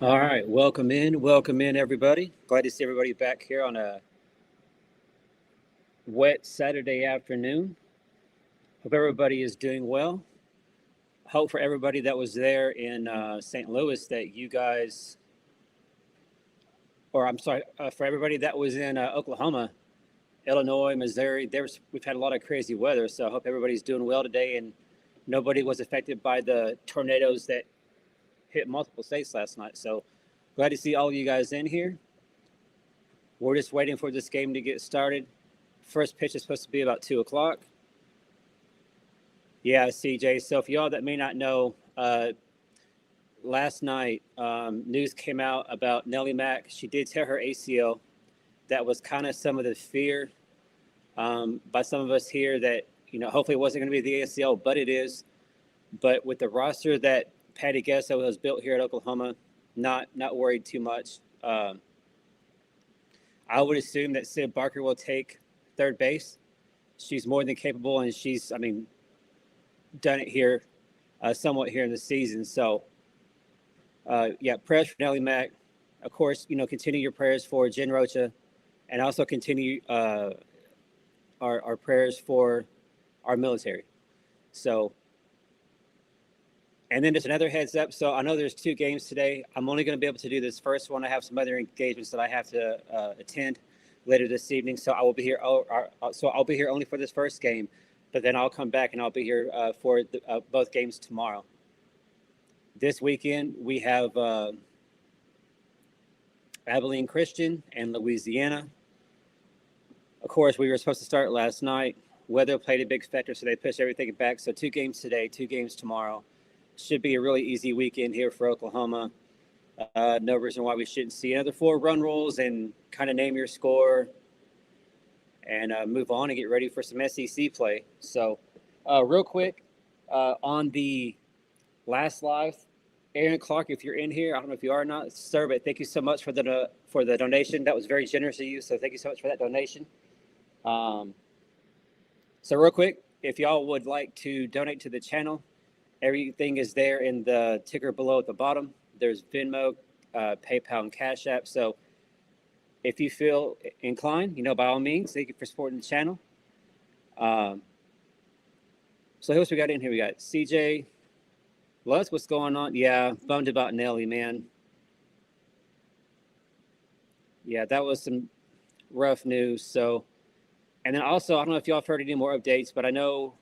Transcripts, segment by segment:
All right, welcome in, everybody. Glad to see everybody back here on a wet Saturday afternoon. Hope everybody is doing well. Hope for everybody that was there in St. Louis that you guys, or I'm sorry, for everybody that was in Oklahoma, Illinois, Missouri. We've had a lot of crazy weather, so I hope everybody's doing well today and nobody was affected by the tornadoes that hit multiple states last night. So glad to see all of you guys in here. We're just waiting for this game to get started. First pitch is supposed to be about 2 o'clock. Yeah, CJ. So for y'all that may not know, last night news came out about Nellie Mack. She did tear her ACL. That was kind of some of the fear by some of us here that, hopefully it wasn't going to be the ACL, but it is. But with the roster that Patty Gasso has built here at Oklahoma, not worried too much. I would assume that Sid Barker will take third base. She's more than capable, and she's, done it here, somewhat here in the season. So, yeah, prayers for Nellie Mack. Of course, continue your prayers for Jen Rocha, and also continue our prayers for our military. So, and then there's another heads up. So I know there's 2 games today. I'm only going to be able to do this first one. I have some other engagements that I have to attend later this evening. So I will be here. So I'll be here only for this first game, but then I'll come back and I'll be here for both games tomorrow. This weekend we have Abilene Christian and Louisiana. Of course, we were supposed to start last night. Weather played a big factor, so they pushed everything back. So 2 games today, 2 games tomorrow. Should be a really easy weekend here for Oklahoma. No reason why we shouldn't see another 4 run rolls and kind of name your score and move on and get ready for some SEC play. So real quick, on the last live, Aaron Clark, if you're in here, I don't know if you are or not, sir, but thank you so much for the donation. That was very generous of you, so thank you so much for that donation. So real quick, if y'all would like to donate to the channel, everything is there in the ticker below at the bottom. There's Venmo, PayPal, and Cash App. So if you feel inclined, by all means, thank you for supporting the channel. So who else we got in here? We got CJ. Lutz, what's going on? Yeah, bummed about Nelly, man. Yeah, that was some rough news. So, and then also, I don't know if y'all have heard any more updates, but I know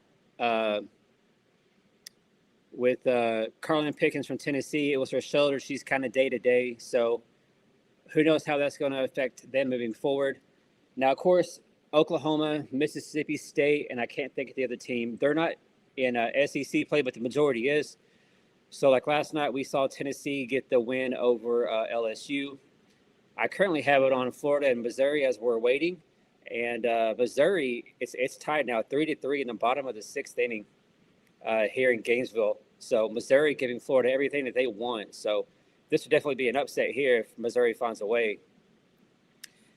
with Carlin Pickens from Tennessee, it was her shoulder. She's kind of day to day. So who knows how that's going to affect them moving forward. Now, of course, Oklahoma, Mississippi State, and I can't think of the other team. They're not in SEC play, but the majority is. So like last night, we saw Tennessee get the win over LSU. I currently have it on Florida and Missouri as we're waiting. And Missouri, it's tied now 3-3 in the bottom of the 6th inning here in Gainesville. So Missouri giving Florida everything that they want. So this would definitely be an upset here if Missouri finds a way.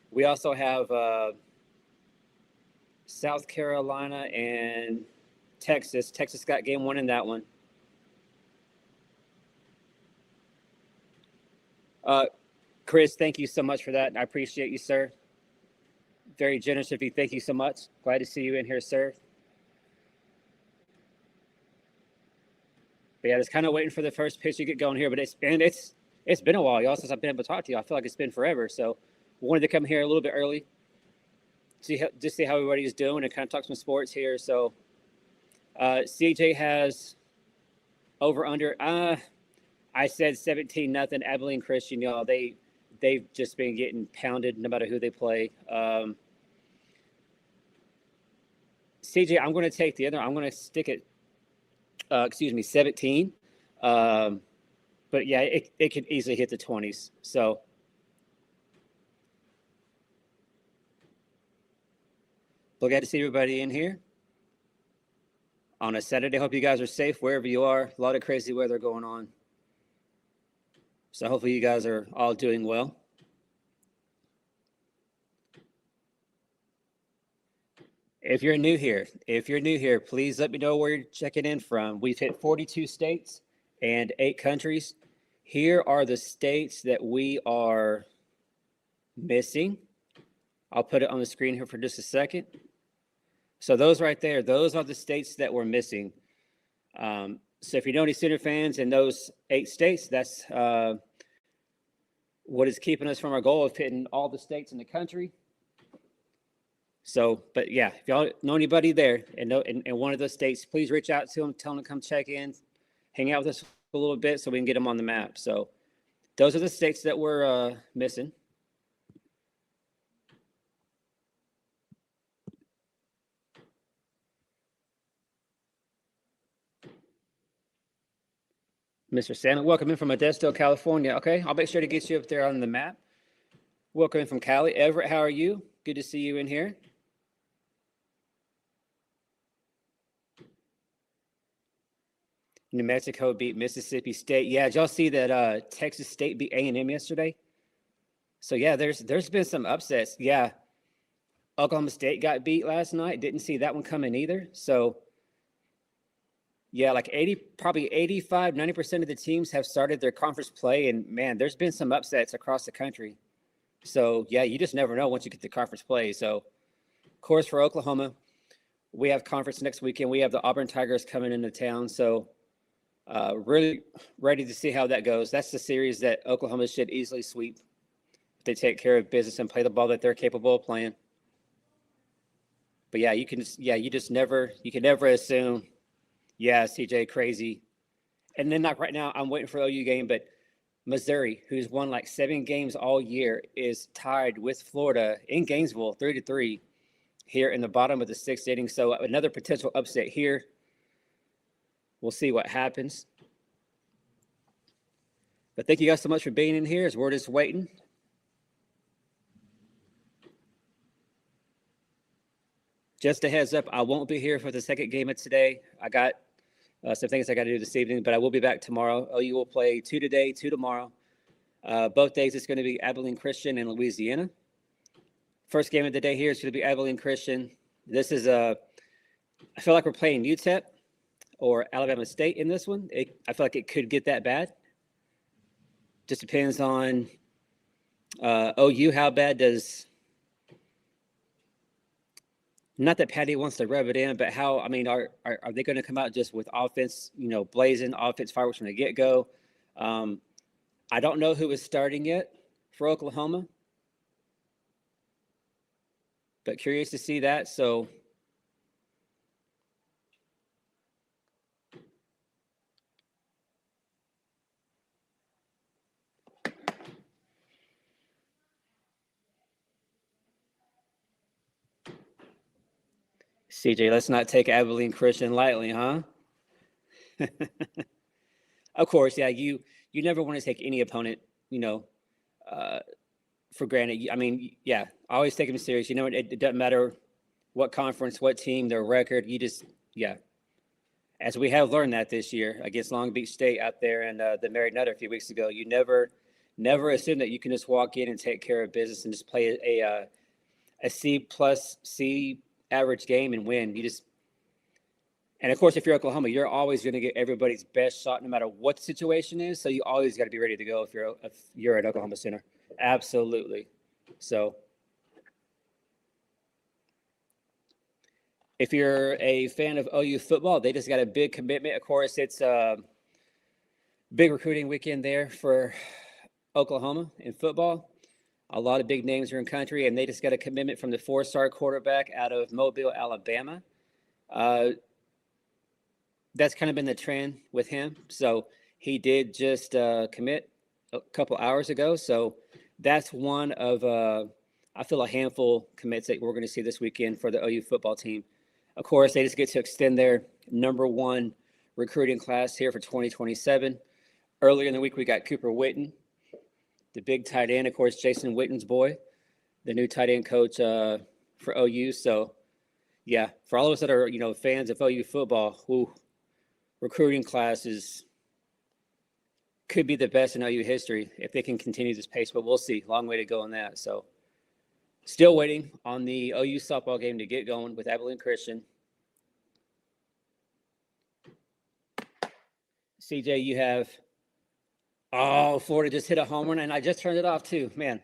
We also have South Carolina and Texas. Texas got game 1 in that one. Chris, thank you so much for that. I appreciate you, sir. Very generous of you. Thank you so much. Glad to see you in here, sir. But yeah, just kind of waiting for the first pitch to get going here. But it's been a while, y'all, since I've been able to talk to you. I feel like it's been forever. So wanted to come here a little bit early, see how everybody's doing and kind of talk some sports here. So CJ has over under. I said 17-0 Abilene Christian, y'all. They've just been getting pounded no matter who they play. CJ, I'm going to take the other. I'm going to stick it. 17. But yeah, it could easily hit the 20s. So we'll get to see everybody in here on a Saturday. Hope you guys are safe wherever you are. A lot of crazy weather going on. So hopefully you guys are all doing well. If you're new here, please let me know where you're checking in from. We've hit 42 states and 8 countries. Here are the states that we are missing. I'll put it on the screen here for just a second. So those right there, those are the states that we're missing. So if you know any Sooner fans in those 8 states, that's what is keeping us from our goal of hitting all the states in the country. So, but yeah, if y'all know anybody there and know in one of those states, please reach out to them, tell them to come check in, hang out with us a little bit so we can get them on the map. So those are the states that we're missing. Mr. Santa, welcome in from Modesto, California. Okay, I'll make sure to get you up there on the map. Welcome in from Cali. Everett, how are you? Good to see you in here. New Mexico beat Mississippi State. Yeah, did y'all see that Texas State beat A&M yesterday? So yeah, there's been some upsets. Yeah, Oklahoma State got beat last night. Didn't see that one coming either. So yeah, like 80, probably 85, 90% of the teams have started their conference play. And man, there's been some upsets across the country. So yeah, you just never know once you get to conference play. So of course for Oklahoma, we have conference next weekend. We have the Auburn Tigers coming into town. So really ready to see how that goes. That's the series that Oklahoma should easily sweep if they take care of business and play the ball that they're capable of playing. But yeah, you can never assume, yeah, CJ crazy. And then like right now, I'm waiting for the OU game, but Missouri, who's won like 7 games all year, is tied with Florida in Gainesville 3-3 here in the bottom of the 6th inning. So another potential upset here. We'll see what happens. But thank you guys so much for being in here as we're just waiting. Just a heads up, I won't be here for the second game of today. I got some things I got to do this evening, but I will be back tomorrow. OU will play 2 today, 2 tomorrow. Both days it's going to be Abilene Christian and Louisiana. First game of the day here is going to be Abilene Christian. This is I feel like we're playing UTEP or Alabama State in this one. I feel like it could get that bad. Just depends on OU. How bad does, not that Patty wants to rub it in, but how, I mean, are they going to come out just with offense, blazing offense fireworks from the get-go? I don't know who is starting yet for Oklahoma, but curious to see that. So CJ, let's not take Abilene Christian lightly, huh? Of course, yeah, you never want to take any opponent, for granted. I mean, yeah, always take them serious. It doesn't matter what conference, what team, their record. You just, yeah. As we have learned that this year against Long Beach State out there and the Mary Nutter a few weeks ago, you never assume that you can just walk in and take care of business and just play a C+ average game and win. And of course, if you're Oklahoma, you're always going to get everybody's best shot no matter what the situation is. So you always got to be ready to go if you're an Oklahoma Sooner. Absolutely. So if you're a fan of OU football, they just got a big commitment. Of course, it's a big recruiting weekend there for Oklahoma in football. A lot of big names are in country, and they just got a commitment from the 4-star quarterback out of Mobile, Alabama. That's kind of been the trend with him. So he did just commit a couple hours ago. So that's one of, I feel, a handful commits that we're going to see this weekend for the OU football team. Of course, they just get to extend their #1 recruiting class here for 2027. Earlier in the week, we got Cooper Witten, the big tight end, of course, Jason Witten's boy, the new tight end coach for OU. So, yeah, for all of us that are, fans of OU football, recruiting classes could be the best in OU history if they can continue this pace, but we'll see. Long way to go on that. So still waiting on the OU softball game to get going with Abilene Christian. CJ, you have Oh, Florida just hit a home run, and I just turned it off too. Man,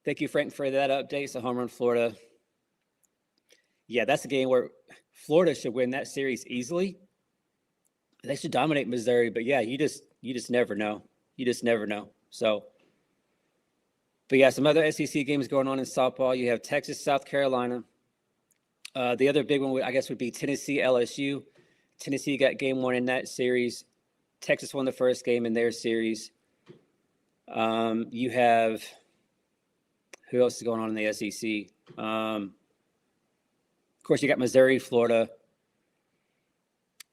thank you, Frank, for that update. So home run, Florida. Yeah, that's a game where Florida should win that series easily. They should dominate Missouri, but yeah, you just never know. You just never know. So, but yeah, some other SEC games going on in softball. You have Texas, South Carolina. The other big one, I guess, would be Tennessee, LSU. Tennessee got game one in that series. Texas won the first game in their series. You have who else is going on in the SEC? Of course, you got Missouri, Florida.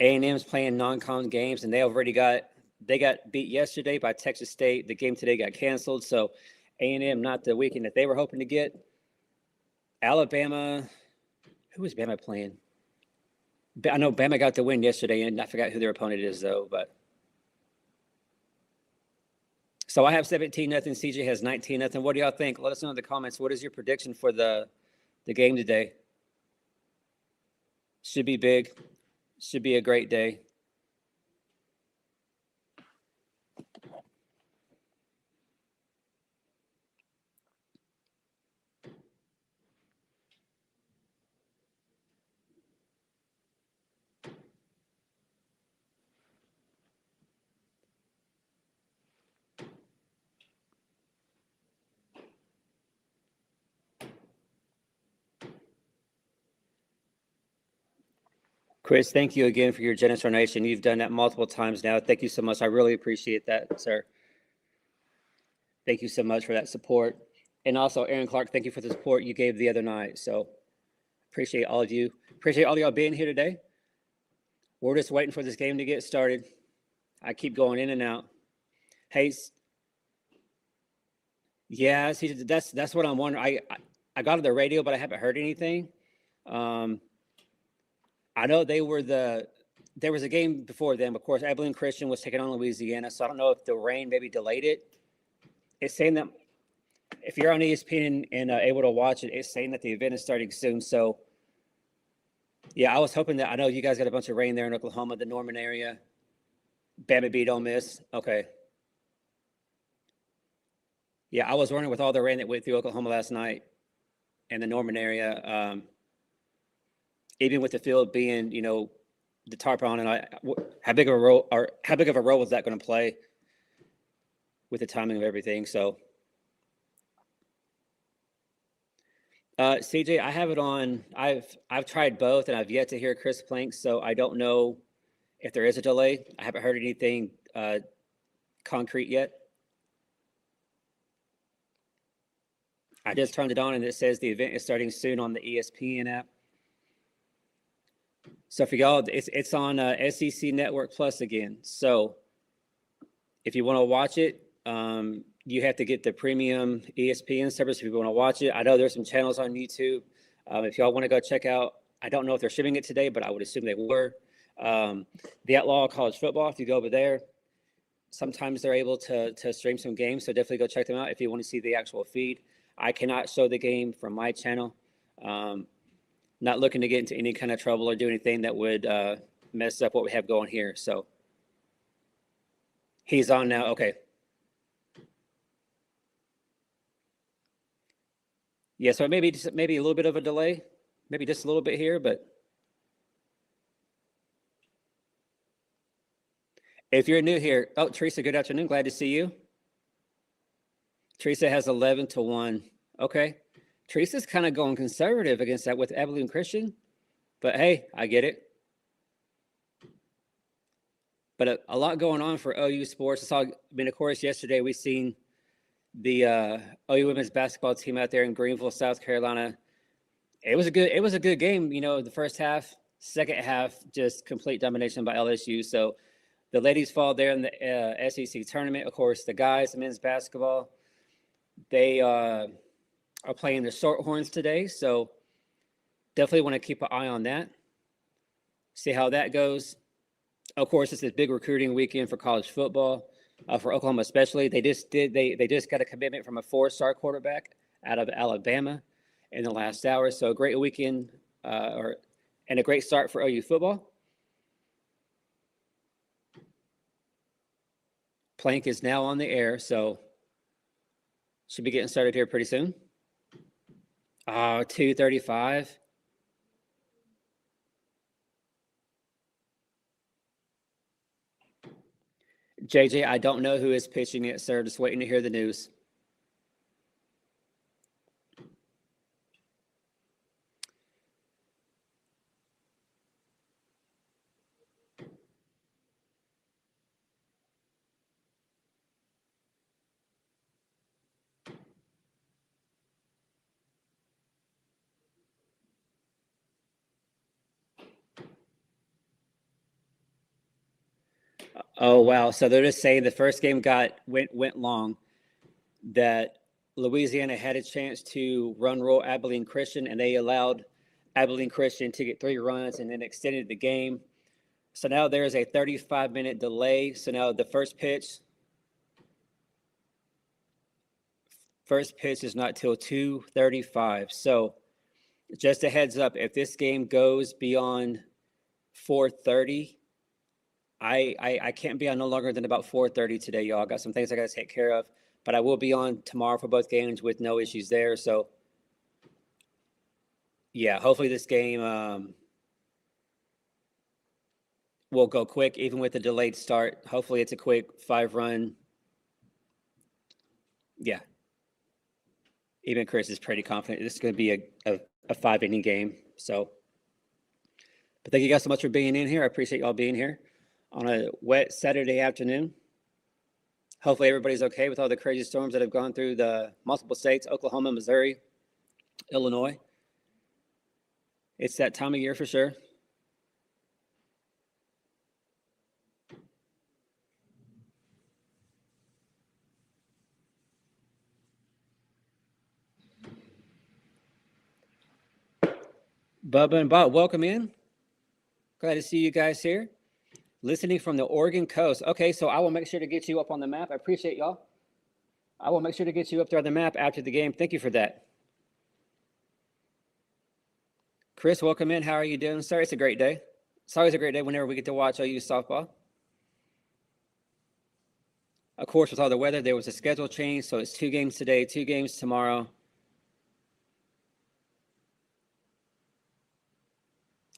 A&M's playing non-con games, and they got beat yesterday by Texas State. The game today got canceled, so A&M not the weekend that they were hoping to get. Alabama, who was Bama playing? I know Bama got the win yesterday, and I forgot who their opponent is though. But so I have 17-0. CJ has 19-0. What do y'all think? Let us know in the comments. What is your prediction for the game today? Should be big. Should be a great day. Chris, thank you again for your generous donation. You've done that multiple times now. Thank you so much. I really appreciate that, sir. Thank you so much for that support. And also, Aaron Clark, thank you for the support you gave the other night. So appreciate all of you. Appreciate all of y'all being here today. We're just waiting for this game to get started. I keep going in and out. Hey, yeah, see, that's what I'm wondering. I got on the radio, but I haven't heard anything. I know there was a game before them. Of course, Abilene Christian was taking on Louisiana, so I don't know if the rain maybe delayed it. It's saying that if you're on ESPN and able to watch it, it's saying that the event is starting soon. So, yeah, I was hoping that. I know you guys got a bunch of rain there in Oklahoma, the Norman area. Bama beat Ole Miss. Okay. Yeah, I was wondering with all the rain that went through Oklahoma last night and the Norman area, even with the field being, the tarpon, and how big of a role was that going to play with the timing of everything? So, CJ, I have it on. I've tried both, and I've yet to hear Chris Plank, so I don't know if there is a delay. I haven't heard anything concrete yet. I just turned it on, and it says the event is starting soon on the ESPN app. So for y'all, it's on SEC Network Plus again. So if you want to watch it, you have to get the premium ESPN service if you want to watch it. I know there's some channels on YouTube. If y'all want to go check out, I don't know if they're shipping it today, but I would assume they were. The Outlaw College Football, if you go over there, sometimes they're able to stream some games. So definitely go check them out if you want to see the actual feed. I cannot show the game from my channel. Not looking to get into any kind of trouble or do anything that would mess up what we have going here. So he's on now. Okay. Yeah, so maybe a little bit of a delay, maybe just a little bit here, but if you're new here, oh, Teresa, good afternoon. Glad to see you. Teresa has 11-1. Okay. Teresa's kind of going conservative against that with Abilene Christian, but hey, I get it. But a lot going on for OU sports. Of course, yesterday we seen the OU women's basketball team out there in Greenville, South Carolina. It was a good game. The first half, second half, just complete domination by LSU. So the ladies fall there in the SEC tournament. Of course, the guys, the men's basketball, they are playing the Shorthorns today. So definitely want to keep an eye on that. See how that goes. Of course, it's a big recruiting weekend for college football, for Oklahoma especially. They just got a commitment from a 4-star quarterback out of Alabama in the last hour. So a great weekend and a great start for OU football. Plank is now on the air, so should be getting started here pretty soon. 2:35. JJ, I don't know who is pitching it, sir. Just waiting to hear the news. Oh wow! So they're just saying the first game went long. That Louisiana had a chance to run roll Abilene Christian, and they allowed Abilene Christian to get 3 runs and then extended the game. So now there's a 35-minute delay. So now the first pitch is not till 2:35. So just a heads up, if this game goes beyond 4:30, I can't be on no longer than about 4:30 today, y'all. I got some things I got to take care of, but I will be on tomorrow for both games with no issues there. So yeah, hopefully this game will go quick, even with the delayed start. Hopefully it's a quick 5-run. Yeah. Even Chris is pretty confident this is going to be a 5-inning game. So, but thank you guys so much for being in here. I appreciate y'all being here on a wet Saturday afternoon. Hopefully everybody's okay with all the crazy storms that have gone through the multiple states, Oklahoma, Missouri, Illinois. It's that time of year for sure. Bubba and Bob, welcome in. Glad to see you guys here. Listening from the Oregon coast. Okay, so I will make sure to get you up on the map. I appreciate y'all. I will make sure to get you up there on the map after the game. Thank you for that. Chris, welcome in. How are you doing, sir? It's a great day. It's always a great day whenever we get to watch OU softball. Of course, with all the weather, there was a schedule change, so it's 2 games today, 2 games tomorrow.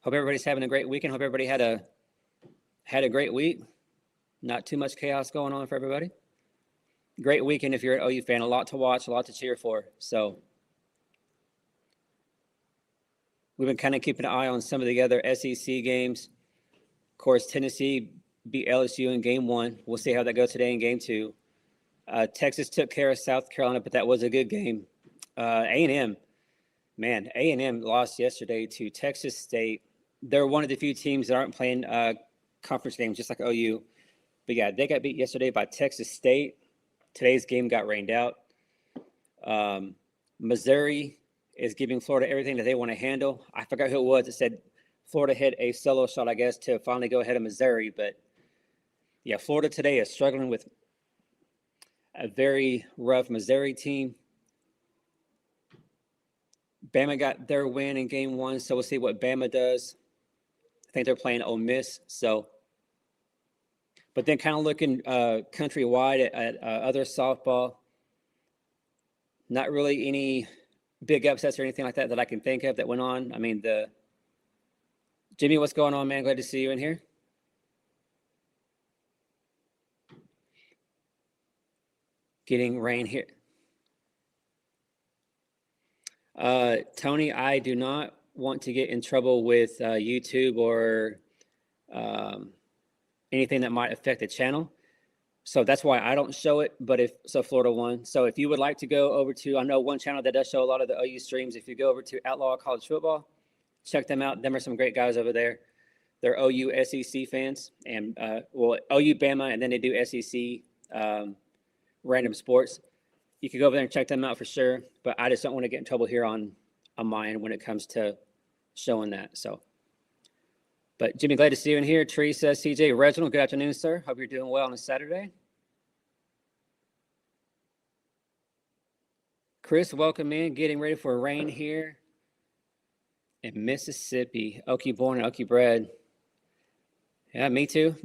Hope everybody's having a great weekend. Hope everybody had a great week. Not too much chaos going on for everybody. Great weekend if you're an OU fan. A lot to watch, a lot to cheer for. So we've been kind of keeping an eye on some of the other SEC games. Of course, Tennessee beat LSU in game 1. We'll see how that goes today in game 2. Texas took care of South Carolina, but that was a good game. A&M, man, A&M lost yesterday to Texas State. They're one of the few teams that aren't playing conference games, just like OU. But yeah, they got beat yesterday by Texas State. Today's game got rained out. Missouri is giving Florida everything that they want to handle. I forgot who it was. It said Florida hit a solo shot, I guess, to finally go ahead of Missouri. But yeah, Florida today is struggling with a very rough Missouri team. Bama got their win in game 1, so we'll see what Bama does. I think they're playing Ole Miss. So, but then kind of looking countrywide at other softball, not really any big upsets or anything like that I can think of that went on. I mean, Jimmy, what's going on, man? Glad to see you in here. Getting rain here. Tony, I do not want to get in trouble with YouTube or anything that might affect the channel. So that's why I don't show it, but Florida won. So if you would like to go over to, I know one channel that does show a lot of the OU streams. If you go over to Outlaw College Football, check them out. Them are some great guys over there. They're OU SEC fans and OU Bama, and then they do SEC random sports. You can go over there and check them out for sure, but I just don't want to get in trouble here on mine when it comes to showing that. So, but Jimmy, glad to see you in here. Teresa, CJ, Reginald, good afternoon, sir. Hope you're doing well on a Saturday. Chris, welcome in. Getting ready for rain here in Mississippi. Okie born and Okie bred. Yeah, me too.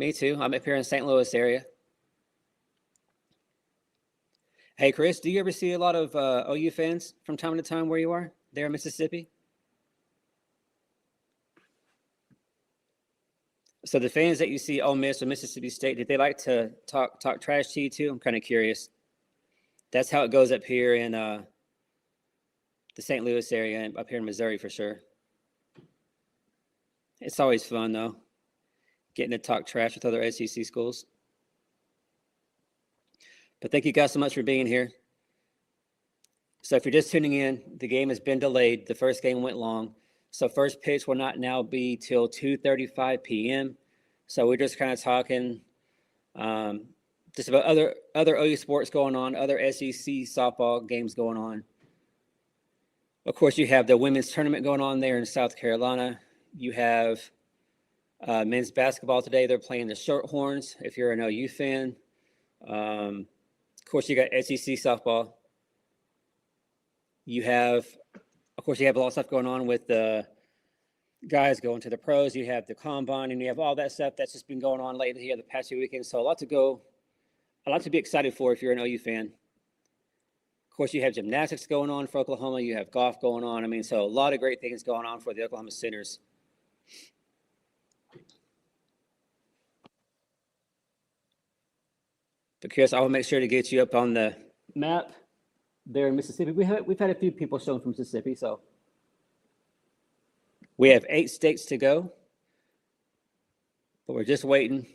I'm up here in St. Louis area. Hey, Chris, do you ever see a lot of OU fans from time to time where you are there in Mississippi? So the fans that you see Ole Miss or Mississippi State, did they like to talk trash to you too? I'm kind of curious. That's how it goes up here in the St. Louis area, up here in Missouri for sure. It's always fun though, getting to talk trash with other SEC schools. But thank you guys so much for being here. So if you're just tuning in, the game has been delayed. The first game went long. So first pitch will not now be till 2:35 p.m. So we're just kind of talking just about other OU sports going on, other SEC softball games going on. Of course, you have the women's tournament going on there in South Carolina. You have men's basketball today. They're playing the Shorthorns, if you're an OU fan. Of course, you got SEC softball. You have a lot of stuff going on with the guys going to the pros. You have the combine, and you have all that stuff that's just been going on lately here the past few weekends. So a lot to be excited for if you're an OU fan. Of course, you have gymnastics going on for Oklahoma. You have golf going on. I mean, so a lot of great things going on for the Oklahoma Sooners. But Chris, I will make sure to get you up on the map there in Mississippi. We've had a few people showing from Mississippi, so we have 8 states to go, but we're just waiting.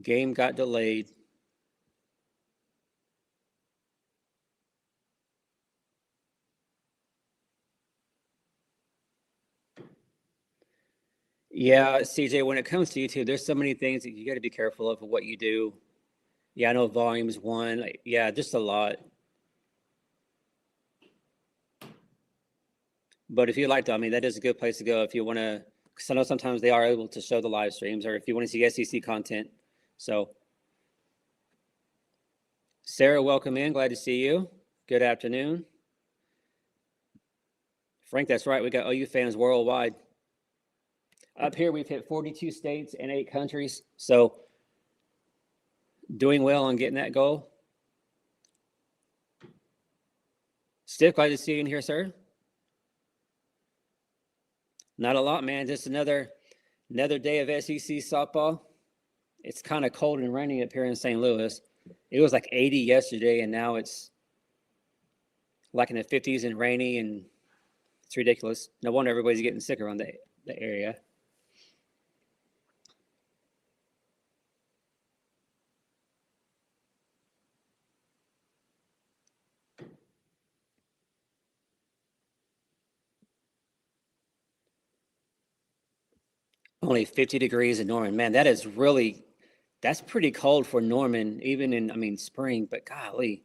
Game got delayed. Yeah, CJ, when it comes to YouTube, there's so many things that you got to be careful of what you do. Yeah, I know volume's one. Yeah, just a lot. But if you like to, I mean, that is a good place to go if you want to, because I know sometimes they are able to show the live streams, or if you want to see SEC content. So, Sarah, welcome in. Glad to see you. Good afternoon. Frank, that's right. We got OU fans worldwide. Up here, we've hit 42 states and 8 countries. So, doing well on getting that goal. Stiff, glad to see you in here, sir. Not a lot, man. Just another day of SEC softball. It's kind of cold and rainy up here in St. Louis. It was like 80 yesterday, and now it's like in the 50s and rainy, and it's ridiculous. No wonder everybody's getting sick around the area. Only 50 degrees in Norman. Man, that's pretty cold for Norman, even in, spring, but golly.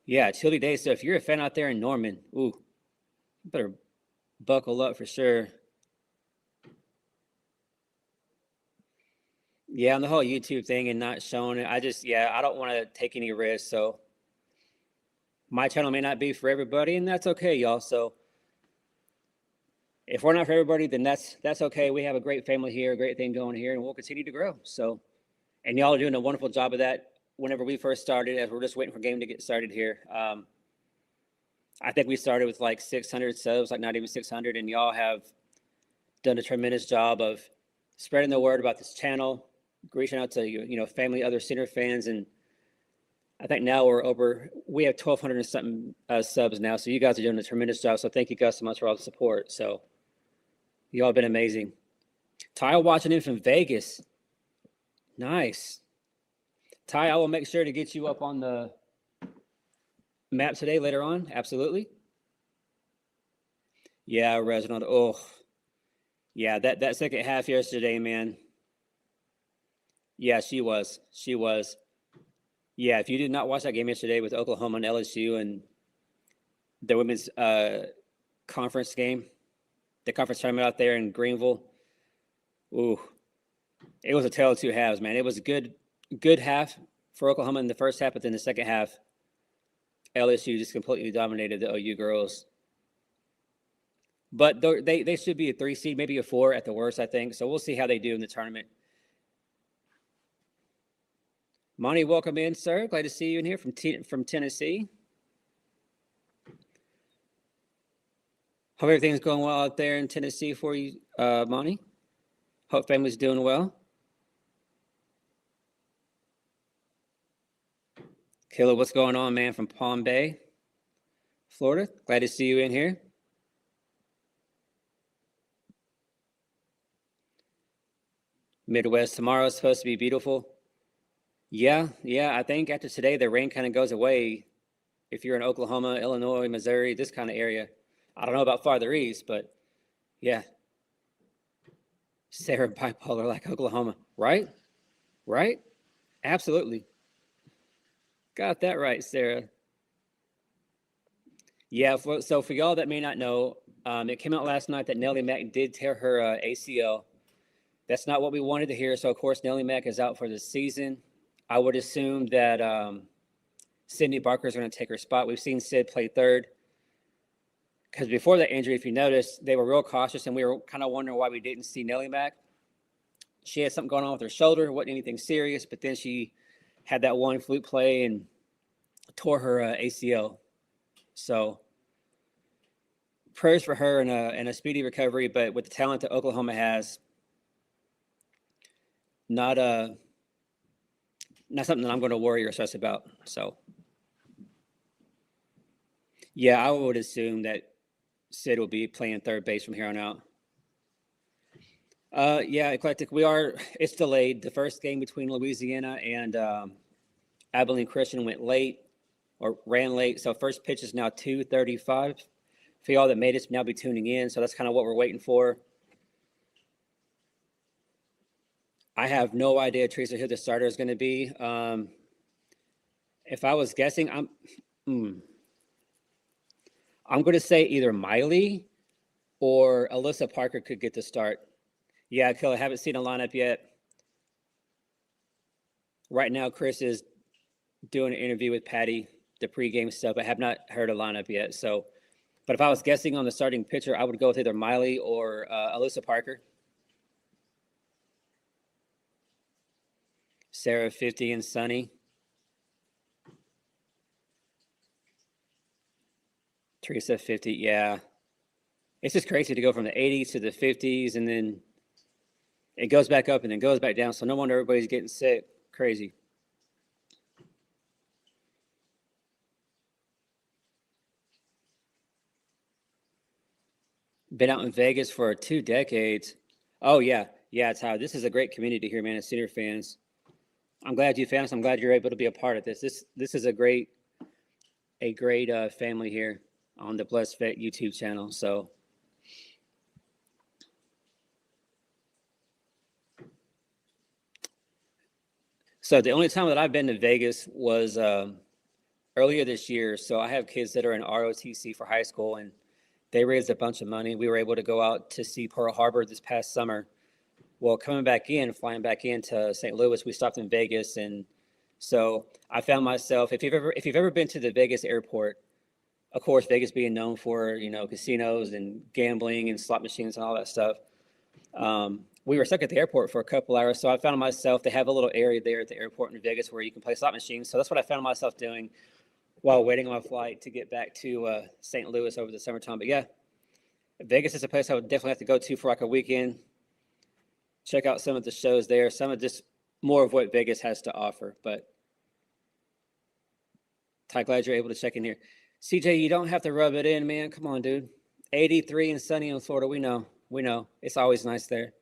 Yeah, chilly days. So if you're a fan out there in Norman, you better buckle up for sure. Yeah, on the whole YouTube thing and not showing it, I don't want to take any risks. So my channel may not be for everybody, and that's okay, y'all. So if we're not for everybody, then that's okay. We have a great family here, a great thing going here, and we'll continue to grow. So, and y'all are doing a wonderful job of that. Whenever we first started, as we're just waiting for game to get started here, I think we started with like 600 subs, like not even 600, and y'all have done a tremendous job of spreading the word about this channel, reaching out to family, other Center fans, and I think now we have 1,200 and something subs now. So you guys are doing a tremendous job. So thank you guys so much for all the support. So you all have been amazing. Ty watching in from Vegas. Nice. Ty, I will make sure to get you up on the map today later on. Absolutely. Yeah, Reginald. Oh, yeah, that second half yesterday, man. Yeah, she was. Yeah, if you did not watch that game yesterday with Oklahoma and LSU and the women's conference game, the conference tournament out there in Greenville, it was a tale of two halves, man. It was a good half for Oklahoma in the first half, but then the second half, LSU just completely dominated the OU girls. But they should be a 3 seed, maybe a 4 at the worst, I think. So we'll see how they do in the tournament. Monty, welcome in, sir. Glad to see you in here from Tennessee. Hope everything's going well out there in Tennessee for you, Monty. Hope family's doing well. Kayla, what's going on, man, from Palm Bay, Florida? Glad to see you in here. Midwest tomorrow is supposed to be beautiful. Yeah, I think after today, the rain kind of goes away. If you're in Oklahoma, Illinois, Missouri, this kind of area. I don't know about farther east, but yeah. Sarah, bipolar like Oklahoma, right? Right? Absolutely. Got that right, Sarah. Yeah, so for y'all that may not know, it came out last night that Nellie Mack did tear her ACL. That's not what we wanted to hear. So, of course, Nellie Mack is out for the season. I would assume that Sydney Barker is going to take her spot. We've seen Sid play third. Because before that injury, if you notice, they were real cautious, and we were kind of wondering why we didn't see Nellie Mack. She had something going on with her shoulder. It wasn't anything serious, but then she had that one fluke play and tore her ACL. So prayers for her and a speedy recovery, but with the talent that Oklahoma has, not something that I'm going to worry or stress about. So, yeah, I would assume that Sid will be playing third base from here on out. Yeah, Eclectic, it's delayed. The first game between Louisiana and Abilene Christian ran late. So first pitch is now 2:35. For y'all that made us now be tuning in. So that's kind of what we're waiting for. I have no idea, Teresa, who the starter is going to be. If I was guessing, I'm going to say either Miley or Alyssa Parker could get the start. Yeah, Kill, I haven't seen a lineup yet. Right now, Chris is doing an interview with Patty, the pregame stuff. I have not heard a lineup yet. So, but if I was guessing on the starting pitcher, I would go with either Miley or Alyssa Parker. Sarah 50 and Sunny. Teresa 50, yeah. It's just crazy to go from the 80s to the 50s, and then it goes back up and then goes back down. So no wonder everybody's getting sick. Crazy. Been out in Vegas for 2 decades. Oh, yeah. Yeah, Tyler, this is a great community here, man, as Senior fans. I'm glad you found us. I'm glad you're able to be a part of this. This is a great family here on the Blessed Vet YouTube channel. So the only time that I've been to Vegas was earlier this year. So I have kids that are in ROTC for high school, and they raised a bunch of money. We were able to go out to see Pearl Harbor this past summer. Well, flying back into St. Louis, we stopped in Vegas, and so I found myself, if you've ever been to the Vegas airport, of course, Vegas being known for casinos and gambling and slot machines and all that stuff. We were stuck at the airport for a couple hours, so I found myself, they have a little area there at the airport in Vegas where you can play slot machines. So that's what I found myself doing while waiting on my flight to get back to St. Louis over the summertime. But yeah, Vegas is a place I would definitely have to go to for like a weekend. Check out some of the shows there, some of just more of what Vegas has to offer. But Ty, glad you're able to check in here. CJ, you don't have to rub it in, man. Come on, dude. 83 and sunny in Florida. We know. It's always nice there.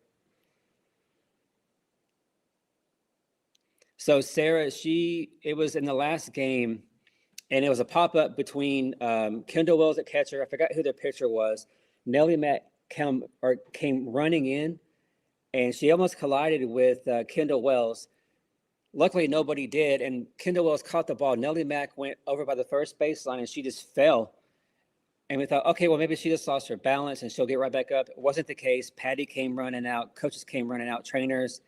So Sarah, it was in the last game, and it was a pop-up between Kendall Wells at catcher. I forgot who their pitcher was. Nellie Mack came running in, and she almost collided with Kendall Wells. Luckily, nobody did, and Kendall Wells caught the ball. Nellie Mack went over by the first baseline, and she just fell. And we thought, okay, well, maybe she just lost her balance, and she'll get right back up. It wasn't the case. Patty came running out. Coaches came running out, trainers.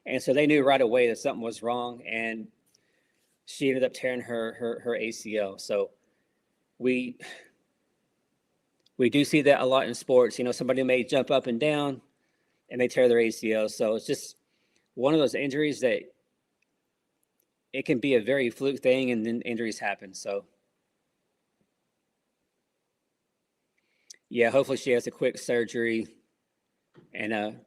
And so they knew right away that something was wrong, and she ended up tearing her ACL. So we do see that a lot in sports. Somebody may jump up and down, and they tear their ACL. So it's just one of those injuries that it can be a very fluke thing, and then injuries happen. So, yeah, hopefully she has a quick surgery, and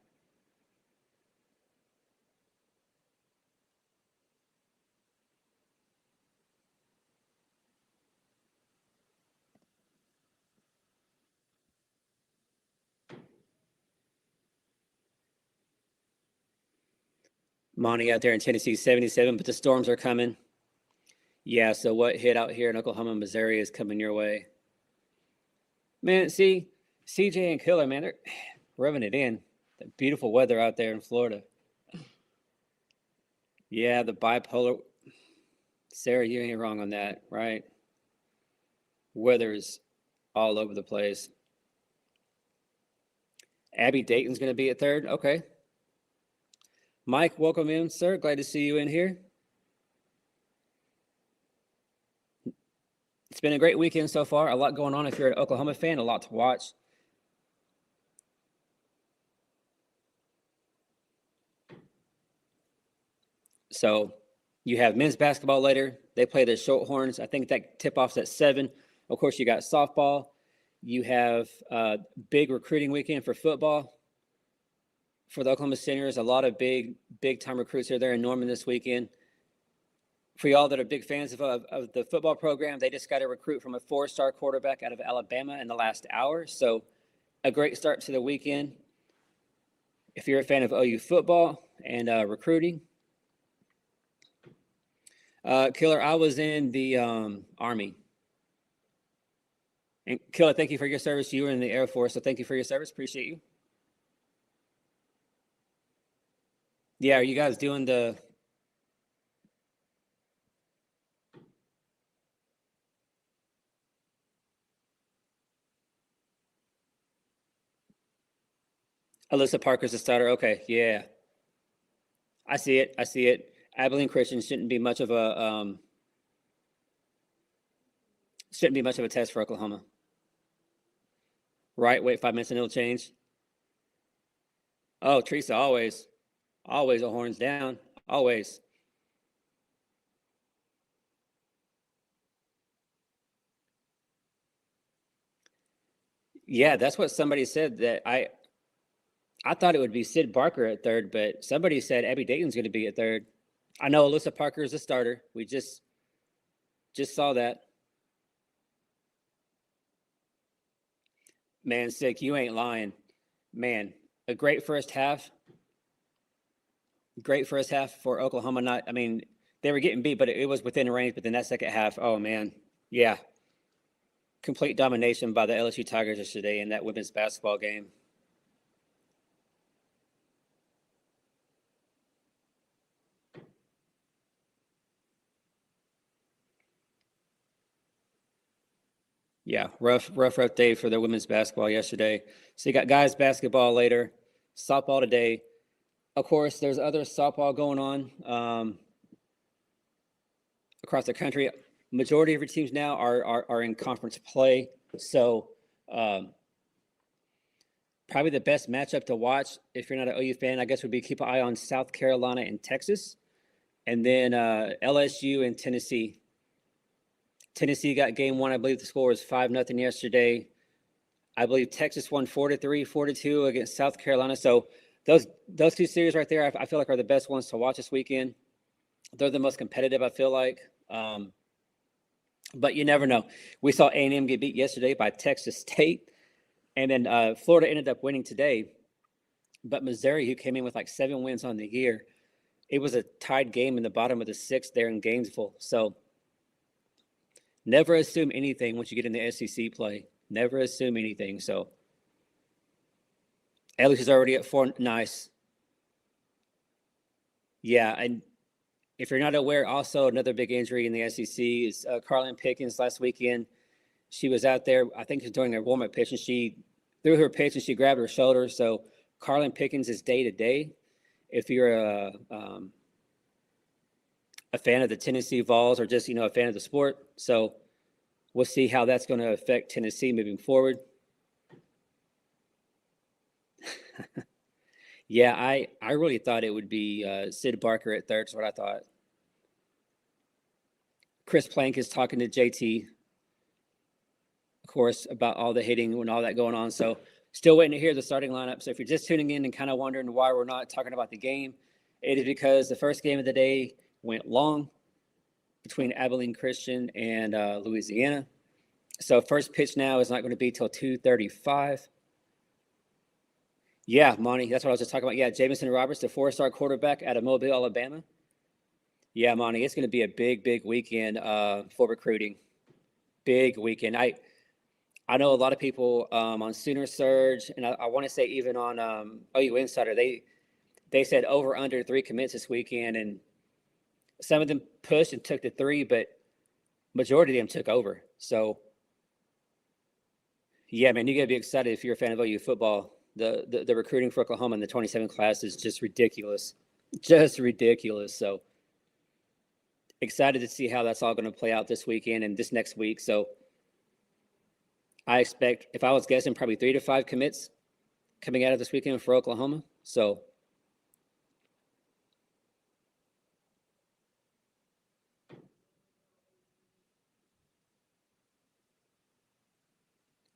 Monty out there in Tennessee, 77, but the storms are coming. Yeah, so what hit out here in Oklahoma, Missouri is coming your way. Man, see, CJ and Killer, man, they're rubbing it in. The beautiful weather out there in Florida. Yeah, the bipolar. Sarah, you ain't wrong on that, right? Weather's all over the place. Abby Dayton's going to be at third. Okay. Mike, welcome in, sir. Glad to see you in here. It's been a great weekend so far. A lot going on if you're an Oklahoma fan, a lot to watch. So you have men's basketball later. They play the Shorthorns. I think that tip-off's at 7. Of course, you got softball. You have a big recruiting weekend for football. For the Oklahoma Seniors, a lot of big-time recruits are there in Norman this weekend. For y'all that are big fans of the football program, they just got a recruit from a 4-star quarterback out of Alabama in the last hour. So a great start to the weekend. If you're a fan of OU football and recruiting. Killer, I was in the Army. And Killer, thank you for your service. You were in the Air Force, so thank you for your service. Appreciate you. Yeah, are you guys doing the Alyssa Parker's a starter? Okay, yeah. I see it. I see it. Abilene Christian shouldn't be much of a test for Oklahoma. Right? Wait 5 minutes and it'll change. Oh, Teresa, always a horns down. Always. Yeah, that's what somebody said. That I thought it would be Sid Barker at third, but somebody said Abby Dayton's going to be at third. I know Alyssa Parker is a starter. We just saw that. Man, Sick, you ain't lying. Man, a great first half. Great first half for Oklahoma. Not, I mean, they were getting beat, but it was within range. But then that second half, oh man, yeah, complete domination by the LSU Tigers yesterday in that women's basketball game. Yeah, rough day for the women's basketball yesterday. So you got guys basketball later, softball today. Of course, there's other softball going on across the country. Majority of your teams now are in conference play. So probably the best matchup to watch if you're not an OU fan, I guess, would be keep an eye on South Carolina and Texas, and then LSU and Tennessee. Tennessee got game one. I believe the score was 5-0 yesterday. I believe Texas won 4-3, 4-2 against South Carolina. So those two series right there, I feel like are the best ones to watch this weekend. They're the most competitive, I feel like. But you never know. We saw A&M get beat yesterday by Texas State, and then Florida ended up winning today. But Missouri, who came in with like 7 wins on the year, it was a tied game in the bottom of the 6th there in Gainesville. So never assume anything once you get in the SEC play. Never assume anything. So Ellis is already at 4. Nice. Yeah, and if you're not aware, also another big injury in the SEC is Carlin Pickens last weekend. She was out there, I think, during her warm-up pitch, and she threw her pitch and she grabbed her shoulder. So Carlin Pickens is day-to-day. If you're a fan of the Tennessee Vols or just, a fan of the sport. So we'll see how that's going to affect Tennessee moving forward. Yeah, I really thought it would be Sid Barker at third is what I thought. Chris Plank is talking to JT, of course, about all the hitting and all that going on. So still waiting to hear the starting lineup. So if you're just tuning in and kind of wondering why we're not talking about the game, it is because the first game of the day went long between Abilene Christian and Louisiana. So first pitch now is not going to be till 2:35. Yeah, Monty, that's what I was just talking about. Yeah, Jamison Roberts, the four-star quarterback out of Mobile, Alabama. Yeah, Monty, it's going to be a big weekend for recruiting. Big weekend. I know a lot of people on Sooner Surge, and I want to say even on OU Insider, they said over under 3 commits this weekend, and some of them pushed and took the 3, but majority of them took over. So, yeah, man, you got to be excited if you're a fan of OU football. The recruiting for Oklahoma in the 27 class is just ridiculous. Just ridiculous. So, excited to see how that's all going to play out this weekend and this next week. So, I expect, if I was guessing, probably 3 to 5 commits coming out of this weekend for Oklahoma. So,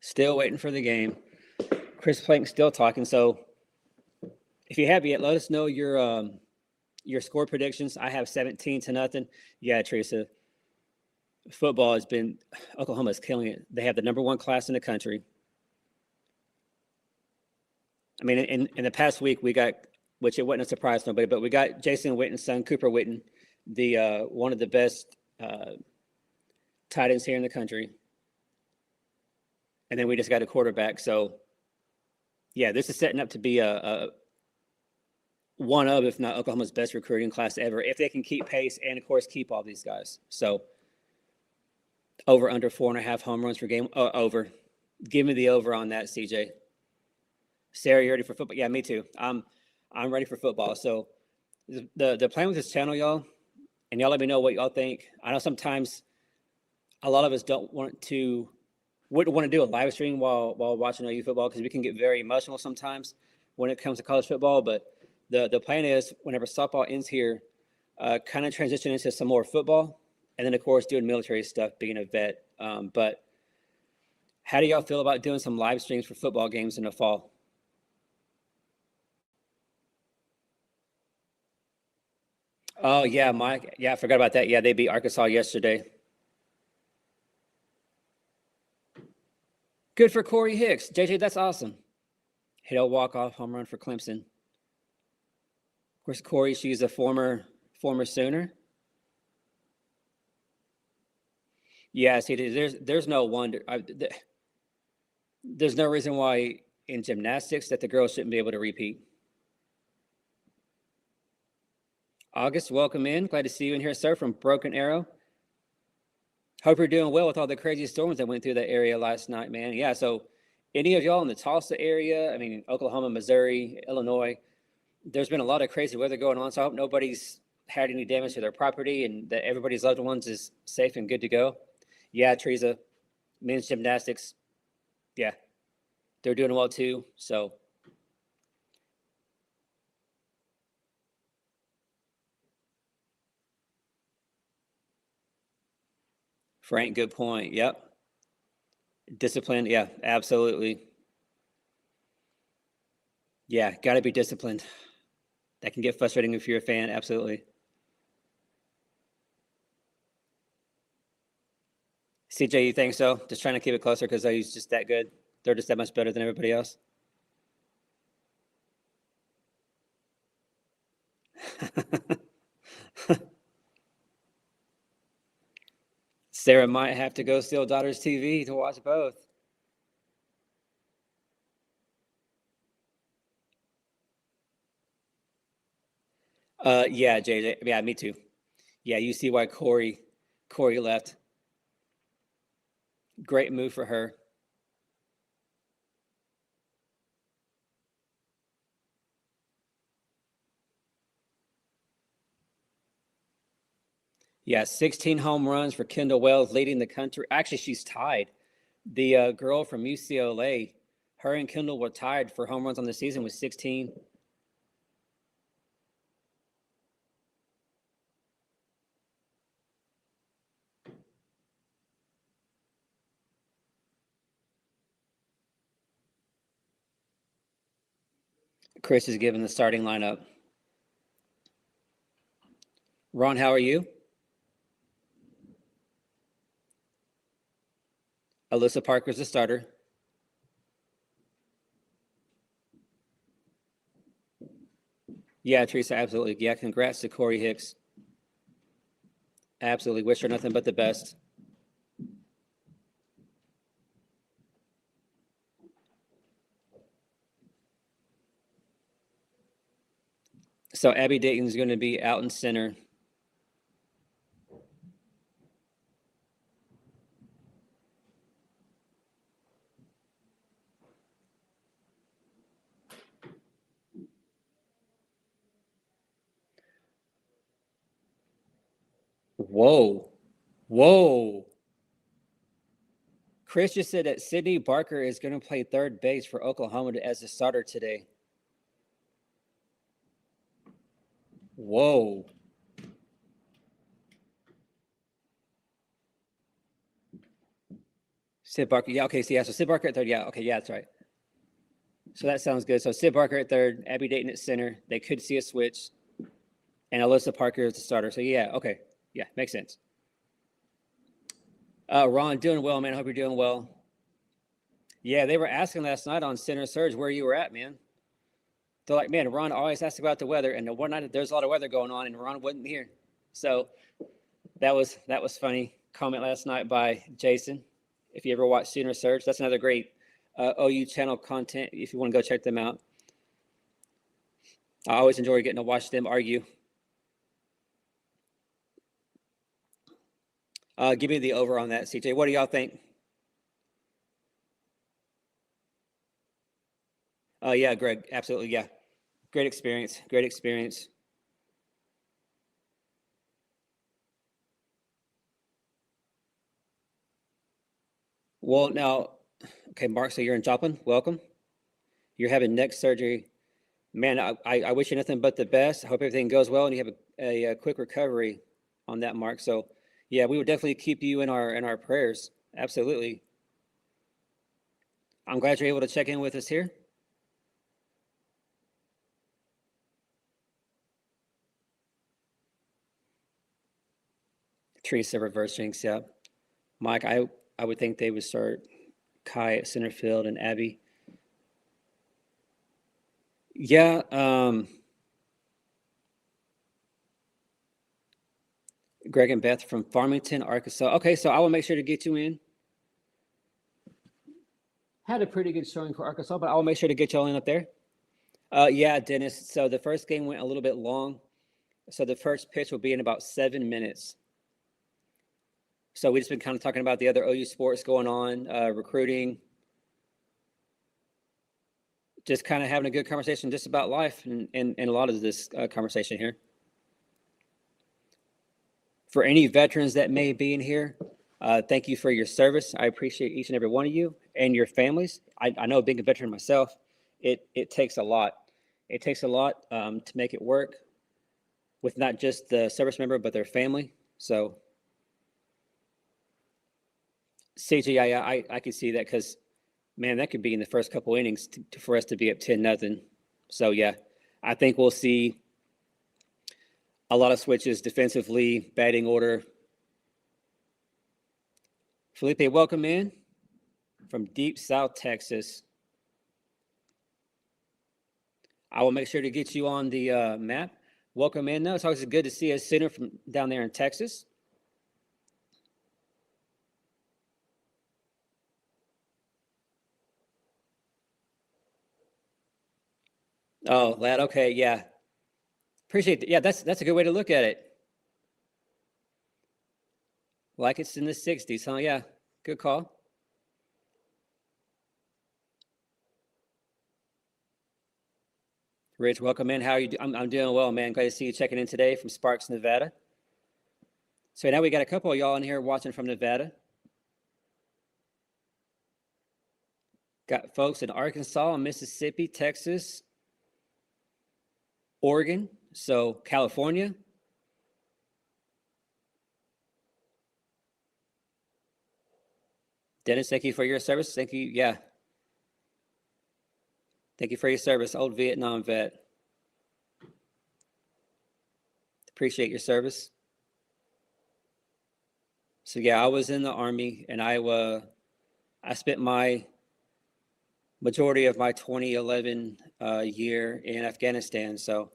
still waiting for the game. Chris Plank still talking. So, if you have yet, let us know your score predictions. I have 17-0. Yeah, Teresa. Football has been, Oklahoma's killing it. They have the number 1 class in the country. I mean, in the past week, we got, which it wasn't a surprise to nobody, but we got Jason Witten's son, Cooper Witten, the one of the best tight ends here in the country. And then we just got a quarterback. So, yeah, this is setting up to be a one of, if not Oklahoma's best recruiting class ever, if they can keep pace and, of course, keep all these guys. So, over under 4.5 home runs per game. Over. Give me the over on that, CJ. Sarah, you ready for football? Yeah, me too. I'm ready for football. So, the plan with this channel, y'all, and y'all let me know what y'all think. I know sometimes a lot of us wouldn't want to do a live stream while watching OU football because we can get very emotional sometimes when it comes to college football. But the plan is whenever softball ends here, kind of transition into some more football, and then of course doing military stuff, being a vet. But how do y'all feel about doing some live streams for football games in the fall? Oh yeah, Mike. Yeah, I forgot about that. Yeah, they beat Arkansas yesterday. Good for Corey Hicks. JJ, that's awesome. Hit a walk-off home run for Clemson. Of course, Corey, she's a former Sooner. Yeah, see, there's no wonder. There's no reason why in gymnastics that the girls shouldn't be able to repeat. August, welcome in. Glad to see you in here, sir, from Broken Arrow. Hope you're doing well with all the crazy storms that went through that area last night, man. Yeah, so any of y'all in the Tulsa area, I mean, Oklahoma, Missouri, Illinois, there's been a lot of crazy weather going on, so I hope nobody's had any damage to their property and that everybody's loved ones is safe and good to go. Yeah, Teresa, men's gymnastics, yeah, they're doing well too, so. Frank, good point. Yep. Disciplined. Yeah, absolutely. Yeah, got to be disciplined. That can get frustrating if you're a fan. Absolutely. CJ, you think so? Just trying to keep it closer because he's just that good. They're just that much better than everybody else. Sarah might have to go steal daughter's TV to watch both. Yeah, JJ. Yeah, me too. Yeah, you see why Corey left. Great move for her. Yeah, 16 home runs for Kendall Wells, leading the country. Actually, she's tied. The girl from UCLA, her and Kendall were tied for home runs on the season with 16. Chris is giving the starting lineup. Ron, how are you? Alyssa Parker's the starter. Yeah, Teresa, absolutely. Yeah, congrats to Corey Hicks. Absolutely. Wish her nothing but the best. So Abby Dayton's going to be out in center. Whoa. Whoa. Chris just said that Sydney Barker is going to play third base for Oklahoma as a starter today. Whoa. Sid Barker. Yeah, okay. So, yeah, so Sid Barker at third. Yeah, okay. Yeah, that's right. So that sounds good. So Sid Barker at third, Abby Dayton at center. They could see a switch. And Alyssa Parker is the starter. So, yeah, okay. Yeah, makes sense. Ron, doing well, man. I hope you're doing well. Yeah, they were asking last night on Center Surge where you were at, man. They're like, man, Ron always asks about the weather, and the one night there's a lot of weather going on, and Ron wasn't here. So that was funny comment last night by Jason. If you ever watch Center Surge, that's another great OU channel content. If you want to go check them out, I always enjoy getting to watch them argue. Give me the over on that, CJ. What do y'all think? Yeah, Greg, absolutely, yeah. Great experience, great experience. Well, now, okay, Mark, so you're in Joplin. Welcome. You're having neck surgery. Man, I wish you nothing but the best. I hope everything goes well and you have a quick recovery on that, Mark. So, yeah, we would definitely keep you in our prayers. Absolutely. I'm glad you're able to check in with us here. Teresa reverse jinx, yeah. Mike, I would think they would start Kai at center field and Abby. Yeah, Greg and Beth from Farmington, Arkansas. Okay, so I will make sure to get you in. Had a pretty good showing for Arkansas, but I will make sure to get y'all in up there. Yeah, Dennis. So the first game went a little bit long. So the first pitch will be in about 7 minutes. So we just been kind of talking about the other OU sports going on, recruiting, just kind of having a good conversation just about life and a lot of this conversation here. For any veterans that may be in here, thank you for your service. I appreciate each and every one of you and your families. I know being a veteran myself, it takes a lot. It takes a lot to make it work with not just the service member, but their family. So CJ, I can see that because, man, that could be in the first couple innings for us to be up 10-0. So, yeah, I think we'll see a lot of switches defensively, batting order. Felipe, welcome in from deep South Texas. I will make sure to get you on the map. Welcome in, though. It's always good to see a center from down there in Texas. Oh, lad. Okay, yeah. Appreciate it. Yeah, that's a good way to look at it. Like it's in the 60s, huh? Yeah, good call. Rich, welcome in. How are you? I'm doing well, man. Glad to see you checking in today from Sparks, Nevada. So now we got a couple of y'all in here watching from Nevada. Got folks in Arkansas, Mississippi, Texas, Oregon, so California. Dennis, thank you for your service. Thank you. Yeah. Thank you for your service, old Vietnam vet. Appreciate your service. So yeah, I was in the Army, and I spent my majority of my 2011 year in Afghanistan. So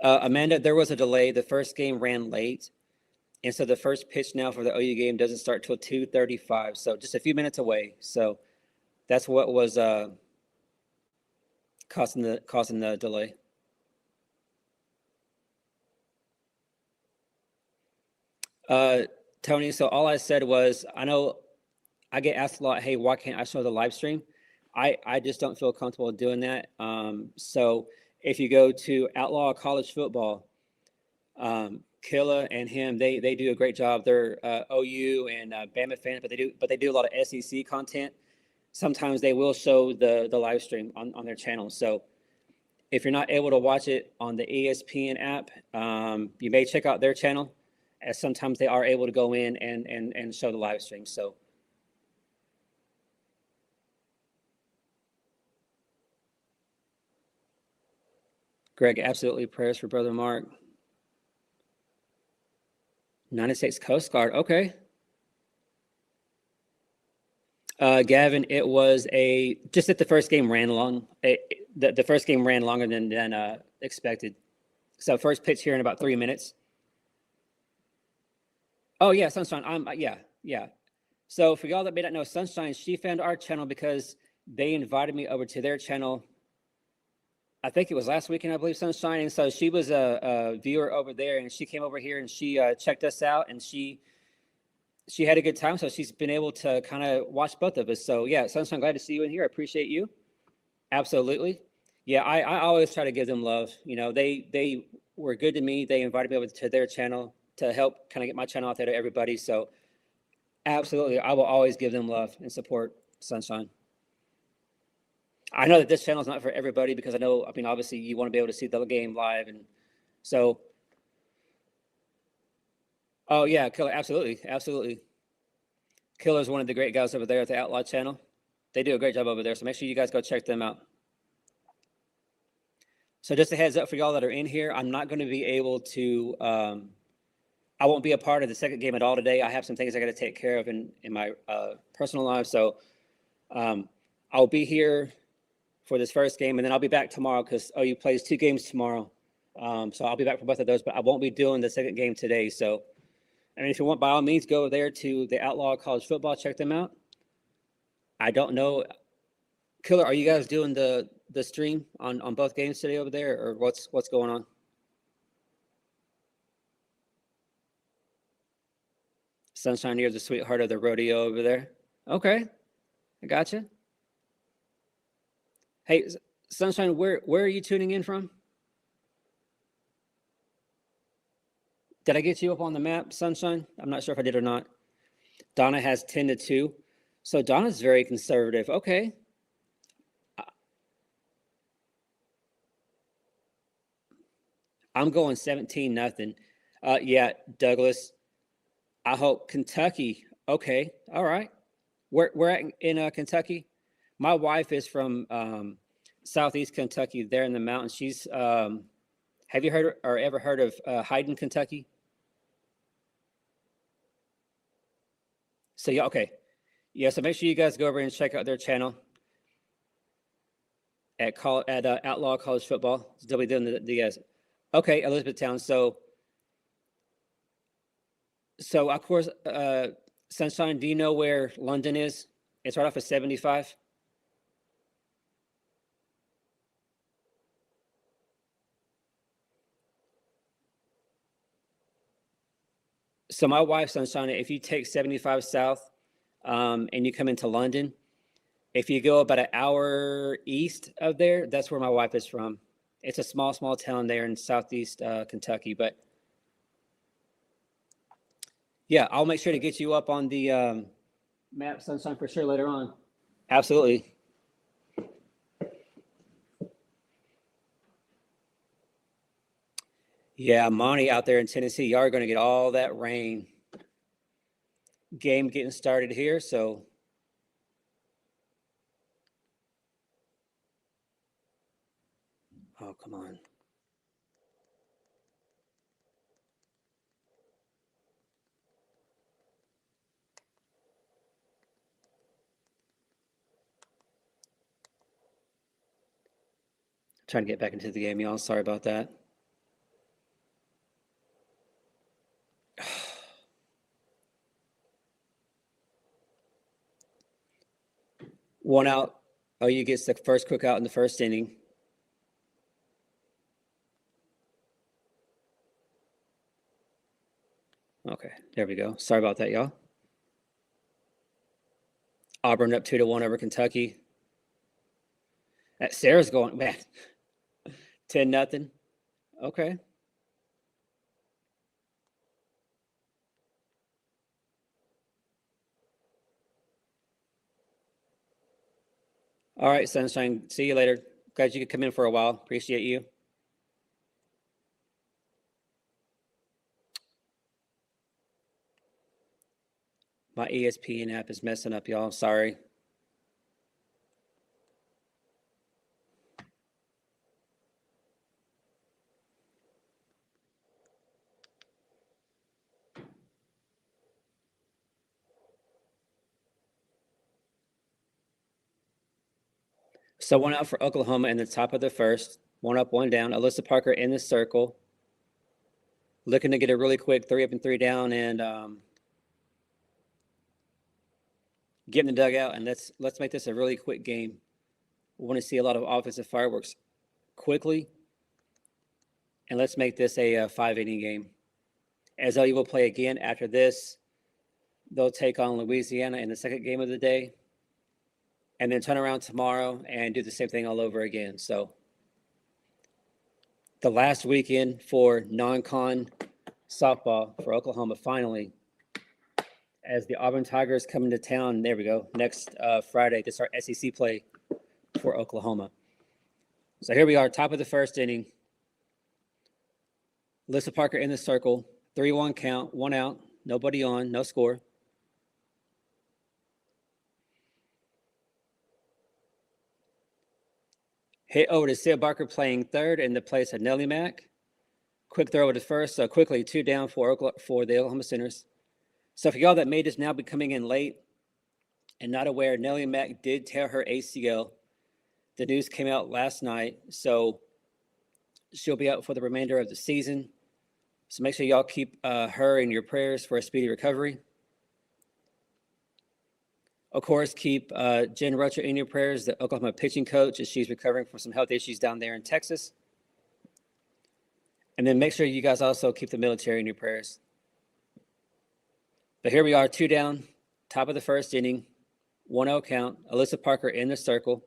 Amanda, there was a delay. The first game ran late, and so the first pitch now for the OU game doesn't start till 2:35. So just a few minutes away. So that's what was causing the delay. Tony, so all I said was, I know I get asked a lot, hey, why can't I show the live stream? I just don't feel comfortable doing that. So if you go to Outlaw College Football, Killa and him, they do a great job. They're OU and Bama fans, but they do a lot of SEC content. Sometimes they will show the live stream on their channel. So if you're not able to watch it on the ESPN app, you may check out their channel, as sometimes they are able to go in and show the live stream. So Greg, absolutely prayers for Brother Mark. United States Coast Guard, okay. Gavin, it was just that the first game ran long. The first game ran longer than expected. So first pitch here in about 3 minutes. Oh yeah, Sunshine. Yeah. So for y'all that may not know, Sunshine, she found our channel because they invited me over to their channel. I think it was last weekend, I believe, Sunshine. And so she was a viewer over there, and she came over here and she checked us out, and she had a good time. So she's been able to kind of watch both of us. So yeah, Sunshine, glad to see you in here. I appreciate you. Absolutely. Yeah, I always try to give them love. You know, they were good to me. They invited me over to their channel to help kind of get my channel out there to everybody. So absolutely, I will always give them love and support, Sunshine. I know that this channel is not for everybody because I mean, obviously you want to be able to see the game live. And so, oh yeah, Killer, absolutely. Killer is one of the great guys over there at the Outlaw channel. They do a great job over there. So make sure you guys go check them out. So just a heads up for y'all that are in here, I'm not going to be able to, I won't be a part of the second game at all today. I have some things I got to take care of in my personal life. So I'll be here for this first game, and then I'll be back tomorrow because OU plays 2 games tomorrow. So I'll be back for both of those, but I won't be doing the second game today. So, I mean, if you want, by all means, go there to the Outlaw College Football, check them out. I don't know. Killer, are you guys doing the stream on both games today over there, or what's going on? Sunshine, you're the sweetheart of the rodeo over there. Okay, I gotcha. Hey, Sunshine, where are you tuning in from? Did I get you up on the map, Sunshine? I'm not sure if I did or not. Donna has 10-2. So Donna's very conservative. Okay. I'm going 17-0. Yeah, Douglas. I hope Kentucky. Okay. All right. We're at in Kentucky. My wife is from Southeast Kentucky, there in the mountains. She's have you heard or ever heard of Hayden, Kentucky? So yeah, okay. Yeah, so make sure you guys go over and check out their channel at Outlaw College Football. They'll be doing the okay, Elizabethtown. So of course, Sunshine, do you know where London is? It's right off of 75. So my wife, Sunshine, if you take 75 south and you come into London, if you go about an hour east of there, that's where my wife is from. It's a small town there in southeast Kentucky. But yeah, I'll make sure to get you up on the map, Sunshine, for sure later on. Absolutely. Yeah, Monty out there in Tennessee, y'all are going to get all that rain. Game getting started here, so come on. Trying to get back into the game, y'all. Sorry about that. One out. OU gets the first quick out in the first inning. Okay, there we go. Sorry about that, y'all. Auburn up 2-1 over Kentucky. Sarah's going, man, 10-0. Okay. All right, Sunshine. See you later. Glad you could come in for a while. Appreciate you. My ESPN app is messing up, y'all. Sorry. So one out for Oklahoma in the top of the first. One up, one down. Alyssa Parker in the circle. Looking to get a really quick 3 up and 3 down and get in the dugout. And let's make this a really quick game. We want to see a lot of offensive fireworks quickly. And let's make this a 5-inning game. As OU will play again after this. They'll take on Louisiana in the second game of the day. And then turn around tomorrow and do the same thing all over again. So the last weekend for non-con softball for Oklahoma finally, as the Auburn Tigers come into town. There we go. Next Friday to start SEC play for Oklahoma. So here we are, top of the first inning. Alyssa Parker in the circle. 3-1 count, 1 out, nobody on, no score. Hit over to Sid Barker playing third in the place of Nellie Mack. Quick throw to first, so quickly 2 down for the Oklahoma Sooners. So for y'all that may just now be coming in late and not aware, Nellie Mack did tear her ACL. The news came out last night, so she'll be out for the remainder of the season. So make sure y'all keep her in your prayers for a speedy recovery. Of course, keep Jen Rocher in your prayers, the Oklahoma pitching coach, as she's recovering from some health issues down there in Texas. And then make sure you guys also keep the military in your prayers. But here we are, 2 down, top of the first inning, 1-0 count. Alyssa Parker in the circle.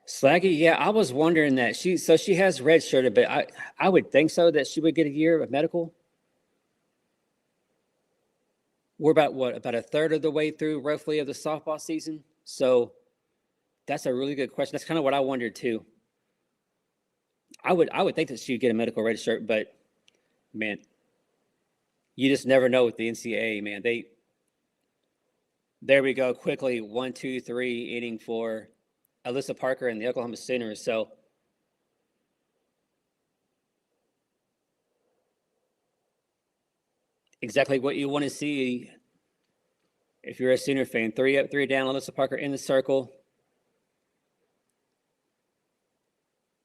Slaggy, yeah, I was wondering that. She has redshirted, but I would think so that she would get a year of medical. We're about a third of the way through roughly of the softball season. So that's a really good question. That's kind of what I wondered too. I would think that she'd get a medical red shirt, but man, you just never know with the NCAA, man. There we go, quickly 1, 2, 3 inning for Alyssa Parker and the Oklahoma Sooners. So exactly what you want to see if you're a Sooner fan. 3 up, 3 down. Alyssa Parker in the circle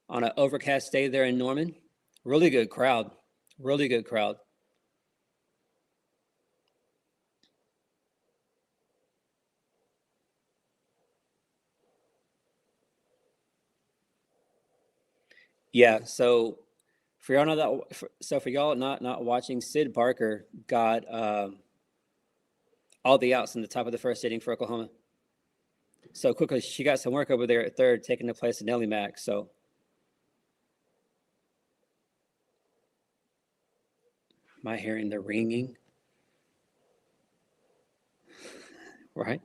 on an overcast day there in Norman. Really good crowd. Really good crowd. Yeah, so for y'all not watching, Sid Barker got all the outs in the top of the first inning for Oklahoma. So quickly, she got some work over there at third, taking the place of Nellie Mack. So am I hearing the ringing? Right?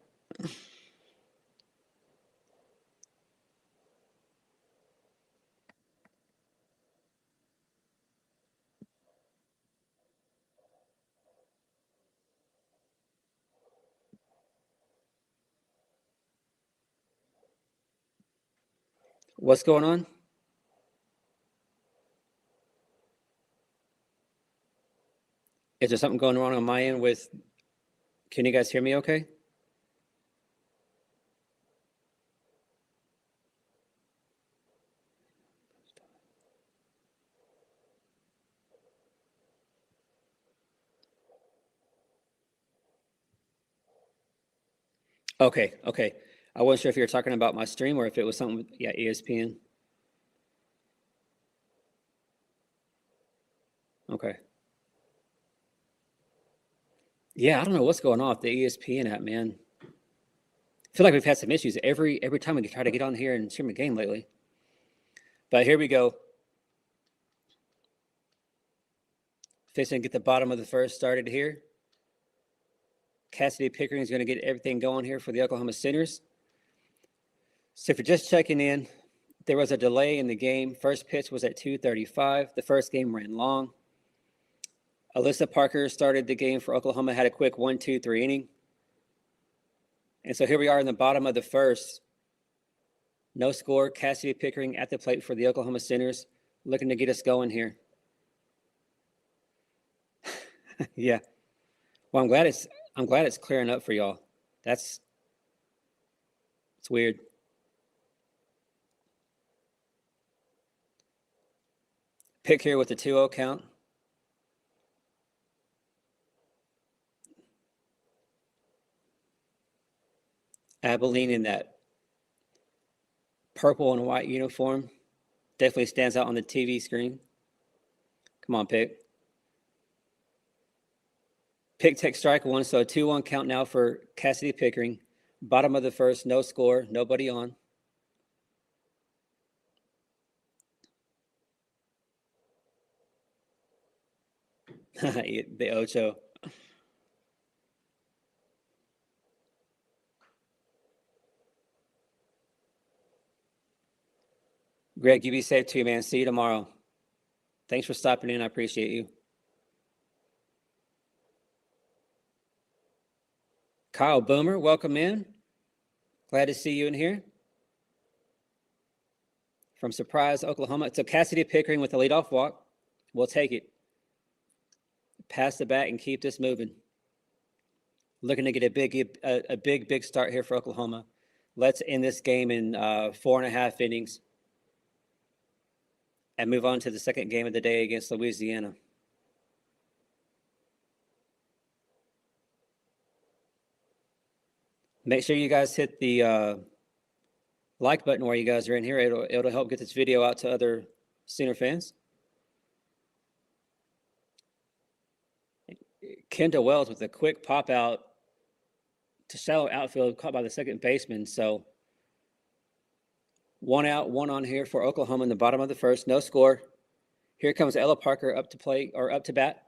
What's going on? Is there something going wrong on my end with, can you guys hear me okay? Okay, okay. I wasn't sure if you were talking about my stream or if it was something, yeah, ESPN. Okay. Yeah, I don't know what's going on with the ESPN app, man. I feel like we've had some issues every time we try to get on here and stream a game lately. But here we go. Fixing to get the bottom of the first started here. Cassidy Pickering is going to get everything going here for the Oklahoma Sooners. So if you're just checking in, there was a delay in the game. First pitch was at 2:35. The first game ran long. Alyssa Parker started the game for Oklahoma, had a quick 1-2-3 inning. And so here we are in the bottom of the first. No score. Cassidy Pickering at the plate for the Oklahoma Sooners, looking to get us going here. Yeah. Well, I'm glad it's clearing up for y'all. It's weird. Pick here with the 2-0 count. Abilene in that purple and white uniform definitely stands out on the TV screen. Come on, Pick. Pick takes strike one, so a 2-1 count now for Cassidy Pickering. Bottom of the first, no score, nobody on. The Ocho. Greg, you be safe too, man. See you tomorrow. Thanks for stopping in. I appreciate you. Kyle Boomer, welcome in. Glad to see you in here. From Surprise, Oklahoma. So Cassidy Pickering with the leadoff walk. We'll take it. Pass the bat and keep this moving. Looking to get a big start here for Oklahoma. Let's end this game in 4.5 innings and move on to the second game of the day against Louisiana. Make sure you guys hit the like button while you guys are in here. It'll help get this video out to other Sooner fans. Kendall Wells with a quick pop out to shallow outfield, caught by the second baseman. So 1 out, 1 on here for Oklahoma in the bottom of the first. No score. Here comes Ella Parker up to play or up to bat.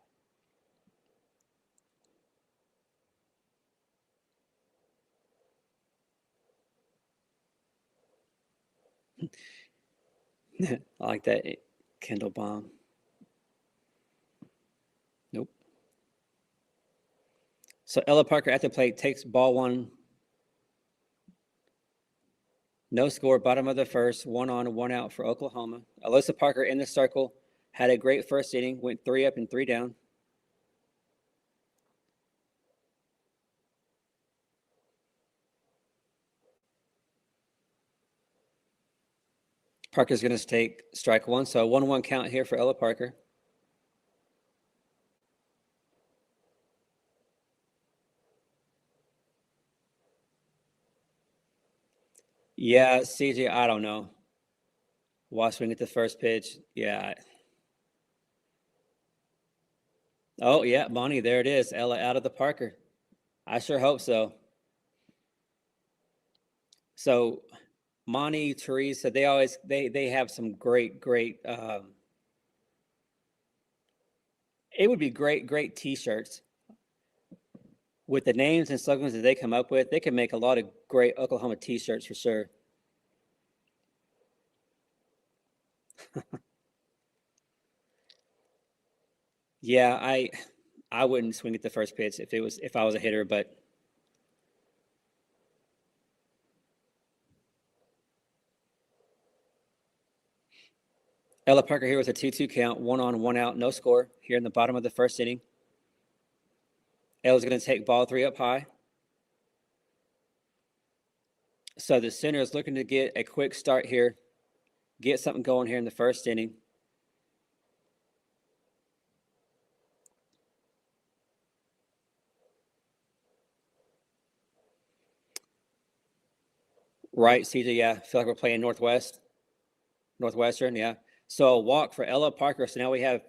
I like that Kendall bomb. Nope. So Ella Parker at the plate takes ball one. No score, bottom of the first, 1 on, 1 out for Oklahoma. Alyssa Parker in the circle, had a great first inning, went 3 up and 3 down. Parker's going to take strike one, so a 1-1 count here for Ella Parker. Yeah, CJ, I don't know. Watch swing at the first pitch. Yeah. Oh, yeah, Bonnie, there it is. Ella out of the Parker. I sure hope so. So, Monty, Teresa, they have some great. It would be great T-shirts with the names and slogans that they come up with. They can make a lot of great Oklahoma T-shirts for sure. Yeah, I wouldn't swing at the first pitch if I was a hitter, but Ella Parker here with a 2-2 count, 1 on, 1 out, no score here in the bottom of the first inning. Ella's going to take ball 3 up high. So the center is looking to get a quick start here, get something going here in the first inning. Right, CJ, yeah. I feel like we're playing Northwestern, yeah. So a walk for Ella Parker. So now we have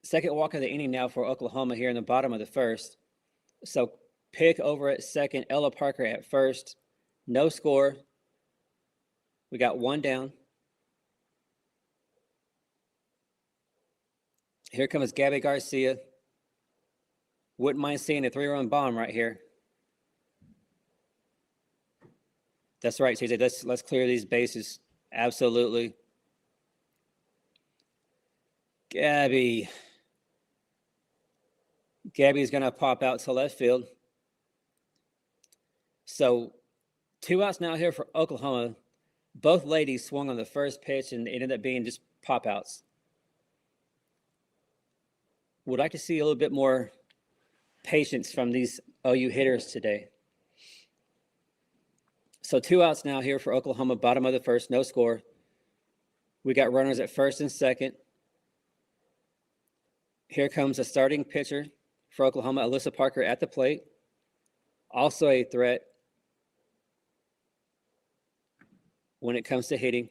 second walk of the inning now for Oklahoma here in the bottom of the first. So pick over at second, Ella Parker at first. No score. We got 1 down. Here comes Gabby Garcia. Wouldn't mind seeing a 3-run bomb right here. That's right, CJ. Let's clear these bases. Absolutely. Gabby's going to pop out to left field. So 2 outs now here for Oklahoma. Both ladies swung on the first pitch, and it ended up being just pop outs. Would like to see a little bit more patience from these OU hitters today. So 2 outs now here for Oklahoma, bottom of the first, no score. We got runners at first and second. Here comes a starting pitcher for Oklahoma, Alyssa Parker at the plate. Also a threat when it comes to hitting.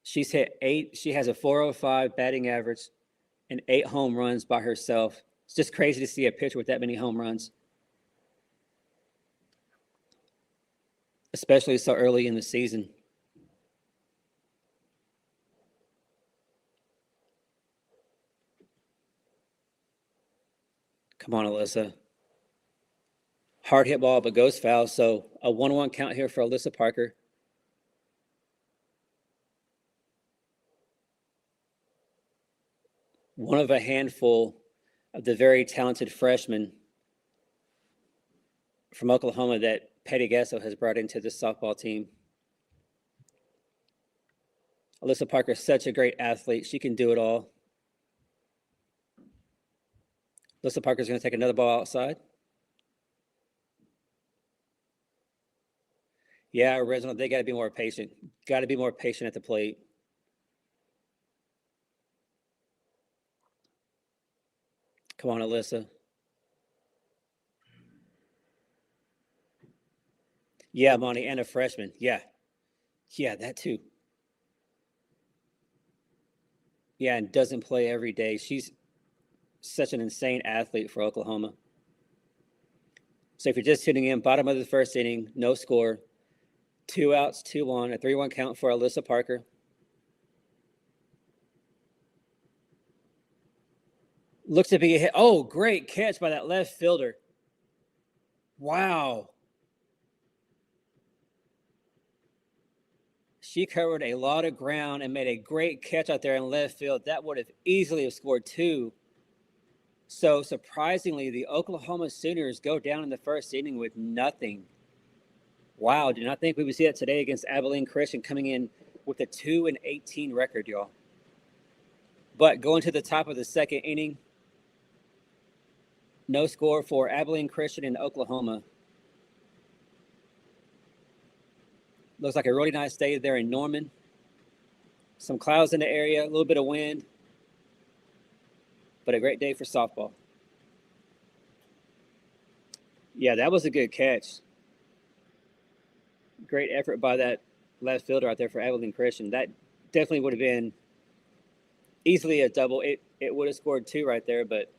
She's hit 8. She has a .405 batting average and 8 home runs by herself. It's just crazy to see a pitcher with that many home runs, especially so early in the season. Come on, Alyssa. Hard hit ball, but goes foul. So a 1-1 count here for Alyssa Parker. One of a handful of the very talented freshmen from Oklahoma that Patty Gasso has brought into this softball team. Alyssa Parker is such a great athlete. She can do it all. Alyssa Parker is going to take another ball outside. Yeah, Reginald, they got to be more patient. Got to be more patient at the plate. Come on, Alyssa. Yeah, Monty, and a freshman. Yeah, that too. Yeah, and doesn't play every day. She's such an insane athlete for Oklahoma. So if you're just tuning in, bottom of the first inning, no score. 2 outs, 2-1, a 3-1 count for Alyssa Parker. Looks to be a hit. Oh, great catch by that left fielder. Wow. She covered a lot of ground and made a great catch out there in left field. That would have easily have scored 2. So surprisingly, the Oklahoma Sooners go down in the first inning with nothing. Wow, did not think we would see that today against Abilene Christian, coming in with a 2-18 record, y'all. But going to the top of the second inning, no score for Abilene Christian in Oklahoma. Looks like a really nice day there in Norman. Some clouds in the area, a little bit of wind, but a great day for softball. Yeah, that was a good catch. Great effort by that left fielder out there for Abilene Christian. That definitely would have been easily a double. It would have scored 2 right there, but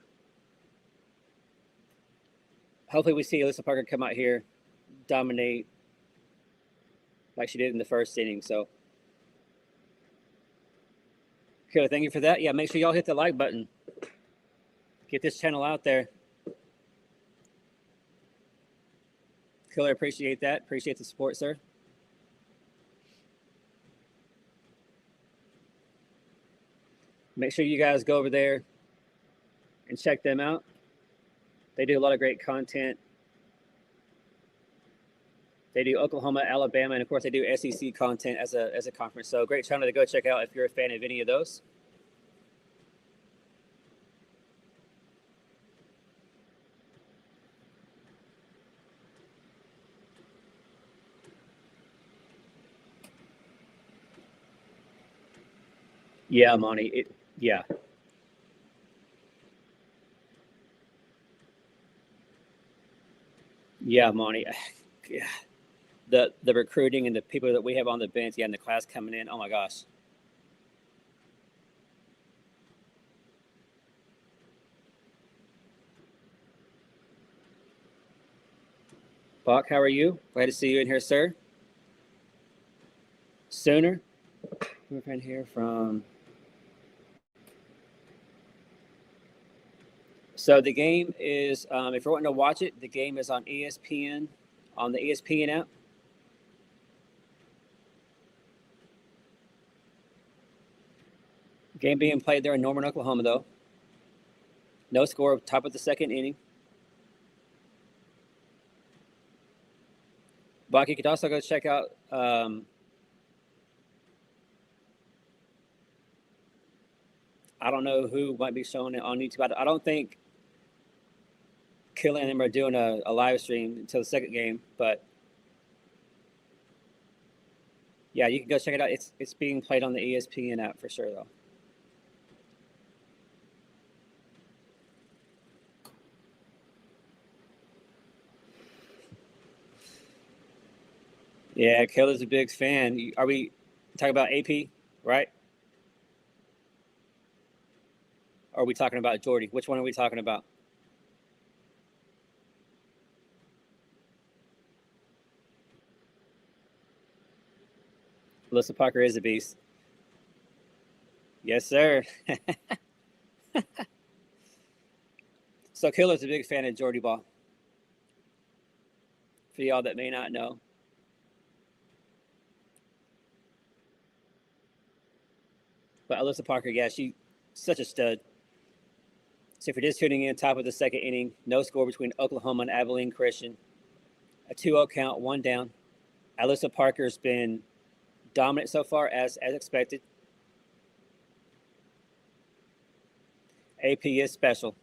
hopefully we see Alyssa Parker come out here, dominate like she did in the first inning. So, Kayla, thank you for that. Yeah, make sure y'all hit the like button. Get this channel out there. Killer, appreciate that. Appreciate the support, sir. Make sure you guys go over there and check them out. They do a lot of great content. They do Oklahoma, Alabama, and of course they do SEC content as a conference. So great channel to go check out if you're a fan of any of those. Yeah, Monty. Yeah. Yeah, Monty. Yeah. The recruiting and the people that we have on the bench, yeah, and the class coming in. Oh my gosh. Bach, how are you? Glad to see you in here, sir. Sooner. We're in here from. So the game is, if you're wanting to watch it, the game is on ESPN, on the ESPN app. Game being played there in Norman, Oklahoma, though. No score, top of the second inning. Bach, you could also go check out. I don't know who might be showing it on YouTube. I don't think Killen and them are doing a live stream until the second game, but yeah, you can go check it out. It's being played on the ESPN app for sure, though. Yeah, Killer's a big fan. Are we talking about AP, right? Or are we talking about Jordy? Which one are we talking about? Alyssa Parker is a beast. Yes, sir. So Killer's a big fan of Jordy Ball. For y'all that may not know. But Alyssa Parker, yeah, she's such a stud. So if you're just tuning in, top of the second inning, no score between Oklahoma and Abilene Christian. A 2-0 count, one down. Alyssa Parker's been dominant so far, as expected. AP is special.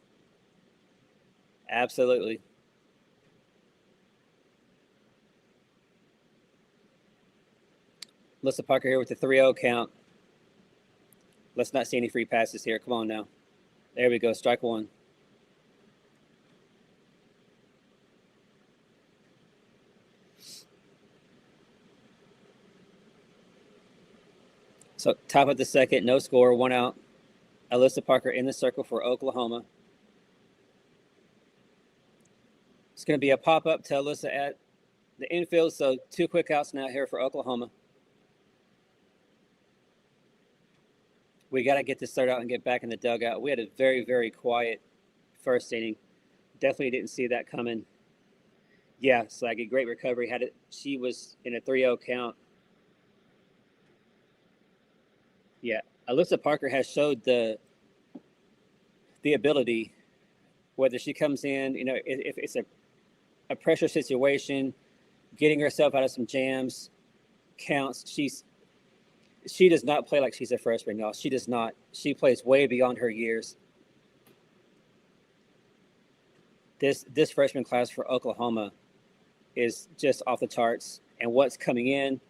Absolutely. Alyssa Parker here with the 3-0 count. Let's not see any free passes here. Come on now. There we go. Strike one. So top of the second, no score, one out. Alyssa Parker in the circle for Oklahoma. It's going to be a pop-up to Alyssa at the infield. So 2 quick outs now here for Oklahoma. We got to get this third out and get back in the dugout. We had a very, very quiet first inning. Definitely didn't see that coming. Yeah, Slaggy, great recovery. Had it. She was in a 3-0 count. Yeah, Alyssa Parker has showed the ability, whether she comes in, if it's a pressure situation, getting herself out of some jams, counts. She does not play like she's a freshman, y'all. She does not. She plays way beyond her years. This freshman class for Oklahoma is just off the charts. And what's coming in,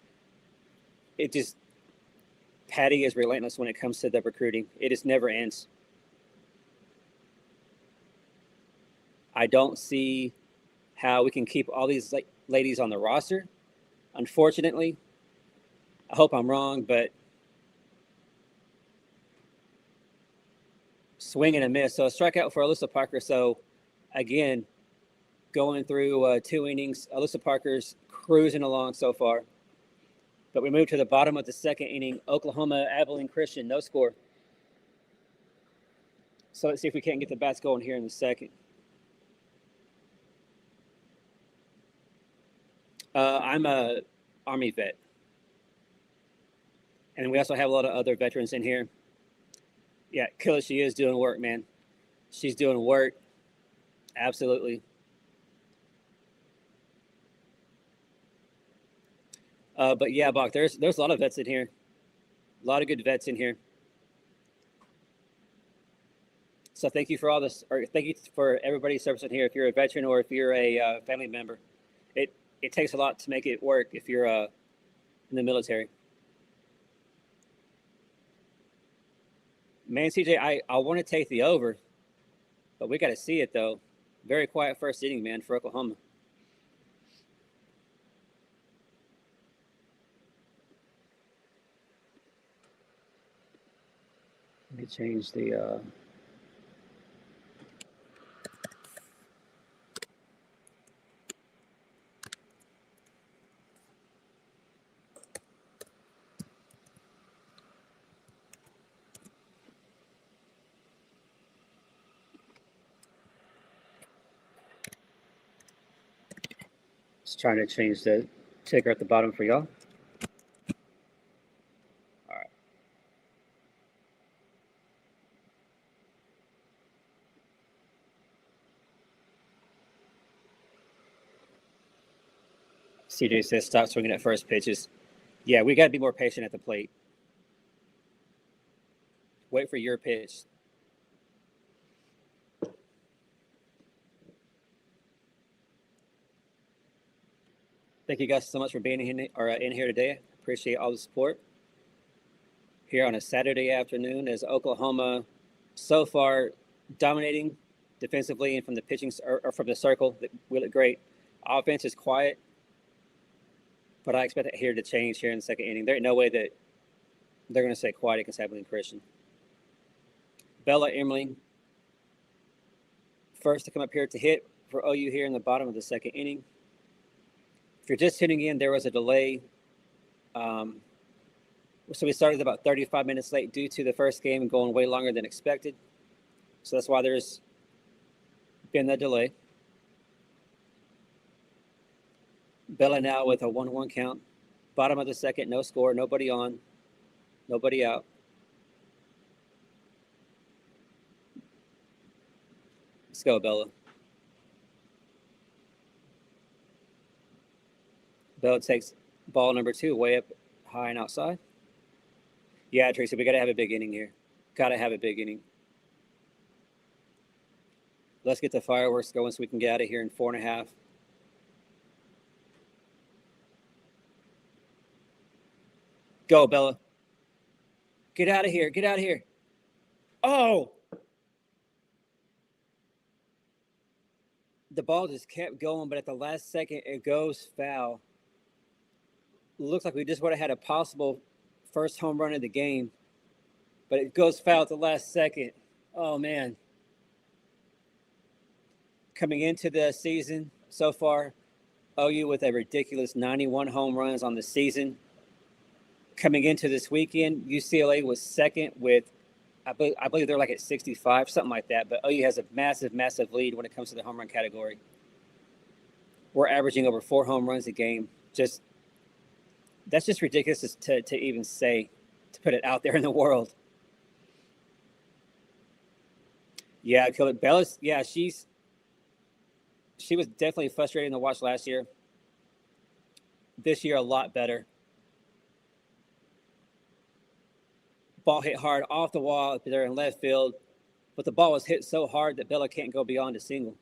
Patty is relentless when it comes to the recruiting. It just never ends. I don't see how we can keep all these ladies on the roster. Unfortunately, I hope I'm wrong, but swing and a miss. So a strikeout for Alyssa Parker. So again, going through 2 innings, Alyssa Parker's cruising along so far. But we move to the bottom of the second inning. Oklahoma, Abilene Christian, no score. So let's see if we can't get the bats going here in the second. I'm a Army vet. And we also have a lot of other veterans in here. Yeah, Killer, she is doing work, man. She's doing work. Absolutely. But yeah, Bach, there's a lot of vets in here. A lot of good vets in here. So thank you for all this, or thank you for everybody's service in here. If you're a veteran or if you're a family member, it takes a lot to make it work if you're in the military. Man, CJ, I want to take the over, but we got to see it though. Very quiet first inning, man, for Oklahoma. Let me change the. Just trying to change the ticker at the bottom for y'all. All right. CJ says stop swinging at first pitches. Yeah, we got to be more patient at the plate. Wait for your pitch. Thank you guys so much for being in here today. Appreciate all the support here on a Saturday afternoon as Oklahoma so far dominating defensively and from the pitching or from the circle. We look great. Offense is quiet, but I expect it here to change here in the second inning. There ain't no way that they're going to stay quiet against Abilene Christian. Bella Emmerling, first to come up here to hit for OU here in the bottom of the second inning. If you're just tuning in, there was a delay. So we started about 35 minutes late due to the first game going way longer than expected. So that's why there's been that delay. Bella now with a 1-1 count. Bottom of the second, no score, nobody on, nobody out. Let's go, Bella. Bella takes ball number 2 way up high and outside. Yeah, Tracy, we got to have a big inning here. Got to have a big inning. Let's get the fireworks going so we can get out of here in 4.5. Go, Bella. Get out of here. Get out of here. Oh! The ball just kept going, but at the last second, it goes foul. Looks like we just would have had a possible first home run of the game, but it goes foul at the last second. Oh, man. Coming into the season so far, OU with a ridiculous 91 home runs on the season. Coming into this weekend, UCLA was second with, I believe they're like at 65, something like that. But OU has a massive, massive lead when it comes to the home run category. We're averaging over 4 home runs a game. That's just ridiculous to even say, to put it out there in the world. Yeah, Bella's, yeah, she was definitely frustrating to watch last year. This year, a lot better. Ball hit hard off the wall there in left field, but the ball was hit so hard that Bella can't go beyond a single.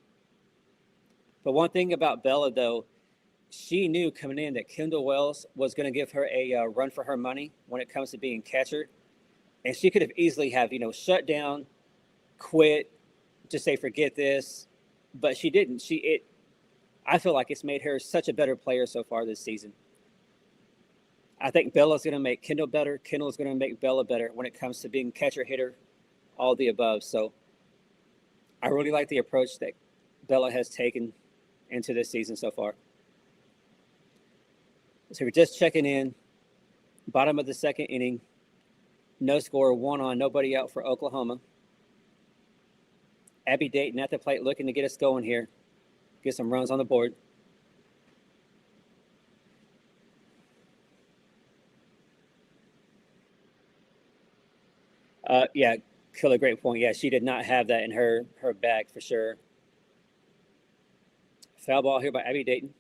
But one thing about Bella, though, she knew coming in that Kendall Wells was going to give her a run for her money when it comes to being catcher. And she could have easily have, shut down, quit, just say, forget this. But she didn't. I feel like it's made her such a better player so far this season. I think Bella's going to make Kendall better. Kendall's going to make Bella better when it comes to being catcher, hitter, all the above. So I really like the approach that Bella has taken into this season so far. So we're just checking in. Bottom of the second inning. No score, 1 on, nobody out for Oklahoma. Abby Dayton at the plate looking to get us going here. Get some runs on the board. Yeah, Killer, great point. Yeah, she did not have that in her bag for sure. Foul ball here by Abby Dayton.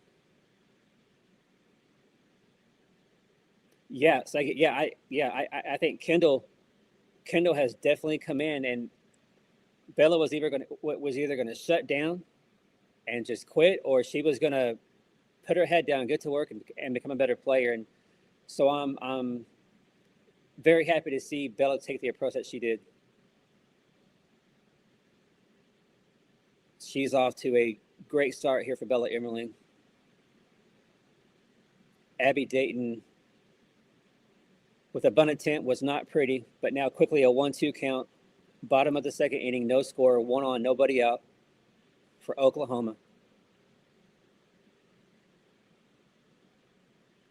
Yeah, so I think Kendall has definitely come in, and Bella was either gonna shut down and just quit, or she was gonna put her head down, get to work, and become a better player. And so I'm very happy to see Bella take the approach that she did. She's off to a great start here for Bella Emerling. Abby Dayton with a bunt attempt was not pretty, but now quickly a 1-2 count. Bottom of the second inning, no score, 1 on, nobody out for Oklahoma.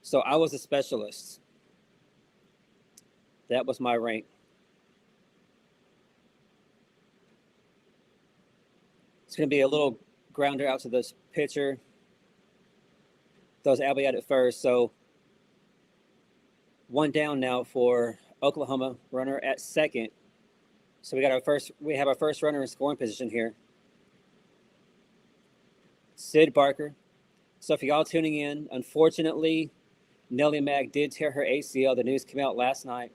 So I was a specialist. That was my rank. It's going to be a little grounder out to this pitcher. Those Abby at first. So 1 down now for Oklahoma. Runner at second. So we have our first runner in scoring position here. Sid Barker. So for y'all tuning in, unfortunately, Nellie Mack did tear her ACL. The news came out last night.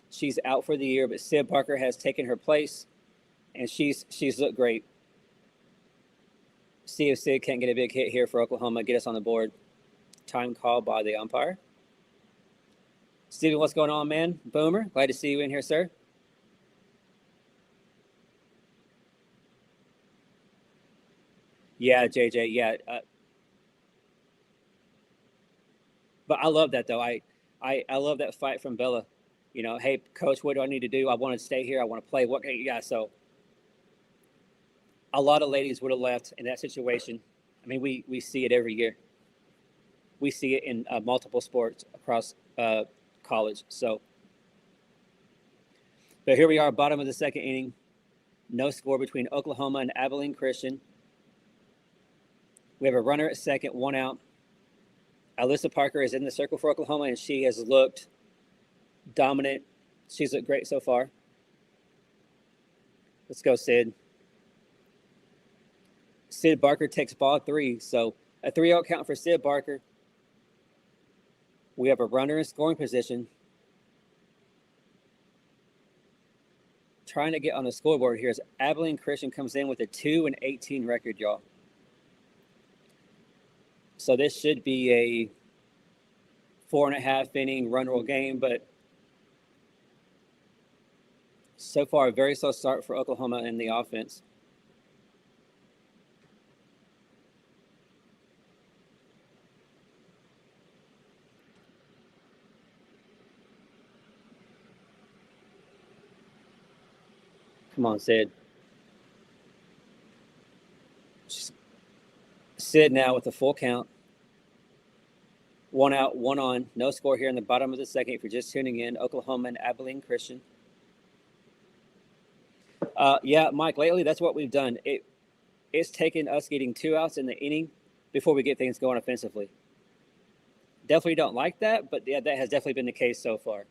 She's out for the year, but Sid Barker has taken her place, and she's looked great. See if Sid can't get a big hit here for Oklahoma, get us on the board. Time call by the umpire. Steven, what's going on, man? Boomer, glad to see you in here, sir. Yeah, JJ, yeah. But I love that, though. I love that fight from Bella. You know, hey, coach, what do I need to do? I want to stay here. I want to play. So a lot of ladies would have left in that situation. I mean, we see it every year. We see it in multiple sports across college. So, but here we are, bottom of the second inning. No score between Oklahoma and Abilene Christian. We have a runner at second, 1 out. Alyssa Parker is in the circle for Oklahoma, and she has looked dominant. She's looked great so far. Let's go, Sid. Sid Barker takes ball 3. So a 3-out count for Sid Barker. We have a runner in scoring position. Trying to get on the scoreboard here as Abilene Christian comes in with a 2-18 record, y'all. So this should be a 4.5 inning run roll game, but so far a very slow start for Oklahoma in the offense. Come on, Sid. Sid now with a full count. 1 out, 1 on. No score here in the bottom of the second. If you're just tuning in, Oklahoma and Abilene Christian. Yeah, Mike, lately that's what we've done. It's taken us getting 2 outs in the inning before we get things going offensively. Definitely don't like that, but yeah, that has definitely been the case so far.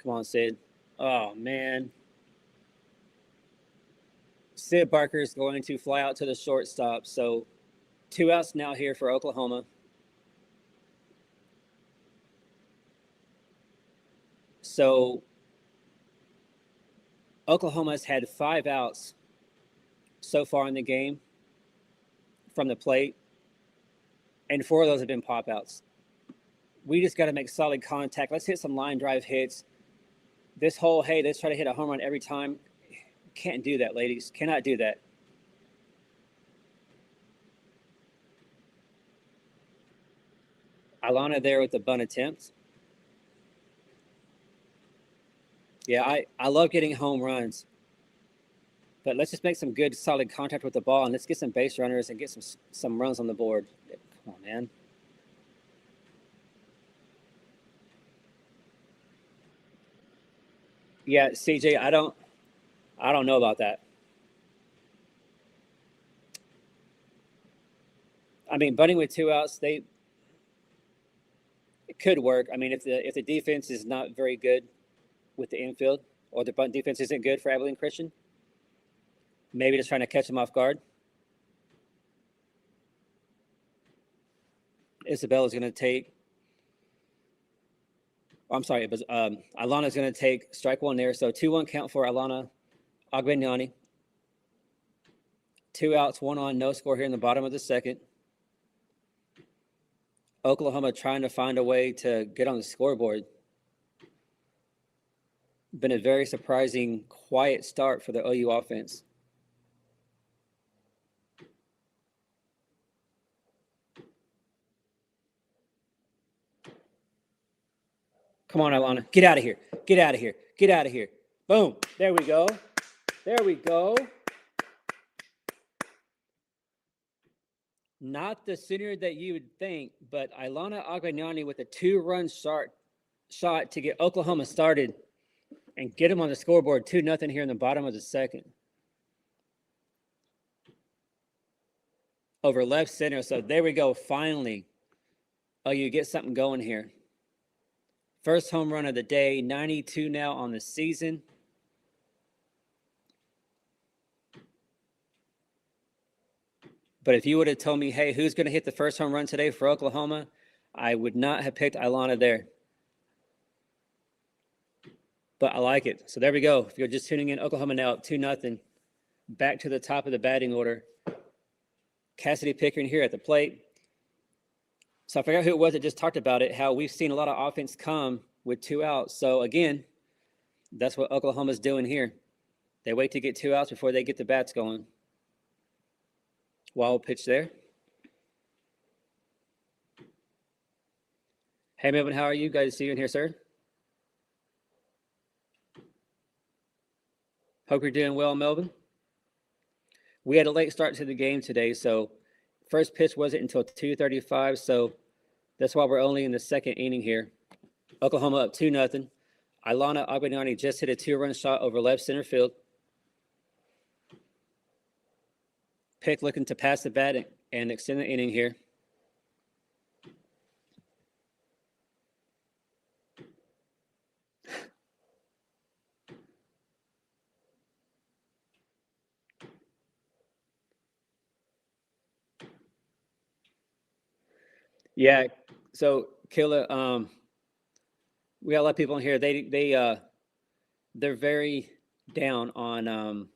Come on, Sid. Oh, man. Sid Barker is going to fly out to the shortstop. So 2 outs now here for Oklahoma. So Oklahoma's had 5 outs so far in the game from the plate, and 4 of those have been pop outs. We just got to make solid contact. Let's hit some line drive hits. This whole, hey, let's try to hit a home run every time. Can't do that, ladies. Cannot do that. Alana there with the bunt attempt. Yeah, I love getting home runs. But let's just make some good, solid contact with the ball, and let's get some base runners and get some runs on the board. Come on, man. Yeah, CJ, I don't know about that. I mean, bunting with 2 outs, it could work. I mean, if the defense is not very good with the infield, or the bunt defense isn't good for Abilene Christian, maybe just trying to catch them off guard. Isabella's going to take. I'm sorry, it was Alana's going to take strike one there. So 2-1 count for Alana Agbenyani. 2 outs, 1 on, no score here in the bottom of the second. Oklahoma trying to find a way to get on the scoreboard. Been a very surprising, quiet start for the OU offense. Come on, Alana. Get out of here. Get out of here. Get out of here. Boom. There we go. There we go. Not the sooner that you would think, but Ilana Agbenyani with a 2-run shot to get Oklahoma started and get them on the scoreboard 2-0 here in the bottom of the second. Over left center. So there we go. Finally. Oh, you get something going here. First home run of the day, 92 now on the season. But if you would have told me, hey, who's going to hit the first home run today for Oklahoma, I would not have picked Ilana there. But I like it. So there we go. If you're just tuning in, Oklahoma now up 2-0. Back to the top of the batting order. Cassidy Pickering here at the plate. So I forgot who it was that just talked about it, how we've seen a lot of offense come with 2 outs. So again, that's what Oklahoma's doing here. They wait to get 2 outs before they get the bats going. Wild pitch there. Hey, Melvin, how are you? Guys, see you in here, sir. Hope you're doing well, Melvin. We had a late start to the game today, so first pitch wasn't until 2:35, so that's why we're only in the second inning here. Oklahoma up 2-0. Ilana Agbenyani just hit a 2-run shot over left center field. Pick looking to pass the bat and extend the inning here. Yeah, so Killa, we got a lot of people in here. They're very down on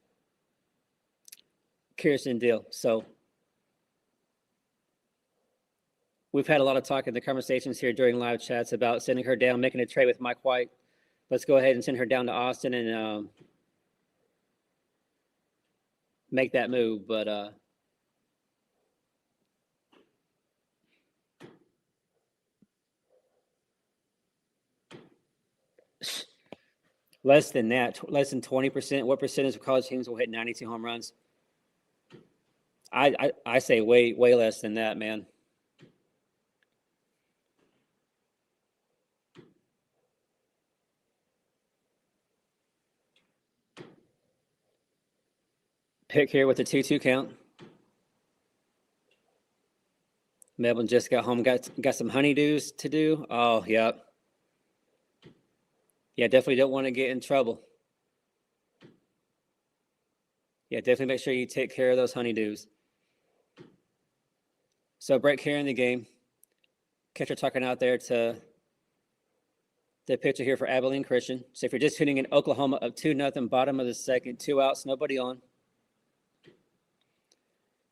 Kirsten Deal. So we've had a lot of talk in the conversations here during live chats about sending her down, making a trade with Mike White. Let's go ahead and send her down to Austin and make that move. But less than that, less than 20%. What percentage of college teams will hit 92 home runs? I say way less than that, man. Pick here with the 2-2 count. Melvin just got home, got some honeydews to do. Oh, yeah. Yeah, definitely don't want to get in trouble. Yeah, definitely make sure you take care of those honeydews. So break here in the game. Catcher talking out there to the pitcher here for Abilene Christian. So if you're just tuning in, Oklahoma up 2-0, bottom of the second, 2 outs, nobody on.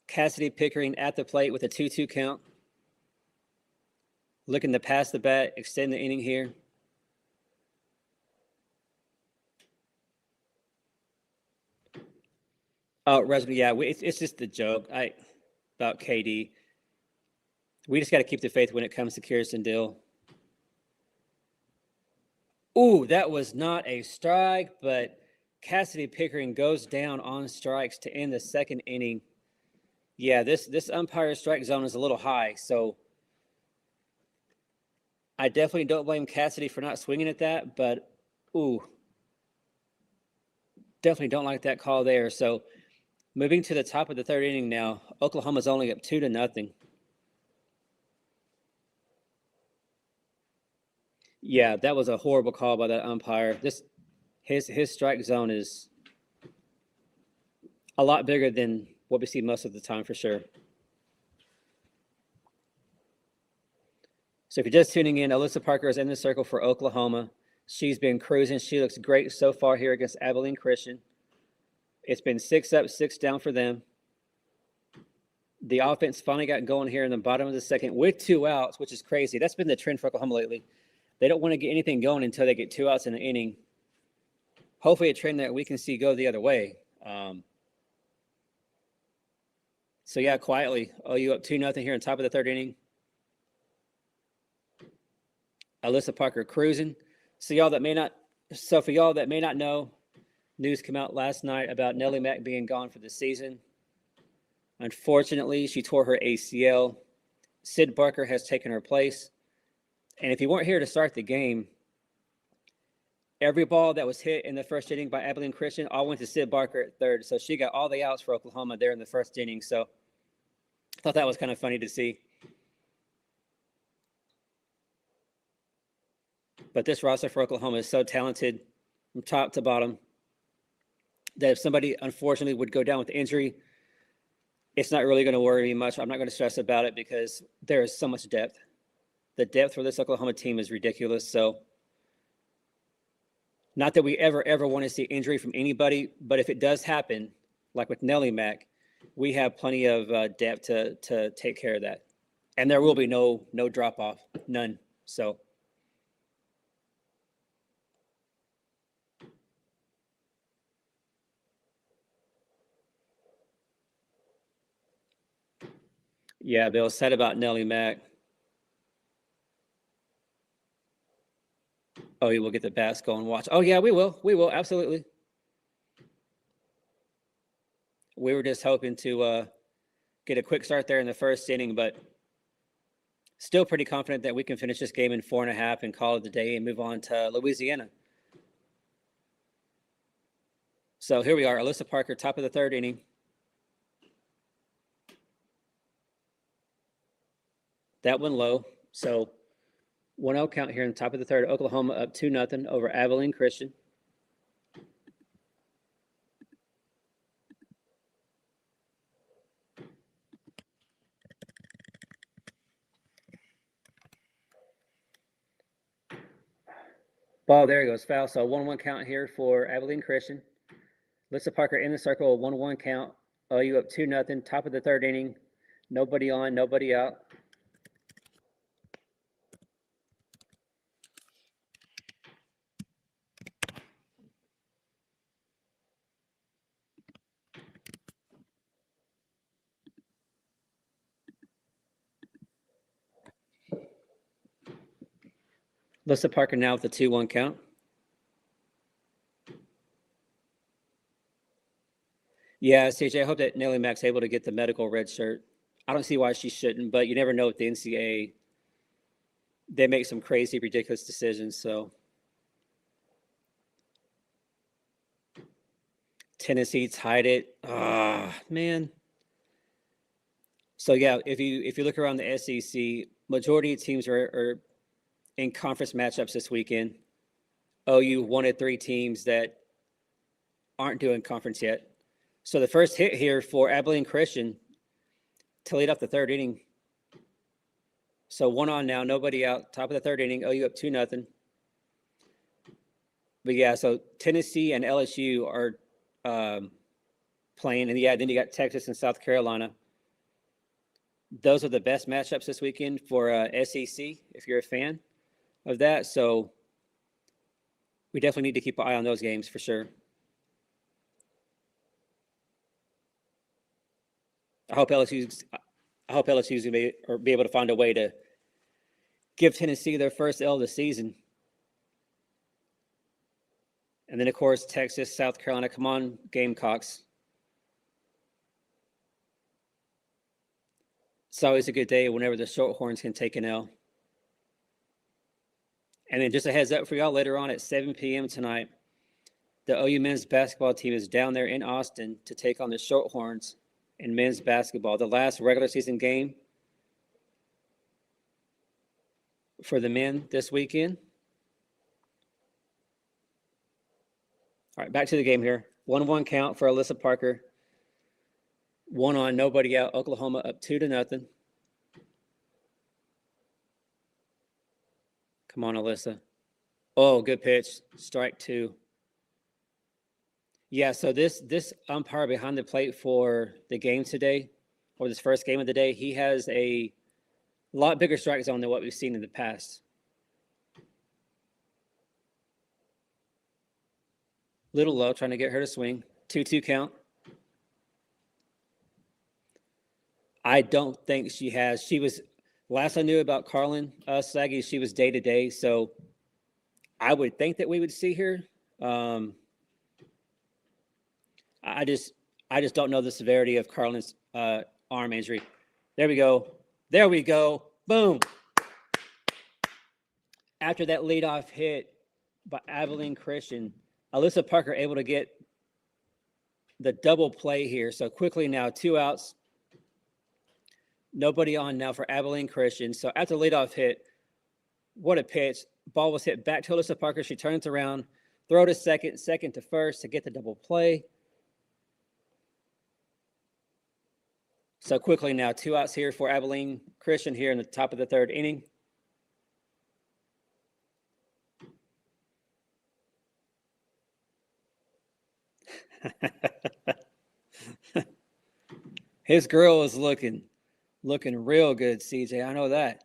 Cassidy Pickering at the plate with a 2-2 count. Looking to pass the bat, extend the inning here. Oh, Resby, yeah, it's just a joke about KD. We just got to keep the faith when it comes to Kirsten Dill. Ooh, that was not a strike, but Cassidy Pickering goes down on strikes to end the second inning. Yeah, this umpire strike zone is a little high, so I definitely don't blame Cassidy for not swinging at that, but ooh, definitely don't like that call there. So moving to the top of the third inning now, Oklahoma's only up 2-0. Yeah, that was a horrible call by that umpire. His strike zone is a lot bigger than what we see most of the time, for sure. So if you're just tuning in, Alyssa Parker is in the circle for Oklahoma. She's been cruising. She looks great so far here against Abilene Christian. It's been 6 up, 6 down for them. The offense finally got going here in the bottom of the second with 2 outs, which is crazy. That's been the trend for Oklahoma lately. They don't want to get anything going until they get 2 outs in an inning. Hopefully a trend that we can see go the other way. So, yeah, quietly, OU up 2-0 here on top of the 3rd inning. Alyssa Parker cruising. So for y'all that may not know, news came out last night about Nellie Mack being gone for the season. Unfortunately, she tore her ACL. Sid Barker has taken her place. And if you weren't here to start the game, every ball that was hit in the 1st inning by Abilene Christian all went to Sid Barker at 3rd. So she got all the outs for Oklahoma there in the 1st inning. So I thought that was kind of funny to see. But this roster for Oklahoma is so talented from top to bottom that if somebody unfortunately would go down with injury, it's not really going to worry me much. I'm not going to stress about it because there is so much depth. The depth for this Oklahoma team is ridiculous. So not that we ever want to see injury from anybody, but if it does happen, like with Nellie Mack, we have plenty of depth to take care of that. And there will be no drop-off, none. So yeah, Bill said about Nellie Mack. Oh, you will get the bats go and watch. Oh, yeah, we will. We will, absolutely. We were just hoping to get a quick start there in the 1st inning, but still pretty confident that we can finish this game in 4.5 and call it the day and move on to Louisiana. So here we are, Alyssa Parker, top of the 3rd inning. That one low. So 1-0 count here in the top of the 3rd. Oklahoma up 2-0 over Abilene Christian. Ball, there he goes, foul. So 1-1 count here for Abilene Christian. Alyssa Parker in the circle, 1-1 count. OU up 2-0, top of the 3rd inning. Nobody on, nobody out. Alyssa Parker now with the 2-1 count. Yeah, CJ, I hope that Nellie Mack's able to get the medical red shirt. I don't see why she shouldn't, but you never know with the NCAA. They make some crazy, ridiculous decisions. So Tennessee tied it. Ah, man. So yeah, if you look around the SEC, majority of teams are in conference matchups this weekend. OU one of 3 teams that aren't doing conference yet. So the first hit here for Abilene Christian to lead off the 3rd inning. So 1 on now, nobody out, top of the 3rd inning, OU up 2-0. But yeah, so Tennessee and LSU are playing. And yeah, then you got Texas and South Carolina. Those are the best matchups this weekend for SEC, if you're a fan of that. So we definitely need to keep an eye on those games for sure. I hope LSU's going to be able to find a way to give Tennessee their first L of the season. And then, of course, Texas, South Carolina. Come on, Gamecocks. It's always a good day whenever the Shorthorns can take an L. And then just a heads up for y'all, later on at 7 p.m. tonight, the OU men's basketball team is down there in Austin to take on the Shorthorns in men's basketball. The last regular season game for the men this weekend. All right, back to the game here. 1-1 count for Alyssa Parker. 1 on, nobody out. Oklahoma up 2-0. Come on, Alyssa. Oh, good pitch. Strike 2. Yeah, so this umpire behind the plate for the game today, or this first game of the day, he has a lot bigger strike zone than what we've seen in the past. Little low, trying to get her to swing. 2-2 count. I don't think she has. She was, last I knew about Carlin Saggy, she was day to day. So I would think that we would see her. I just don't know the severity of Carlin's arm injury. There we go. There we go. Boom. After that leadoff hit by Abilene Christian, Alyssa Parker able to get the double play here. So quickly now, 2 outs. Nobody on now for Abilene Christian. So after the leadoff hit, what a pitch. Ball was hit back to Alyssa Parker. She turns around, throw to second, second to first to get the double play. So quickly now, 2 outs here for Abilene Christian here in the top of the 3rd inning. His girl is looking real good, CJ. I know that.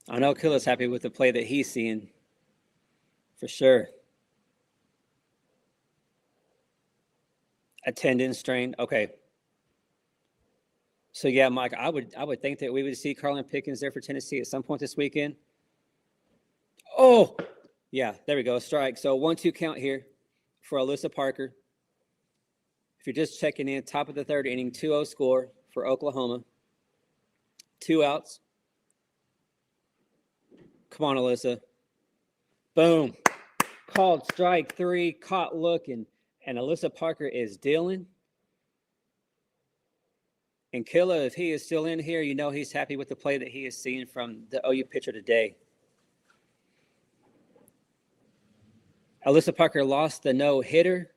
I know Killa's happy with the play that he's seeing, for sure. A tendon strain. Okay. So yeah, Mike, I would think that we would see Carlin Pickens there for Tennessee at some point this weekend. Oh, yeah, there we go. Strike. So 1-2 count here for Alyssa Parker. If you're just checking in, top of the 3rd inning, 2-0 score for Oklahoma. 2 outs. Come on, Alyssa. Boom. Called strike 3, caught looking, and Alyssa Parker is dealing. And Killa, if he is still in here, you know he's happy with the play that he is seeing from the OU pitcher today. Alyssa Parker lost the no-hitter,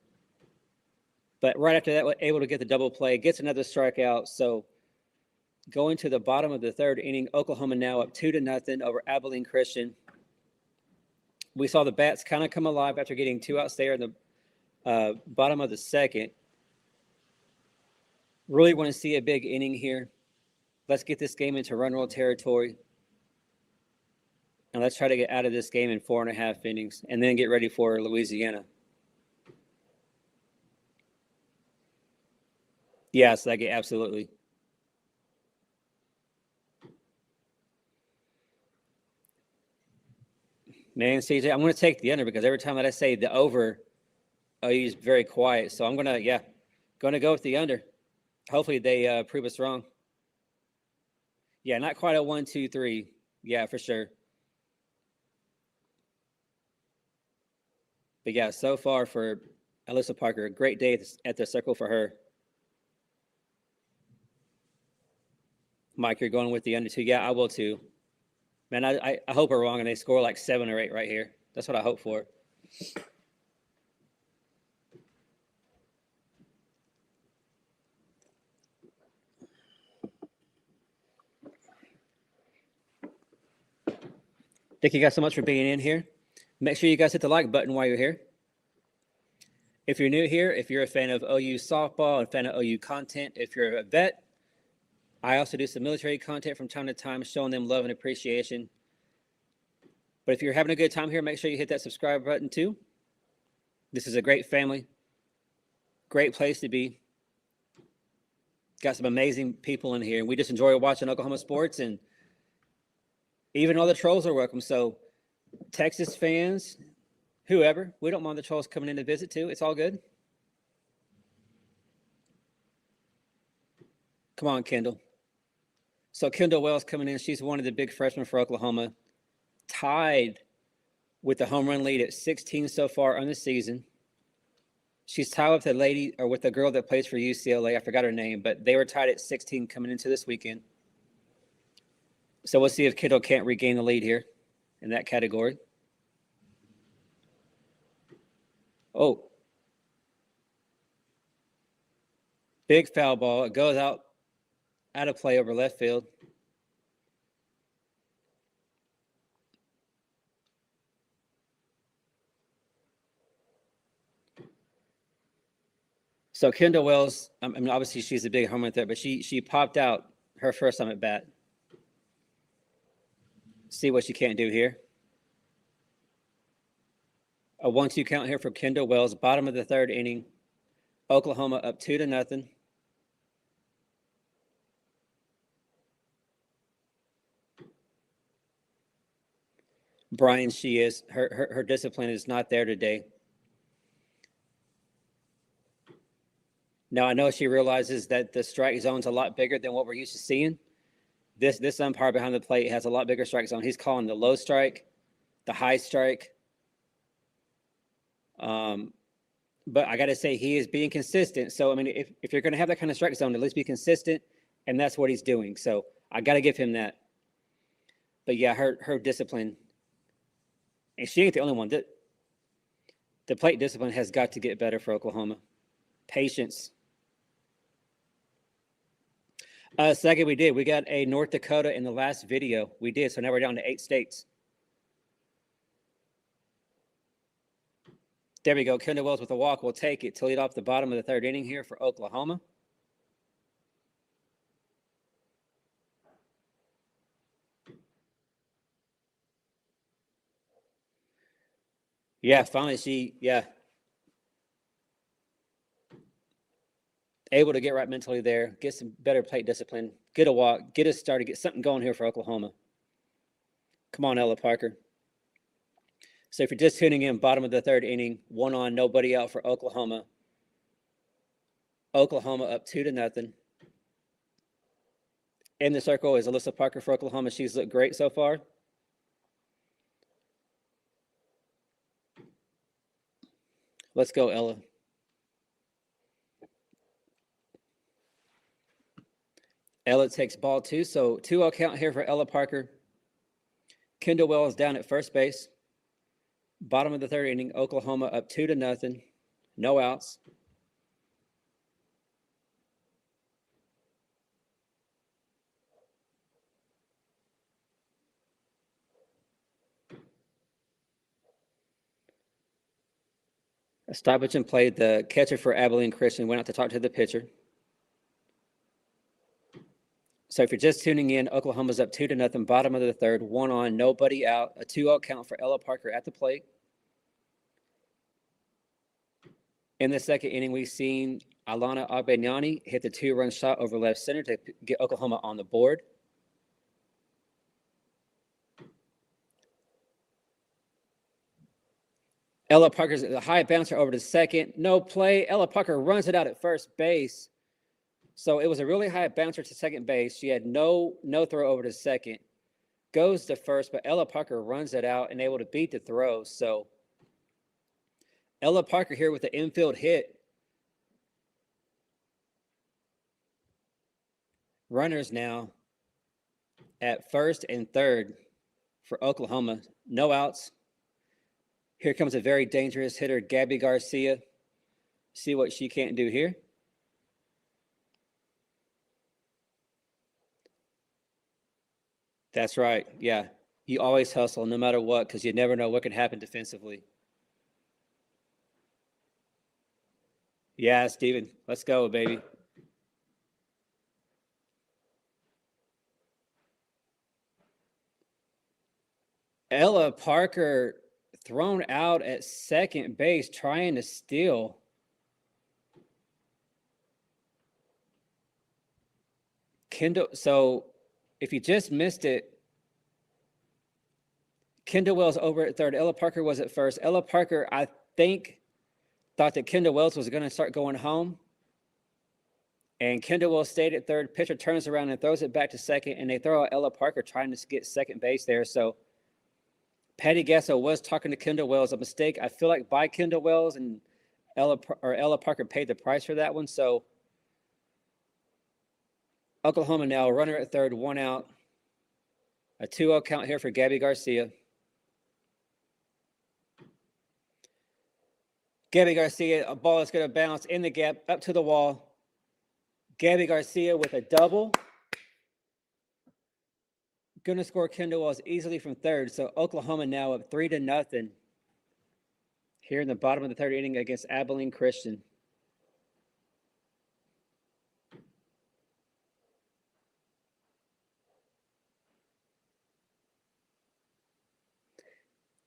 but right after that, was able to get the double play, gets another strikeout. So going to the bottom of the 3rd inning, Oklahoma now up 2-0 over Abilene Christian. We saw the bats kind of come alive after getting 2 outs there in the bottom of the 2nd. Really want to see a big inning here. Let's get this game into run roll territory. And let's try to get out of this game in 4.5 innings and then get ready for Louisiana. Yes, I get absolutely. Man, CJ, I'm going to take the under because every time that I say the over, OU's very quiet. So I'm going to go with the under. Hopefully they prove us wrong. Yeah, not quite a 1, 2, 3. Yeah, for sure. But yeah, so far for Alyssa Parker, a great day at the circle for her. Mike, you're going with the under 2. Yeah, I will too. Man, I hope we're wrong and they score like 7 or 8 right here. That's what I hope for. Thank you guys so much for being in here. Make sure you guys hit the like button while you're here. If you're new here, if you're a fan of OU softball, a fan of OU content, if you're a vet, I also do some military content from time to time, showing them love and appreciation. But if you're having a good time here, make sure you hit that subscribe button too. This is a great family, great place to be. Got some amazing people in here, and we just enjoy watching Oklahoma sports, and even all the trolls are welcome. So Texas fans, whoever, we don't mind the trolls coming in to visit too. It's all good. Come on, Kendall. So Kendall Wells coming in. She's one of the big freshmen for Oklahoma. Tied with the home run lead at 16 so far on the season. She's tied with the lady or with the girl that plays for UCLA. I forgot her name, but they were tied at 16 coming into this weekend. So we'll see if Kendall can't regain the lead here in that category. Oh. Big foul ball. It goes out of play over left field. So Kendall Wells, I mean, obviously she's a big home run threat, but she popped out her first time at bat. See what she can't do here. A 1-2 count here for Kendall Wells. Bottom of the third inning. Oklahoma up 2-0. Brian, she is her discipline is not there today. Now I know she realizes that the strike zone's a lot bigger than what we're used to seeing. This umpire behind the plate has a lot bigger strike zone. He's calling the low strike, the high strike. But I got to say, he is being consistent. So, I mean, if you're going to have that kind of strike zone, at least be consistent, and that's what he's doing. So I got to give him that. But yeah, her discipline, and she ain't the only one. The plate discipline has got to get better for Oklahoma. Patience. Second, we did. We got a North Dakota in the last video. We did. So now we're down to 8 states. There we go. Kendall Wells with a walk. We'll take it to lead off the bottom of the third inning here for Oklahoma. Yeah, finally able to get right mentally there, get some better plate discipline, get a walk, get us started, get something going here for Oklahoma. Come on, Ella Parker. So if you're just tuning in, bottom of the third inning, 1 on, nobody out for Oklahoma. Oklahoma up 2-0. In the circle is Alyssa Parker for Oklahoma. She's looked great so far. Let's go, Ella. Ella takes ball 2. So 2-0 count here for Ella Parker. Kendall Wells down at first base. Bottom of the third inning, Oklahoma up 2-0. No outs. A stoppage in play. The catcher for Abilene Christian went out to talk to the pitcher. So if you're just tuning in, Oklahoma's up 2-0, bottom of the third, 1 on, nobody out. A 2-0 count for Ella Parker at the plate. In the second inning, we've seen Alana Agbenyani hit the 2-run shot over left center to get Oklahoma on the board. Ella Parker's a high bouncer over to second. No play. Ella Parker runs it out at first base. So it was a really high bouncer to second base. She had no throw over to second. Goes to first, but Ella Parker runs it out and able to beat the throw. So Ella Parker here with the infield hit. Runners now at first and third for Oklahoma. No outs. Here comes a very dangerous hitter, Gabby Garcia. See what she can't do here. That's right. Yeah. You always hustle no matter what, because you never know what can happen defensively. Yeah, Steven. Let's go, baby. Ella Parker thrown out at second base trying to steal. Kendall, so if you just missed it, Kendall Wells over at third. Ella Parker was at first. Ella Parker, I think, thought that Kendall Wells was going to start going home. And Kendall Wells stayed at third. Pitcher turns around and throws it back to second. And they throw out Ella Parker trying to get second base there. So Patty Gasso was talking to Kendall Wells. A mistake, I feel like, by Kendall Wells. And Ella Parker paid the price for that one. So Oklahoma now, runner at third, 1 out. A 2-0 count here for Gabby Garcia. Gabby Garcia, a ball is going to bounce in the gap up to the wall. Gabby Garcia with a double. Going to score Kendall Walls easily from third. So Oklahoma now up 3-0 here in the bottom of the third inning against Abilene Christian.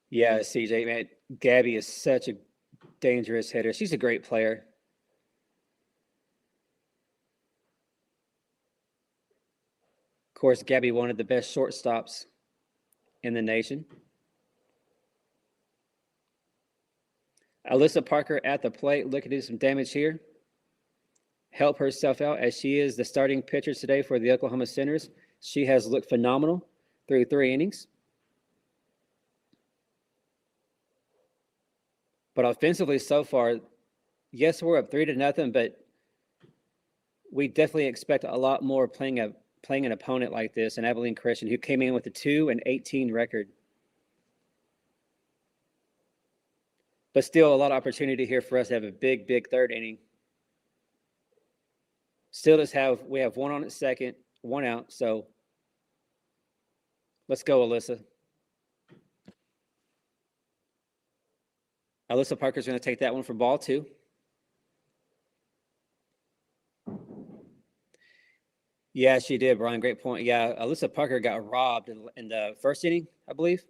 Yeah, CJ, man, Gabby is such a dangerous hitter. She's a great player. Of course, Gabby, one of the best shortstops in the nation. Alyssa Parker at the plate, looking to do some damage here. Help herself out as she is the starting pitcher today for the Oklahoma Sooners. She has looked phenomenal through 3 innings. But offensively so far, yes, we're up 3-0, but we definitely expect a lot more playing an opponent like this, an Abilene Christian, who came in with a 2-18 record. But still a lot of opportunity here for us to have a big, big third inning. Still we have 1 on at second, 1 out. So let's go, Alyssa. Alyssa Parker's going to take that one for ball 2. Yeah, she did, Brian. Great point. Yeah, Alyssa Parker got robbed in the first inning, I believe.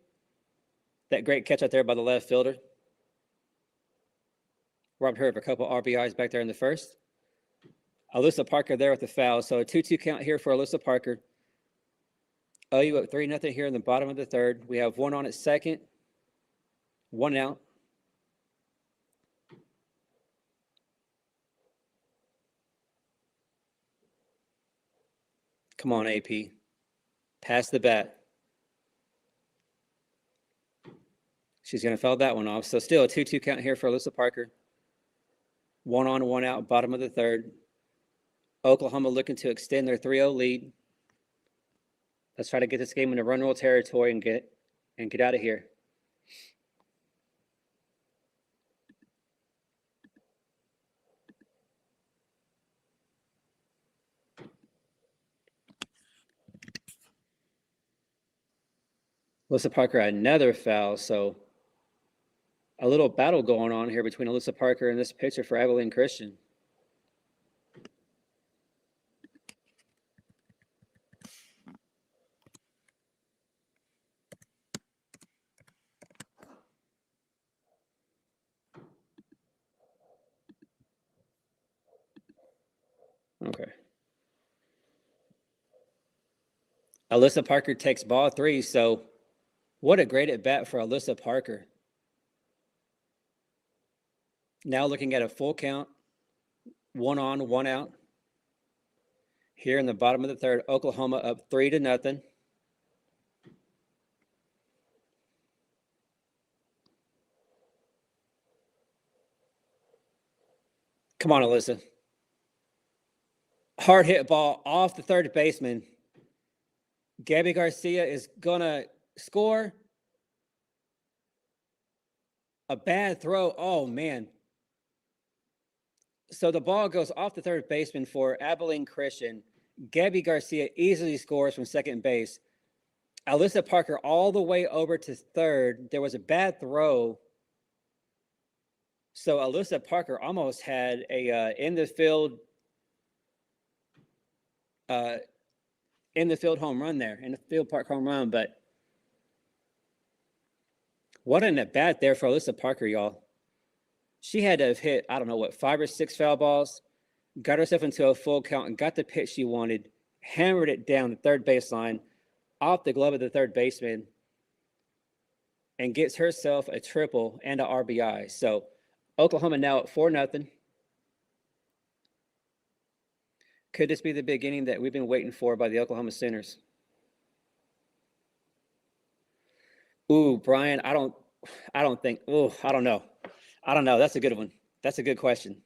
That great catch out there by the left fielder. Robbed her of a couple RBIs back there in the first. Alyssa Parker there with the foul. So a 2-2 count here for Alyssa Parker. OU up 3-0 here in the bottom of the third. We have 1 on at second, 1 out. Come on, AP. Pass the bat. She's going to foul that one off. So still a 2-2 count here for Alyssa Parker. 1 on, 1 out, bottom of the third. Oklahoma looking to extend their 3-0 lead. Let's try to get this game into run roll territory and get out of here. Alyssa Parker, another foul. So a little battle going on here between Alyssa Parker and this pitcher for Abilene Christian. Okay. Alyssa Parker takes ball 3. So what a great at bat for Alyssa Parker. Now looking at a full count, 1 on, 1 out. Here in the bottom of the third, Oklahoma up 3-0. Come on, Alyssa. Hard hit ball off the third baseman. Gabby Garcia is going to score. A bad throw. Oh, man. So the ball goes off the third baseman for Abilene Christian. Gabby Garcia easily scores from second base. Alyssa Parker all the way over to third. There was a bad throw. So Alyssa Parker almost had a in the field home run there, in the field park home run. But what an at bat there for Alyssa Parker, y'all. She had to have hit, 5 or 6 foul balls, got herself into a full count and got the pitch she wanted, hammered it down the third baseline, off the glove of the third baseman, and gets herself a triple and an RBI. So Oklahoma now at 4-0. Could this be the beginning that we've been waiting for by the Oklahoma Sooners? Ooh, Brian, I don't know. I don't know. That's a good one. That's a good question.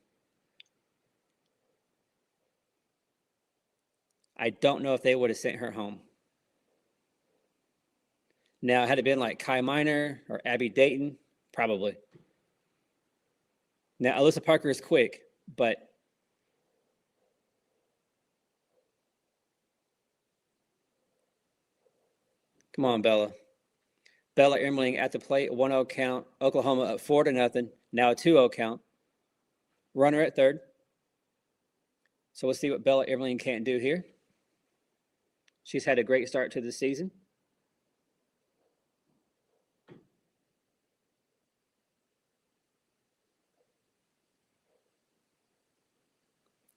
I don't know if they would have sent her home. Now, had it been like Kai Minor or Abby Dayton, probably. Now, Alyssa Parker is quick, but Come on, Bella. Bella Emmerling at the plate, 1-0 count. Oklahoma up 4-0. Now a 2-0 count. Runner at third. So we'll see what Bella Emmerling can't do here. She's had a great start to the season.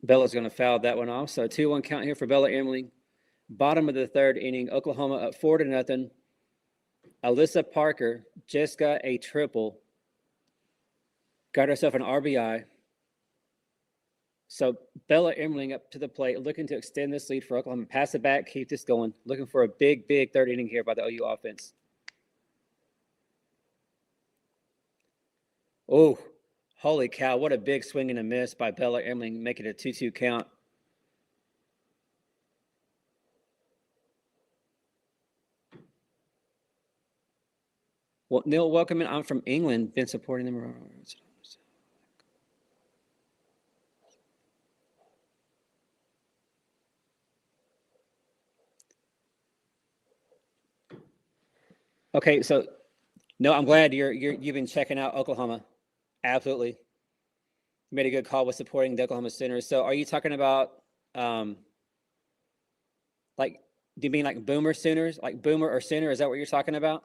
Bella's going to foul that one off. So a 2-1 count here for Bella Emmerling. Bottom of the third inning, Oklahoma up 4-0. Alyssa Parker just got a triple. Got herself an RBI. So Bella Emmerling up to the plate, looking to extend this lead for Oklahoma. Pass it back, keep this going. Looking for a big, big third inning here by the OU offense. Oh, holy cow, what a big swing and a miss by Bella Emmerling, making it a 2-2 count. Well, Neil, welcome in. I'm from England, been supporting them. Okay, so no, I'm glad you've been checking out Oklahoma. Absolutely. You made a good call with supporting the Oklahoma Sooners. So are you talking about like, do you mean like Boomer Sooners? Like Boomer or Sooner? Is that what you're talking about?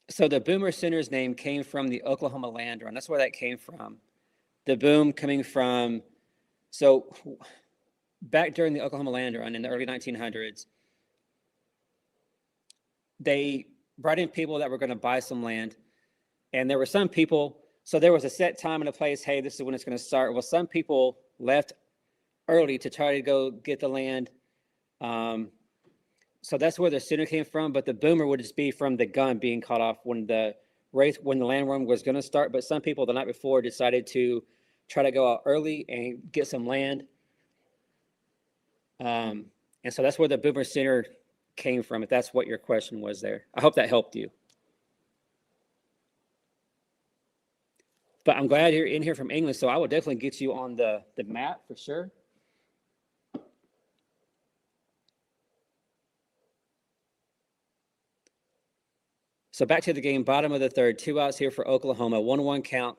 So the Boomer Sooners name came from the Oklahoma Land Run. That's where that came from. The boom coming from, so back during the Oklahoma Land Run in the early 1900s, they brought in people that were going to buy some land. And there were some people, so there was a set time and a place, hey, this is when it's going to start. Well, some people left early to try to go get the land. So that's where the Sooner came from, but the Boomer would just be from the gun being cut off when the race, when the land run was going to start. But some people the night before decided to try to go out early and get some land. And so that's where the Boomer Sooner came from, if that's what your question was there. I hope that helped you. But I'm glad you're in here from England, so I will definitely get you on the map for sure. So back to the game, bottom of the third, 2 outs here for Oklahoma, 1-1 count.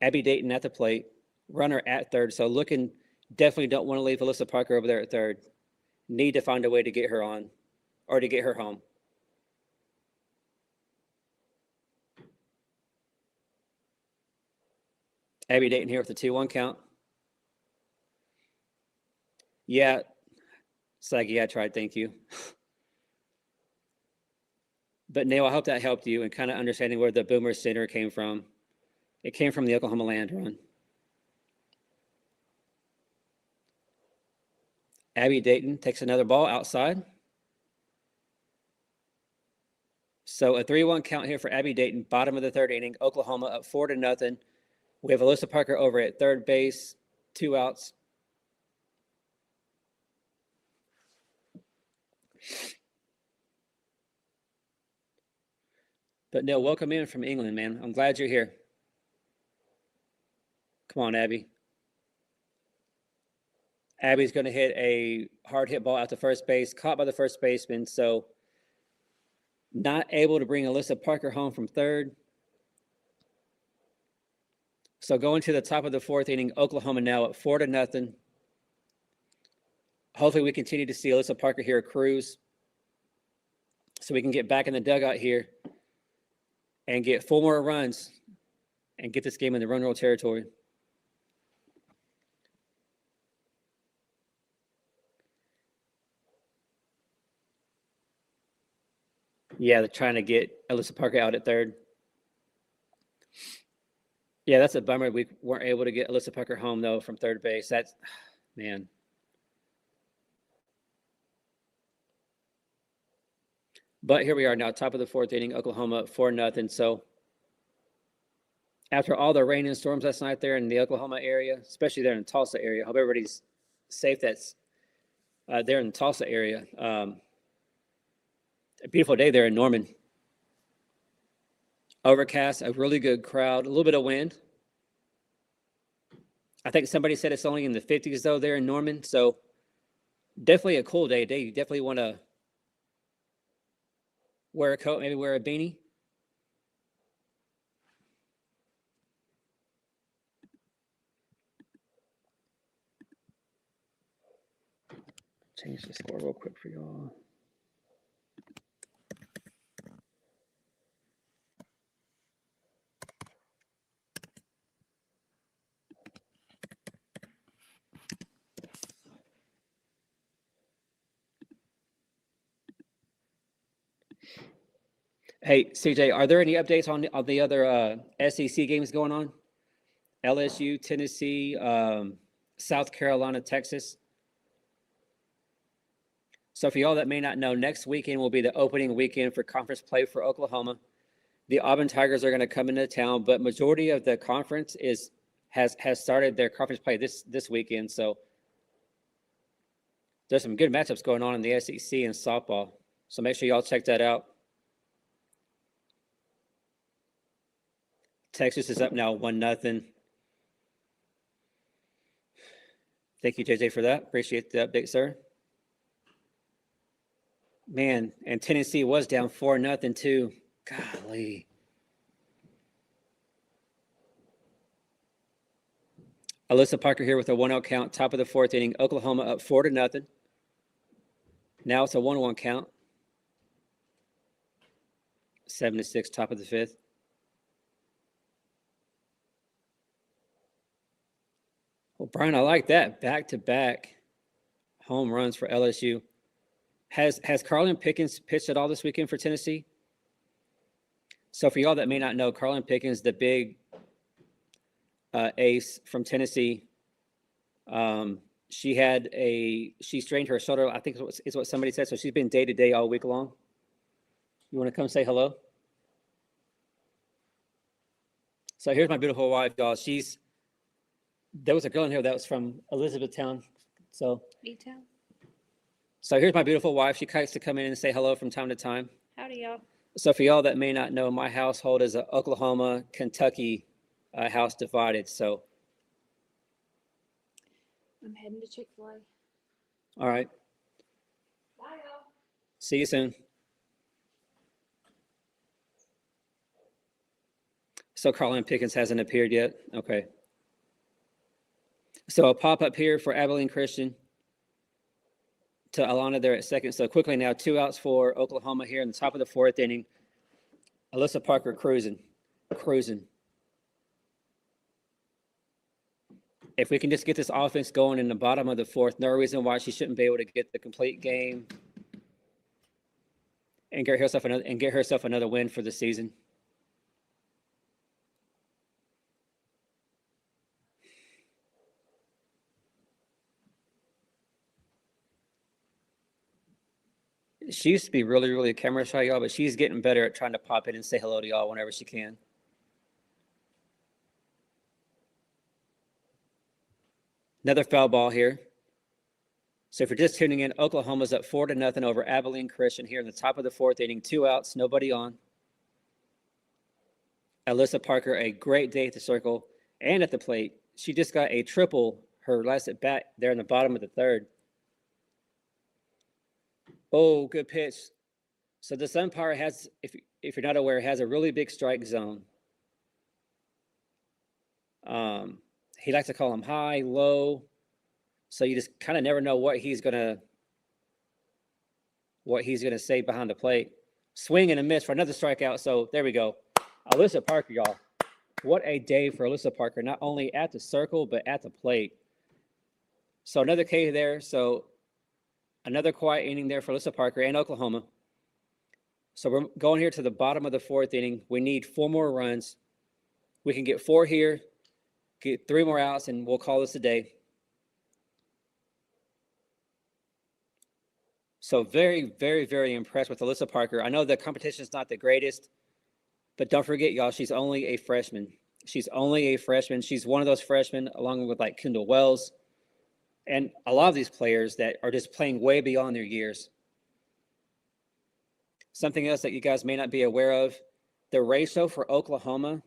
Abby Dayton at the plate, runner at third. So looking, definitely don't want to leave Alyssa Parker over there at third. Need to find a way to get her on or to get her home. Abby Dayton here with the 2-1 count. Yeah, Saggy, I tried, thank you. But Neil, I hope that helped you in kind of understanding where the Boomer Center came from. It came from the Oklahoma Land Run. Abby Dayton takes another ball outside. So a 3-1 count here for Abby Dayton, bottom of the third inning. Oklahoma up 4-0. We have Alyssa Parker over at third base, 2 outs. But Neil, welcome in from England, man. I'm glad you're here. Come on, Abby. Abby's going to hit a hard hit ball out to first base, caught by the first baseman. So not able to bring Alyssa Parker home from third. So going to the top of the fourth inning, Oklahoma now at 4-0. Hopefully we continue to see Alyssa Parker here cruise so we can get back in the dugout here and get 4 more runs and get this game in the run roll territory. Yeah, they're trying to get Alyssa Parker out at third. Yeah, that's a bummer. We weren't able to get Alyssa Parker home, though, from third base. That's, man. But here we are now, top of the fourth inning, Oklahoma 4-0. So after all the rain and storms last night there in the Oklahoma area, especially there in the Tulsa area, I hope everybody's safe that's there in the Tulsa area. A beautiful day there in Norman. Overcast, a really good crowd, a little bit of wind. I think somebody said it's only in the 50s though there in Norman. So definitely a cool day. You definitely want to wear a coat, maybe wear a beanie. Change the score real quick for y'all. Hey, CJ, are there any updates on the other SEC games going on? LSU, Tennessee, South Carolina, Texas. So for y'all that may not know, next weekend will be the opening weekend for conference play for Oklahoma. The Auburn Tigers are going to come into town, but majority of the conference has started their conference play this weekend. So there's some good matchups going on in the SEC and softball. So make sure y'all check that out. Texas is up now 1-0. Thank you, JJ, for that. Appreciate the update, sir. Man, and Tennessee was down 4-0 too. Golly. Alyssa Parker here with a 1-0 count, top of the fourth inning. Oklahoma up 4-0. Now it's a 1-1 count. 7-6, top of the fifth. Well, Brian, I like that. Back-to-back home runs for LSU. Has Carlin Pickens pitched at all this weekend for Tennessee? So for y'all that may not know, Carlin Pickens, the big ace from Tennessee, she strained her shoulder. I think is what somebody said. So she's been day-to-day all week long. You want to come say hello? So here's my beautiful wife, y'all. There was a girl in here that was from Elizabethtown. So B-Town. So here's my beautiful wife. She likes to come in and say hello from time to time. Howdy, y'all. So for y'all that may not know, my household is an Oklahoma, Kentucky house divided. So I'm heading to Chick-fil-A. all right. Bye, y'all. See you soon. So Carlin Pickens hasn't appeared yet. Okay. So a pop-up here for Abilene Christian to Alana there at second. So quickly now, 2 outs for Oklahoma here in the top of the fourth inning. Alyssa Parker cruising. If we can just get this offense going in the bottom of the fourth, no reason why she shouldn't be able to get the complete game and get herself another win for the season. She used to be really, really camera shy, y'all, but she's getting better at trying to pop in and say hello to y'all whenever she can. Another foul ball here. So if you're just tuning in, Oklahoma's up 4-0 over Abilene Christian here in the top of the fourth inning. 2 outs, nobody on. Alyssa Parker, a great day at the circle and at the plate. She just got a triple her last at bat there in the bottom of the third. Oh, good pitch. So this umpire has, if you're not aware, has a really big strike zone. He likes to call them high, low. So you just kind of never know what he's gonna say behind the plate. Swing and a miss for another strikeout. So there we go. Alyssa Parker, y'all. What a day for Alyssa Parker, not only at the circle, but at the plate. So another K there. So another quiet inning there for Alyssa Parker and Oklahoma. So we're going here to the bottom of the fourth inning. We need 4 more runs. We can get 4 here, get 3 more outs, and we'll call this a day. So very, very, very impressed with Alyssa Parker. I know the competition is not the greatest, but don't forget, y'all, she's only a freshman. She's one of those freshmen, along with like Kendall Wells, and a lot of these players that are just playing way beyond their years. Something else that you guys may not be aware of, the ratio for Oklahoma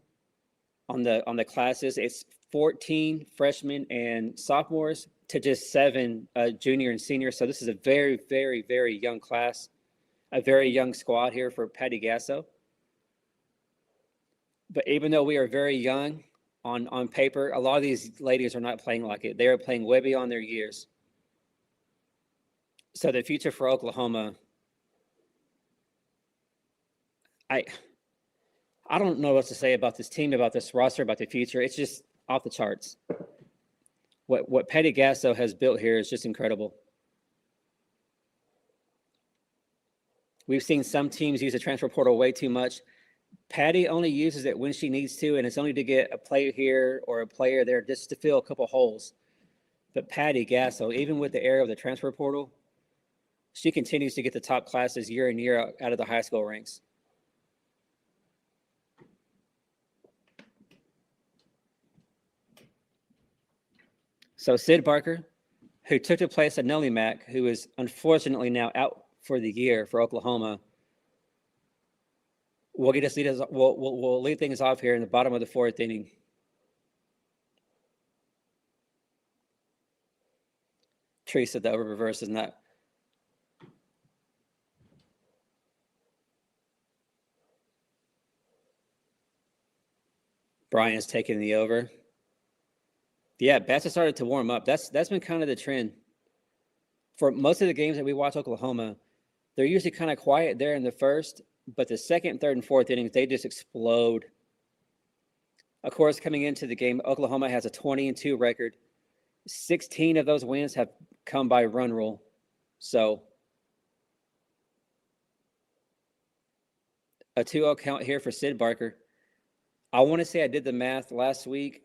on the classes, it's 14 freshmen and sophomores to just 7 junior and seniors. So this is a very, very, very young class, a very young squad here for Patty Gasso. But even though we are very young on paper, a lot of these ladies are not playing like it. They are playing way beyond their years. So the future for Oklahoma, I don't know what to say about this team, about this roster, about the future. It's just off the charts. What Patty Gasso has built here is just incredible. We've seen some teams use the transfer portal way too much. Patty only uses it when she needs to, and it's only to get a player here or a player there just to fill a couple holes. But Patty Gasso, even with the era of the transfer portal, she continues to get the top classes year in, year out of the high school ranks. So Sid Barker, who took the place of Nellie Mack, who is unfortunately now out for the year for Oklahoma, will get us we'll lead things off here in the bottom of the 4th inning. Teresa, the over reverse is not. Brian's taking the over. Yeah, bats have started to warm up. That's been kind of the trend. For most of the games that we watch Oklahoma, they're usually kind of quiet there in the first, but the 2nd, 3rd, and 4th innings, they just explode. Of course, coming into the game, Oklahoma has a 20-2 record. 16 of those wins have come by run rule. So a 2-0 count here for Sid Barker. I want to say I did the math last week.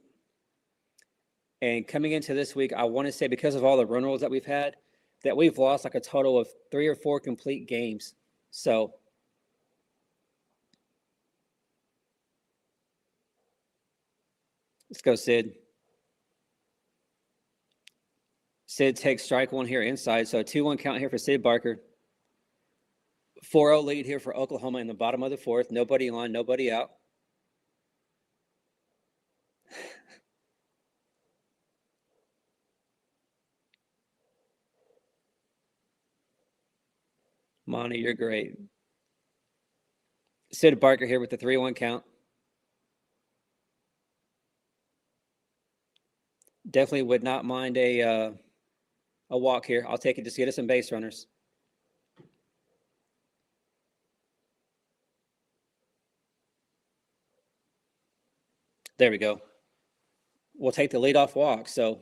And coming into this week, I want to say because of all the run rules that we've had, that we've lost like a total of 3 or 4 complete games. So let's go, Sid. Sid takes strike 1 here inside. So a 2-1 count here for Sid Barker. 4-0 lead here for Oklahoma in the bottom of the 4th. Nobody on, nobody out. Monty, you're great. Sid Barker here with the 3-1 count. Definitely would not mind a walk here. I'll take it just to get us some base runners. There we go. We'll take the leadoff walk. So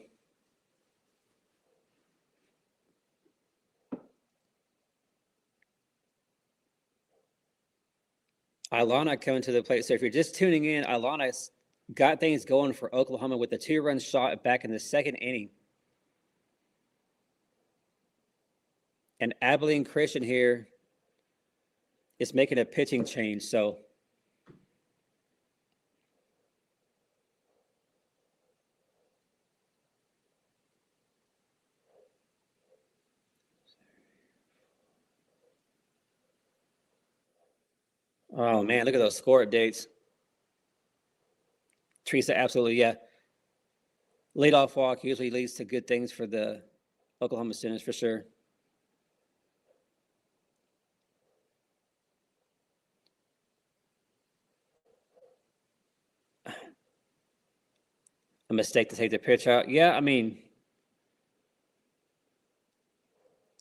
Ilana coming to the plate. So if you're just tuning in, Ilana's got things going for Oklahoma with a 2-run shot back in the 2nd inning. And Abilene Christian here is making a pitching change. So oh, man, look at those score updates. Teresa, absolutely, yeah. Leadoff walk usually leads to good things for the Oklahoma students, for sure. A mistake to take the pitch out. Yeah, I mean,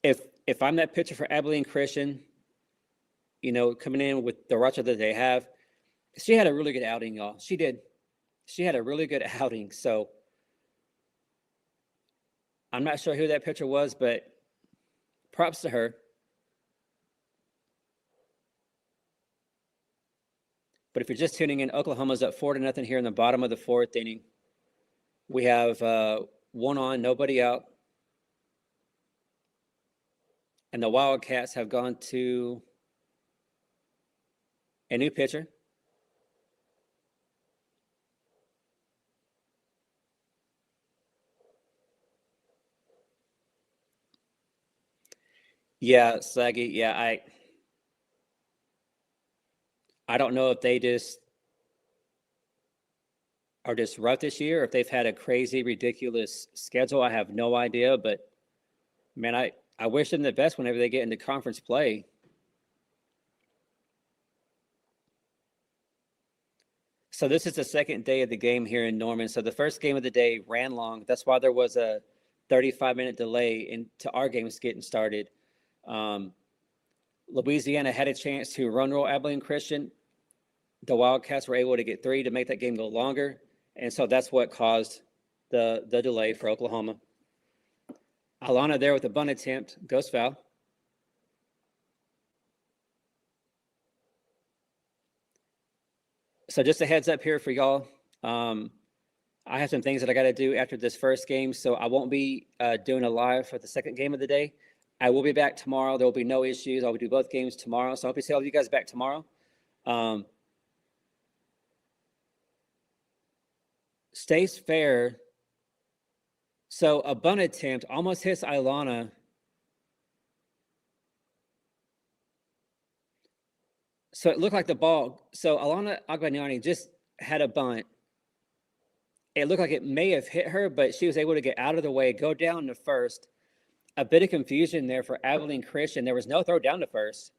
if I'm that pitcher for Abilene Christian, you know, coming in with the roster that they have, she had a really good outing, y'all. She did. She had a really good outing. So I'm not sure who that pitcher was, but props to her. But if you're just tuning in, Oklahoma's up 4-0 here in the bottom of the 4th inning. We have 1 on, nobody out. And the Wildcats have gone to a new pitcher. Yeah, Slaggy. Yeah, I don't know if they just are just rough this year, or if they've had a crazy, ridiculous schedule. I have no idea, but man, I wish them the best whenever they get into conference play. So this is the second day of the game here in Norman. So the first game of the day ran long. That's why there was a 35-minute delay into our games getting started. Louisiana had a chance to run roll Abilene Christian. The Wildcats were able to get 3 to make that game go longer. And so that's what caused the delay for Oklahoma. Alana there with a bunt attempt, goes foul. So just a heads up here for y'all. I have some things that I got to do after this first game, so I won't be doing a live for the second game of the day. I will be back tomorrow. There will be no issues. I'll do both games tomorrow. So I hope to see all of you guys back tomorrow. Stays fair. So a bunt attempt almost hits Ilana. So it looked like the ball. So Alana Agbagnani just had a bunt. It looked like it may have hit her, but she was able to get out of the way, go down to first. A bit of confusion there for Abilene Christian. There was no throw down to first.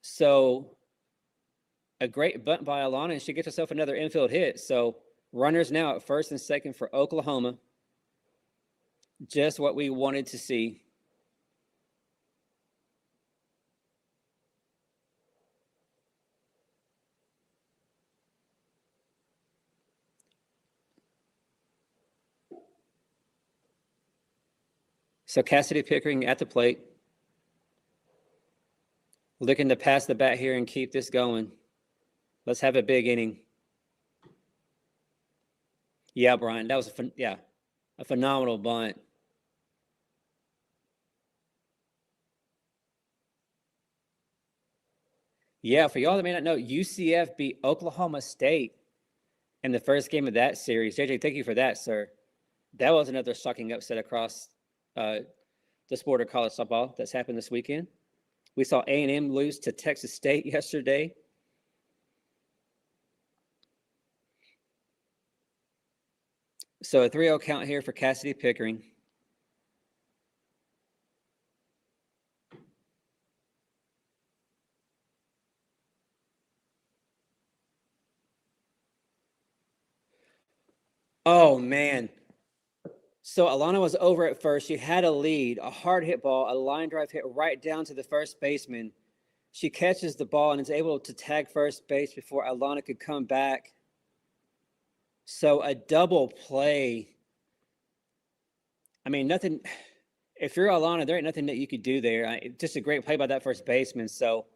So a great bunt by Alana, and she gets herself another infield hit. So runners now at first and second for Oklahoma. Just what we wanted to see. So Cassidy Pickering at the plate. Looking to pass the bat here and keep this going. Let's have a big inning. Yeah, Brian, that was a phenomenal bunt. Yeah, for y'all that may not know, UCF beat Oklahoma State in the first game of that series. JJ, thank you for that, sir. That was another shocking upset across the sport of college football that's happened this weekend. We saw A&M lose to Texas State yesterday. So a 3-0 count here for Cassidy Pickering. Oh, man. So Alana was over at first. She had a lead, a hard hit ball, a line drive hit right down to the first baseman. She catches the ball and is able to tag first base before Alana could come back. So a double play. I mean, nothing. If you're Alana, there ain't nothing that you could do there. Just a great play by that first baseman. So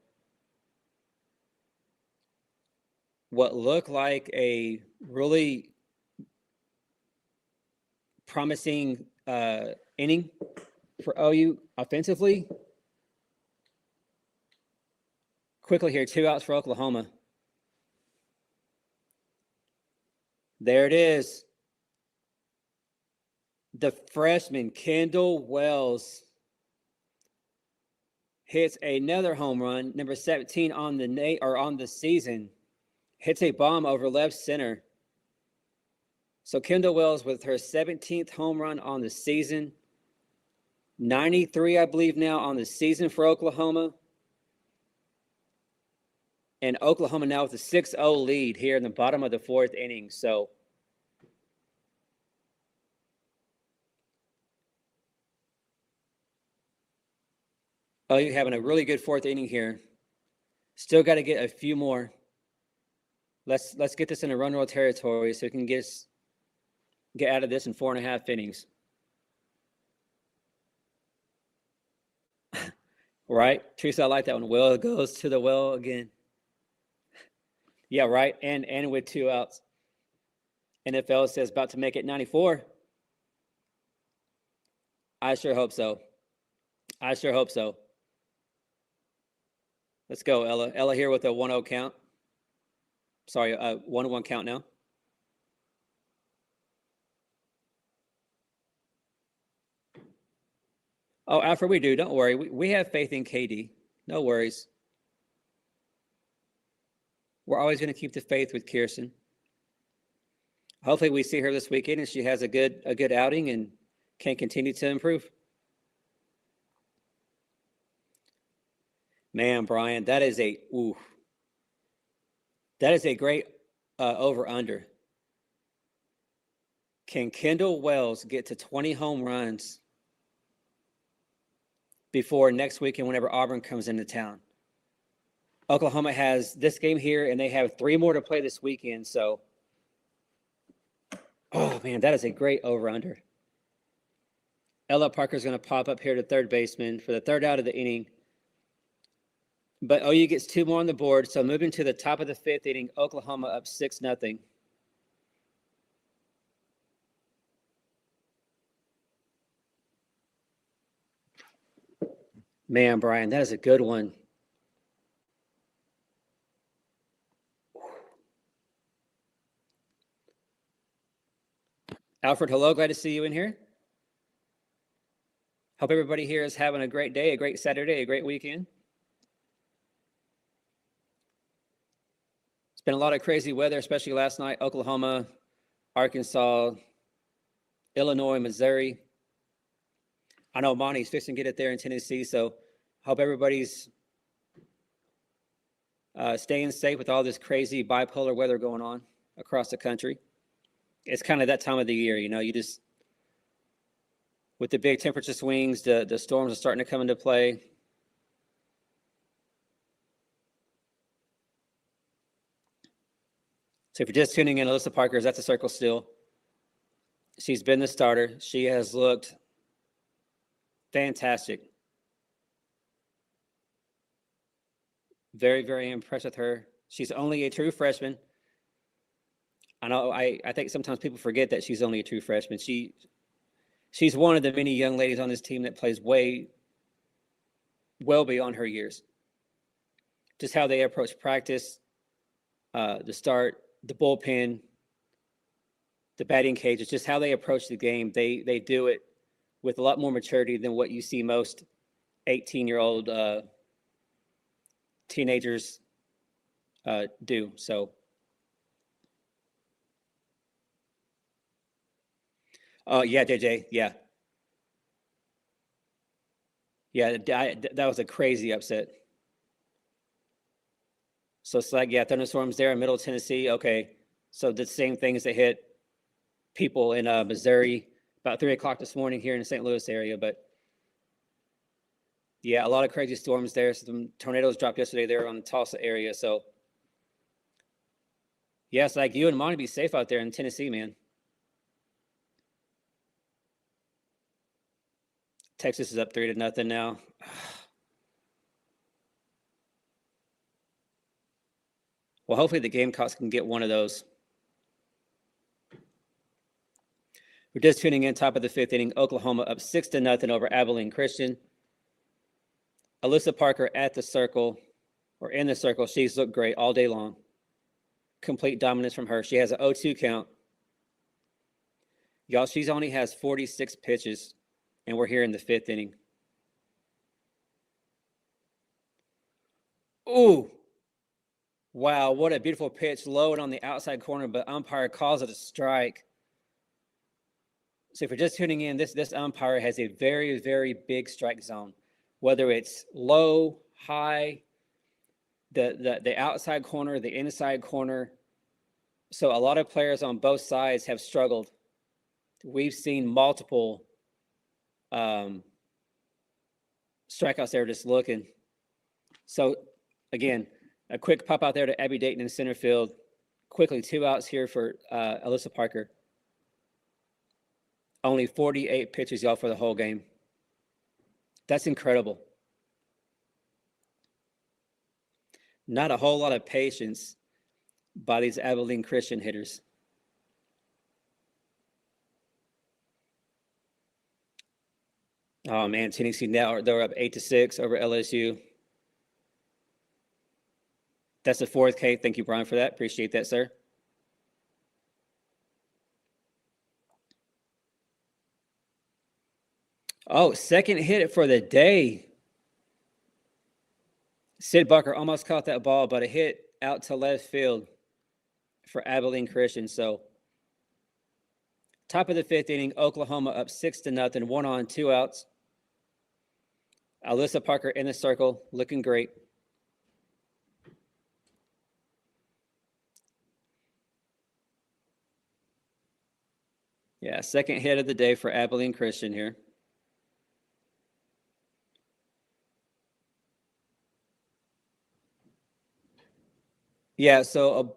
what looked like a really promising inning for OU offensively. Quickly here, 2 outs for Oklahoma. There it is. The freshman, Kendall Wells, hits another home run, number 17 on the season. Hits a bomb over left center. So Kendall Wells with her 17th home run on the season. 93, I believe, now on the season for Oklahoma. And Oklahoma now with a 6-0 lead here in the bottom of the 4th inning. So you're having a really good 4th inning here. Still got to get a few more. Let's get this in a run roll territory so we can get out of this in 4.5 innings. Right? Teresa, I like that one. Well goes to the well again. Yeah, right. And with 2 outs. NFL says about to make it 94. I sure hope so. Let's go, Ella. Ella here with a 1-0 count. Sorry, 1-1 count now. Oh, Alfred, we do. Don't worry. We have faith in KD. No worries. We're always going to keep the faith with Kirsten. hopefully we see her this weekend and she has a good outing and can continue to improve. Man, Brian, that is a great over-under. Can Kendall Wells get to 20 home runs before next weekend whenever Auburn comes into town? Oklahoma has this game here, and they have 3 more to play this weekend. So, oh, man, that is a great over-under. Ella Parker's going to pop up here to third baseman for the third out of the inning. But OU gets 2 more on the board. So moving to the top of the 5th inning, Oklahoma up 6-0. Man, Brian, that is a good one. Alfred, hello. Glad to see you in here. Hope everybody here is having a great day, a great Saturday, a great weekend. It's been a lot of crazy weather, especially last night. Oklahoma, Arkansas, Illinois, Missouri. I know Monty's fixing to get it there in Tennessee, so hope everybody's staying safe with all this crazy bipolar weather going on across the country. It's kind of that time of the year, you just, with the big temperature swings, the storms are starting to come into play. So if you're just tuning in, Alyssa Parker is at the circle still. She's been the starter. She has looked fantastic. Very, very impressed with her. She's only a true freshman. I know I think sometimes people forget that she's only a true freshman. She's one of the many young ladies on this team that plays well beyond her years. Just how they approach practice, the start, the bullpen, the batting cage. It's just how they approach the game. They do it with a lot more maturity than what you see most 18-year-old teenagers do. So, yeah, JJ, yeah. Yeah, that was a crazy upset. So it's like, yeah, thunderstorms there in Middle Tennessee. Okay, so the same things that hit people in Missouri about 3 o'clock this morning here in the St. Louis area. But yeah, a lot of crazy storms there. Some tornadoes dropped yesterday there on the Tulsa area. So yeah, it's like you and Monty be safe out there in Tennessee, man. Texas is up 3-0 now. Well, hopefully the Gamecocks can get one of those. We're just tuning in, top of the 5th inning. Oklahoma up 6-0 over Abilene Christian. Alyssa Parker at the circle, or in the circle. She's looked great all day long. Complete dominance from her. She has an 0-2 count. Y'all, she's only has 46 pitches, and we're here in the 5th inning. Ooh. Wow, what a beautiful pitch. Low and on the outside corner, but umpire calls it a strike. So if you're just tuning in, this umpire has a very, very big strike zone. Whether it's low, high, the outside corner, the inside corner. So a lot of players on both sides have struggled. We've seen multiple strikeouts there just looking. So again, a quick pop out there to Abby Dayton in center field. Quickly, 2 outs here for Alyssa Parker. Only 48 pitches, y'all, for the whole game. That's incredible. Not a whole lot of patience by these Abilene Christian hitters. Oh, man, Tennessee now, they're up 8-6 over LSU. That's the 4th K. Thank you, Brian, for that. Appreciate that, sir. Oh, second hit for the day. Sid Bucker almost caught that ball, but a hit out to left field for Abilene Christian. So Top of the fifth inning, Oklahoma up 6-0, 1 on, 2 outs. Alyssa Parker in the circle, looking great. Yeah, second hit of the day for Abilene Christian here. Yeah, so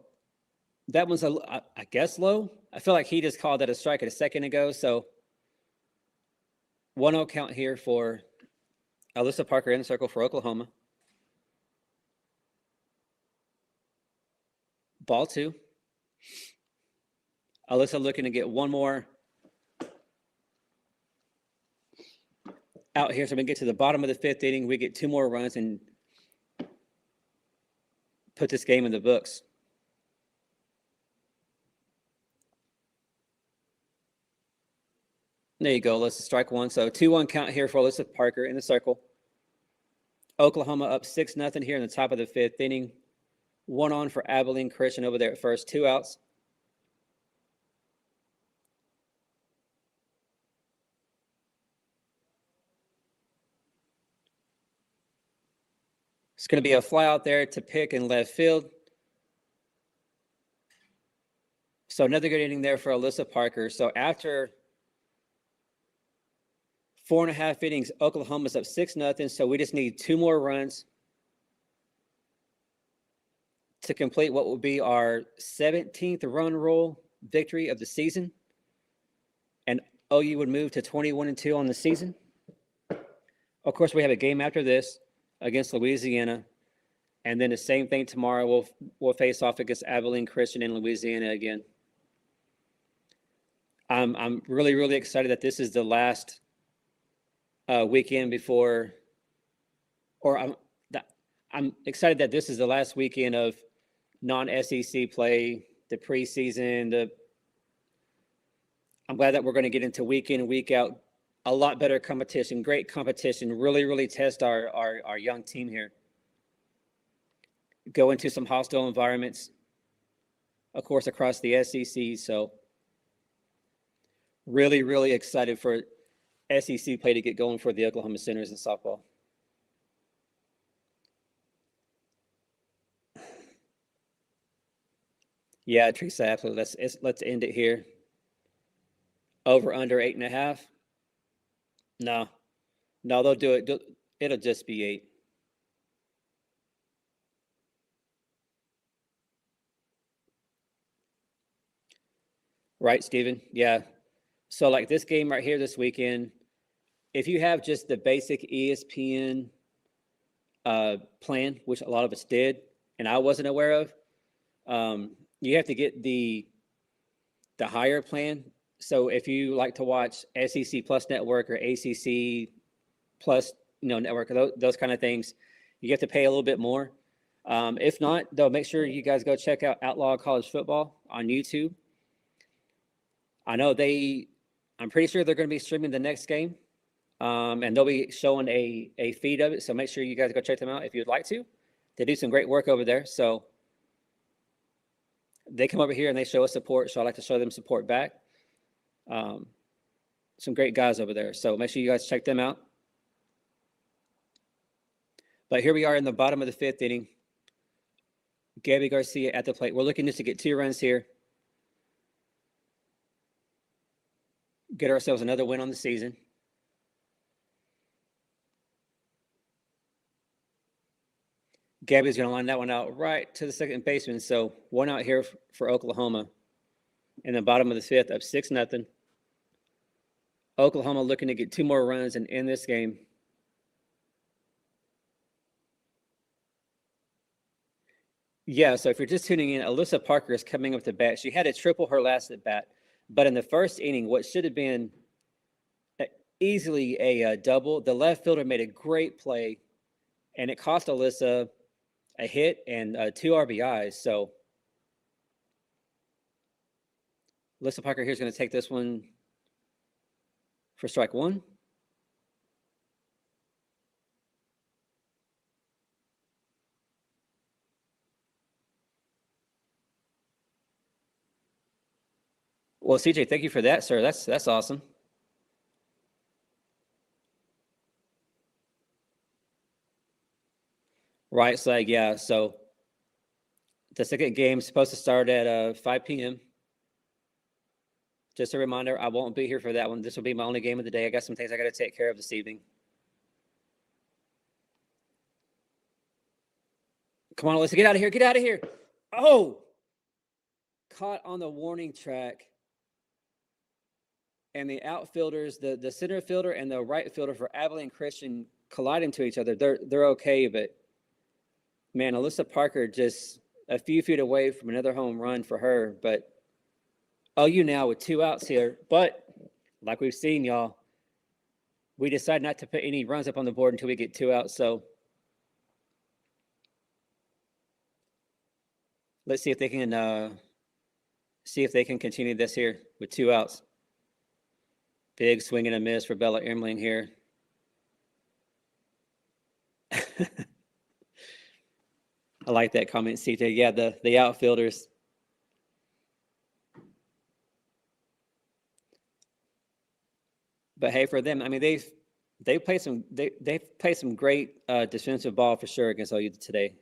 that one's, I guess, low. I feel like he just called that a strike a second ago. So 1-0 count here for Alyssa Parker in the circle for Oklahoma. Ball 2. Alyssa looking to get one more out here. So we get to the bottom of the fifth inning. We get 2 more runs and put this game in the books. There you go. Let's strike 1. So 2-1 count here for Alyssa Parker in the circle. Oklahoma up 6-0 here in the top of the fifth inning. 1 on for Abilene Christian over there at first. 2 outs. It's going to be a fly out there to pick in left field. So another good inning there for Alyssa Parker. So after 4.5 innings, Oklahoma's up 6-0. So we just need 2 more runs to complete what will be our 17th run roll victory of the season. And OU would move to 21-2 on the season. Of course, we have a game after this against Louisiana. And then the same thing tomorrow. We'll face off against Abilene Christian in Louisiana again. I'm really, really excited that this is the last weekend before, or I'm excited that this is the last weekend of non-SEC play, the preseason. I'm glad that we're going to get into week in and week out, a lot better competition, great competition, really, really test our young team here. Go into some hostile environments, of course, across the SEC. So really, really excited for SEC play to get going for the Oklahoma Sooners in softball. Yeah, Teresa, absolutely. Let's end it here. Over under 8.5. No, they'll do it. It'll just be 8. Right, Steven? Yeah. So like this game right here this weekend, if you have just the basic ESPN plan, which a lot of us did, and I wasn't aware of, you have to get the higher plan. So if you like to watch SEC Plus Network or ACC Plus, network, those kind of things, you have to pay a little bit more. If not, though, make sure you guys go check out Outlaw College Football on YouTube. I know I'm pretty sure they're going to be streaming the next game, and they'll be showing a feed of it. So make sure you guys go check them out if you'd like to. They do some great work over there. So they come over here and they show us support. So I like to show them support back. Some great guys over there. So make sure you guys check them out. But here we are in the bottom of the fifth inning. Gabby Garcia at the plate. We're looking just to get 2 runs here. Get ourselves another win on the season. Gabby's going to line that one out right to the second baseman. So 1 out here for Oklahoma. In the bottom of the fifth, up 6-0. Oklahoma looking to get 2 more runs and end this game. Yeah, so if you're just tuning in, Alyssa Parker is coming up to bat. She had a triple her last at bat, but in the first inning, what should have been easily a double, the left fielder made a great play, and it cost Alyssa a hit and 2 RBIs. So Alyssa Parker here is going to take this one for strike 1. Well, CJ, thank you for that, sir. That's awesome. Right side, yeah. So the second game is supposed to start at 5 p.m. Just a reminder, I won't be here for that one. This will be my only game of the day. I got some things I got to take care of this evening. Come on, Alyssa, get out of here. Get out of here. Oh, caught on the warning track. And the outfielders, the center fielder and the right fielder for Abilene Christian colliding to each other. They're okay, but man, Alyssa Parker just a few feet away from another home run for her. But OU now with 2 outs here. But like we've seen, y'all, we decide not to put any runs up on the board until we get 2 outs. So let's see if they can continue this here with 2 outs. Big swing and a miss for Bella Ermling here. I like that comment, CJ. Yeah, the outfielders. But hey, for them, I mean they've played some great defensive ball for sure against OU today.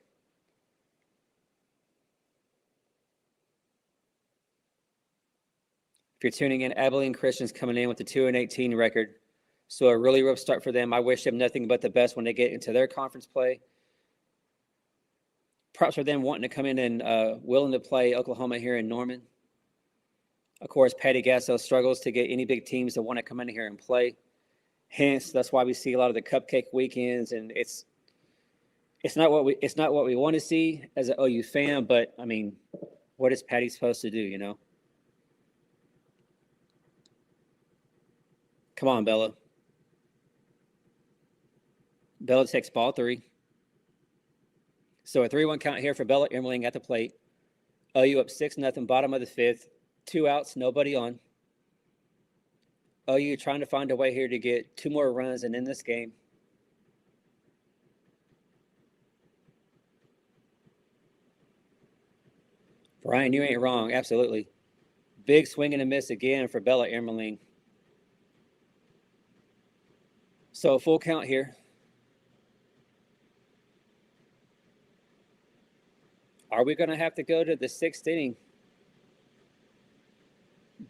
If you're tuning in, Abilene Christian's coming in with a 2-18 record. So a really rough start for them. I wish them nothing but the best when they get into their conference play. Props for them wanting to come in and willing to play Oklahoma here in Norman. Of course, Patty Gasso struggles to get any big teams that want to come in here and play. Hence, that's why we see a lot of the cupcake weekends, and it's not what we want to see as an OU fan. But I mean, what is Patty supposed to do? You know. Come on, Bella. Bella takes ball 3. So a 3-1 count here for Bella Ermling at the plate. OU up 6-0, bottom of the 5th. 2 outs, nobody on. OU trying to find a way here to get 2 more runs and end this game. Brian, you ain't wrong. Absolutely. Big swing and a miss again for Bella Ermling. So full count here. Are we going to have to go to the 6th inning?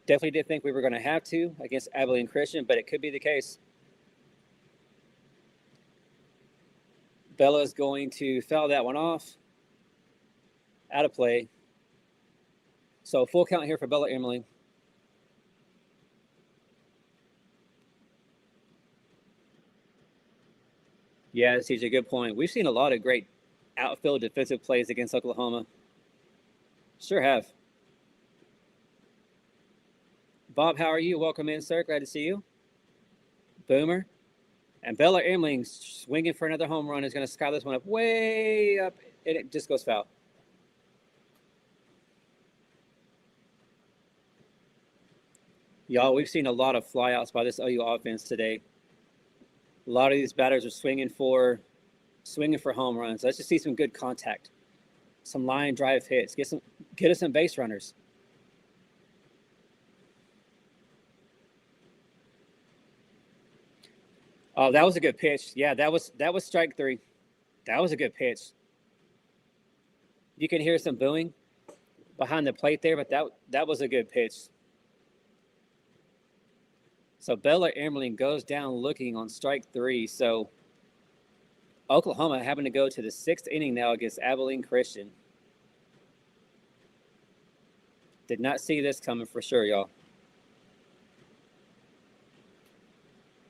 Definitely didn't think we were going to have to against Abilene Christian, but it could be the case. Bella's going to foul that one off. Out of play. So full count here for Bella Ermling. Yeah, CJ, good point. We've seen a lot of great outfield defensive plays against Oklahoma. Sure have. Bob, how are you? Welcome in, sir. Glad to see you. Boomer. And Bella Ermling swinging for another home run is going to sky this one up way up, and it just goes foul. Y'all, we've seen a lot of flyouts by this OU offense today. A lot of these batters are swinging for home runs. Let's just see some good contact, some line drive hits. Get us some base runners. Oh, that was a good pitch. Yeah, that was strike 3. That was a good pitch. You can hear some booing behind the plate there, but that was a good pitch. So Bella Ermling goes down looking on strike 3. So Oklahoma having to go to the 6th inning now against Abilene Christian. Did not see this coming for sure, y'all.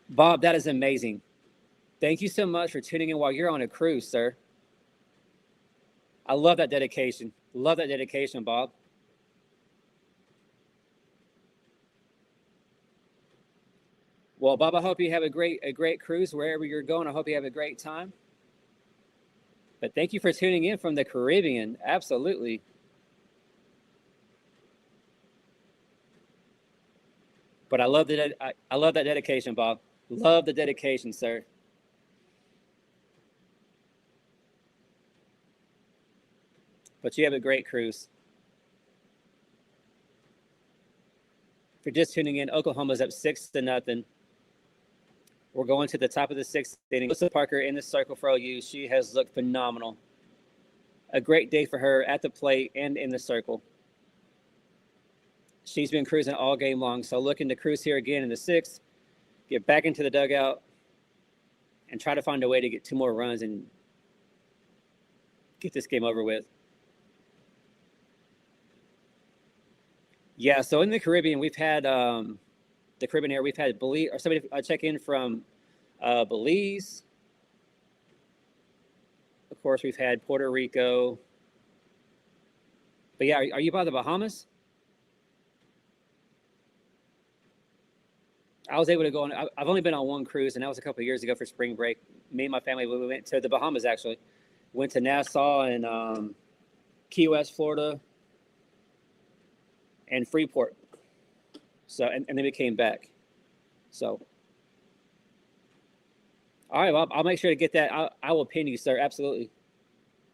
Bob, that is amazing. Thank you so much for tuning in while you're on a cruise, sir. I love that dedication. Love that dedication, Bob. Well, Bob, I hope you have a great cruise wherever you're going. I hope you have a great time. But thank you for tuning in from the Caribbean. Absolutely. But I love that dedication, Bob. Love the dedication, sir. But you have a great cruise. If you're just tuning in, Oklahoma's up 6-0. We're going to the top of the sixth inning. Alyssa Parker in the circle for OU. She has looked phenomenal. A great day for her at the plate and in the circle. She's been cruising all game long, so looking to cruise here again in the sixth, get back into the dugout, and try to find a way to get 2 more runs and get this game over with. Yeah, so in the Caribbean, we've had the Caribbean area. We've had Belize, or somebody check in from Belize. Of course, we've had Puerto Rico. But yeah, are you by the Bahamas? I was able to go on. I've only been on one cruise, and that was a couple of years ago for spring break. Me and my family, we went to the Bahamas, actually. Went to Nassau and Key West, Florida, and Freeport. So, and then we came back. So, all right, well, I'll make sure to get that. I will pin you, sir. Absolutely.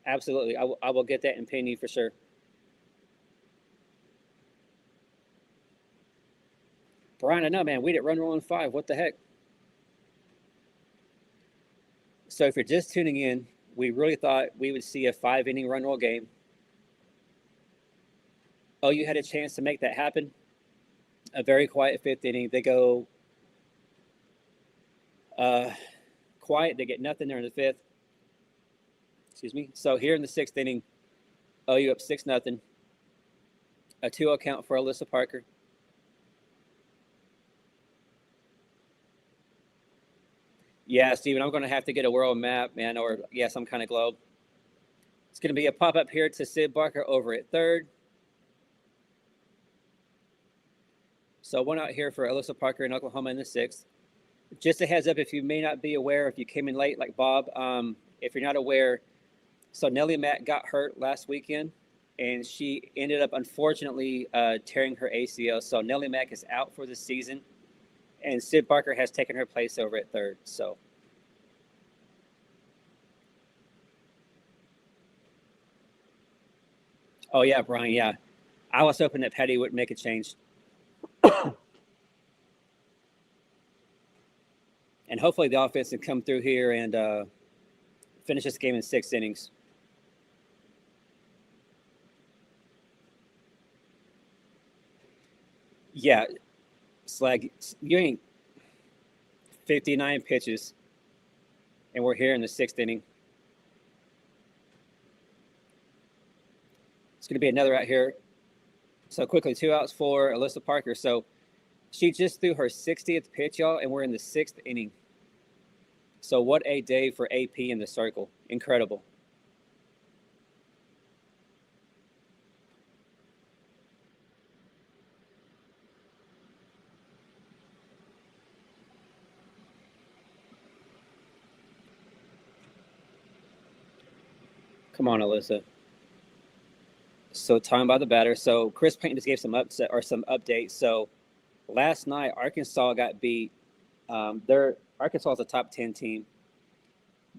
Absolutely. I will get that and pin you for sure. Brian, I know, man. We didn't run rolling 5. What the heck? So if you're just tuning in, we really thought we would see a 5-inning run roll game. Oh, you had a chance to make that happen. A very quiet 5th inning. They go quiet. They get nothing there in the 5th. Excuse me. So here in the 6th inning, OU up 6-0. A 2-0 count for Alyssa Parker. Yeah, Steven, I'm going to have to get a world map, man, or some kind of globe. It's going to be a pop-up here to Sid Barker over at third. So 1 out here for Alyssa Parker in Oklahoma in the 6th. Just a heads up, if you may not be aware, if you came in late like Bob, if you're not aware, so Nellie Mack got hurt last weekend, and she ended up, unfortunately, tearing her ACL. So Nellie Mack is out for the season, and Sid Barker has taken her place over at third. So, oh yeah, Brian, yeah. I was hoping that Patty would make a change. And hopefully the offense can come through here and finish this game in 6 innings. Yeah, Slag, you ain't 59 pitches, and we're here in the 6th inning. It's going to be another out here. So quickly, 2 outs for Alyssa Parker. So she just threw her 60th pitch, y'all, and we're in the 6th inning. So what a day for AP in the circle. Incredible. Come on, Alyssa. So time by the batter. So Chris Payton just gave some updates. So last night, Arkansas got beat. Arkansas is a top 10 team.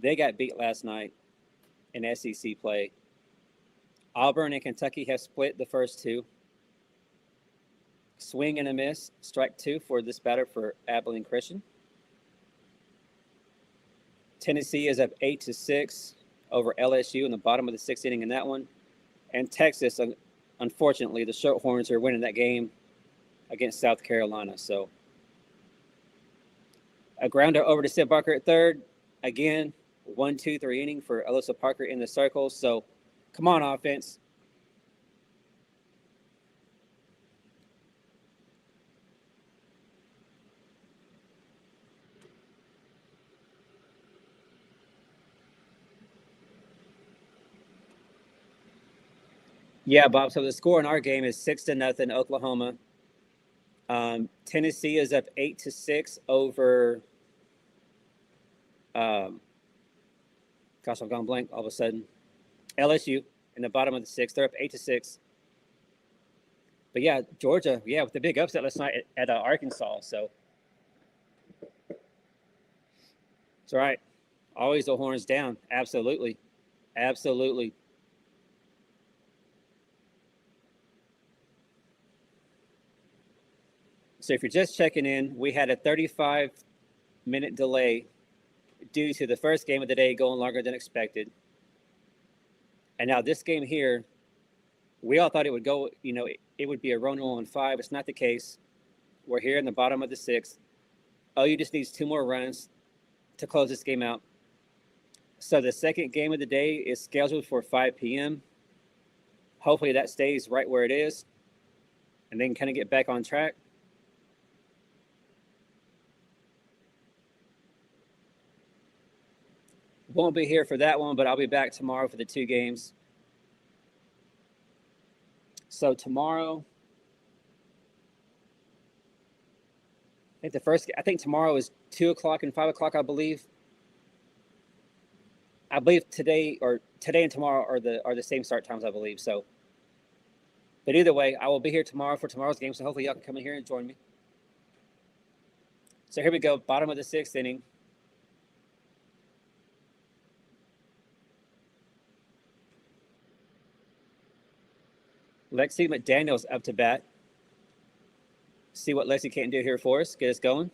They got beat last night in SEC play. Auburn and Kentucky have split the first 2. Swing and a miss, strike 2 for this batter for Abilene Christian. Tennessee is up 8-6 over LSU in the bottom of the 6th inning in that one. And Texas, unfortunately, the Shorthorns are winning that game against South Carolina. So a grounder over to Sid Barker at third. Again, 1-2-3 inning for Alyssa Parker in the circle. So come on, offense. Yeah, Bob. So the score in our game is 6-0 Oklahoma. Tennessee is up 8-6 over. Gosh, I've gone blank all of a sudden. LSU in the bottom of the 6th. They're up 8-6. But yeah, Georgia, with the big upset last night at Arkansas. So it's all right. Always the horns down. Absolutely. Absolutely. So if you're just checking in, we had a 35-minute delay due to the first game of the day going longer than expected. And now this game here, we all thought it would go, it would be a run roll in 5. It's not the case. We're here in the bottom of the 6th. OU just needs 2 more runs to close this game out. So the second game of the day is scheduled for 5 p.m. Hopefully that stays right where it is and then kind of get back on track. Won't be here for that one, but I'll be back tomorrow for the 2 games. So tomorrow, I think tomorrow is 2 o'clock and 5 o'clock, I believe. I believe today and tomorrow are the same start times, I believe. So, but either way, I will be here tomorrow for tomorrow's game. So hopefully y'all can come in here and join me. So here we go, bottom of the 6th inning. Lexi McDaniel's up to bat. See what Lexi can do here for us. Get us going.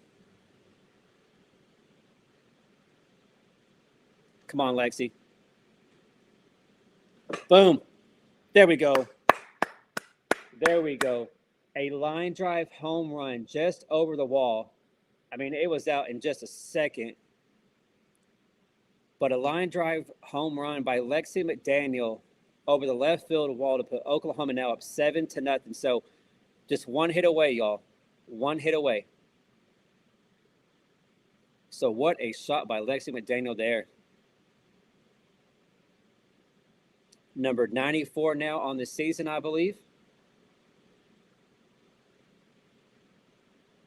Come on, Lexi. Boom. There we go. There we go. A line drive home run just over the wall. I mean, it was out in just a second. But a line drive home run by Lexi McDaniel over the left field wall to put Oklahoma now up 7-0. So just one hit away, y'all. One hit away. So what a shot by Lexi McDaniel there. Number 94 now on the season, I believe.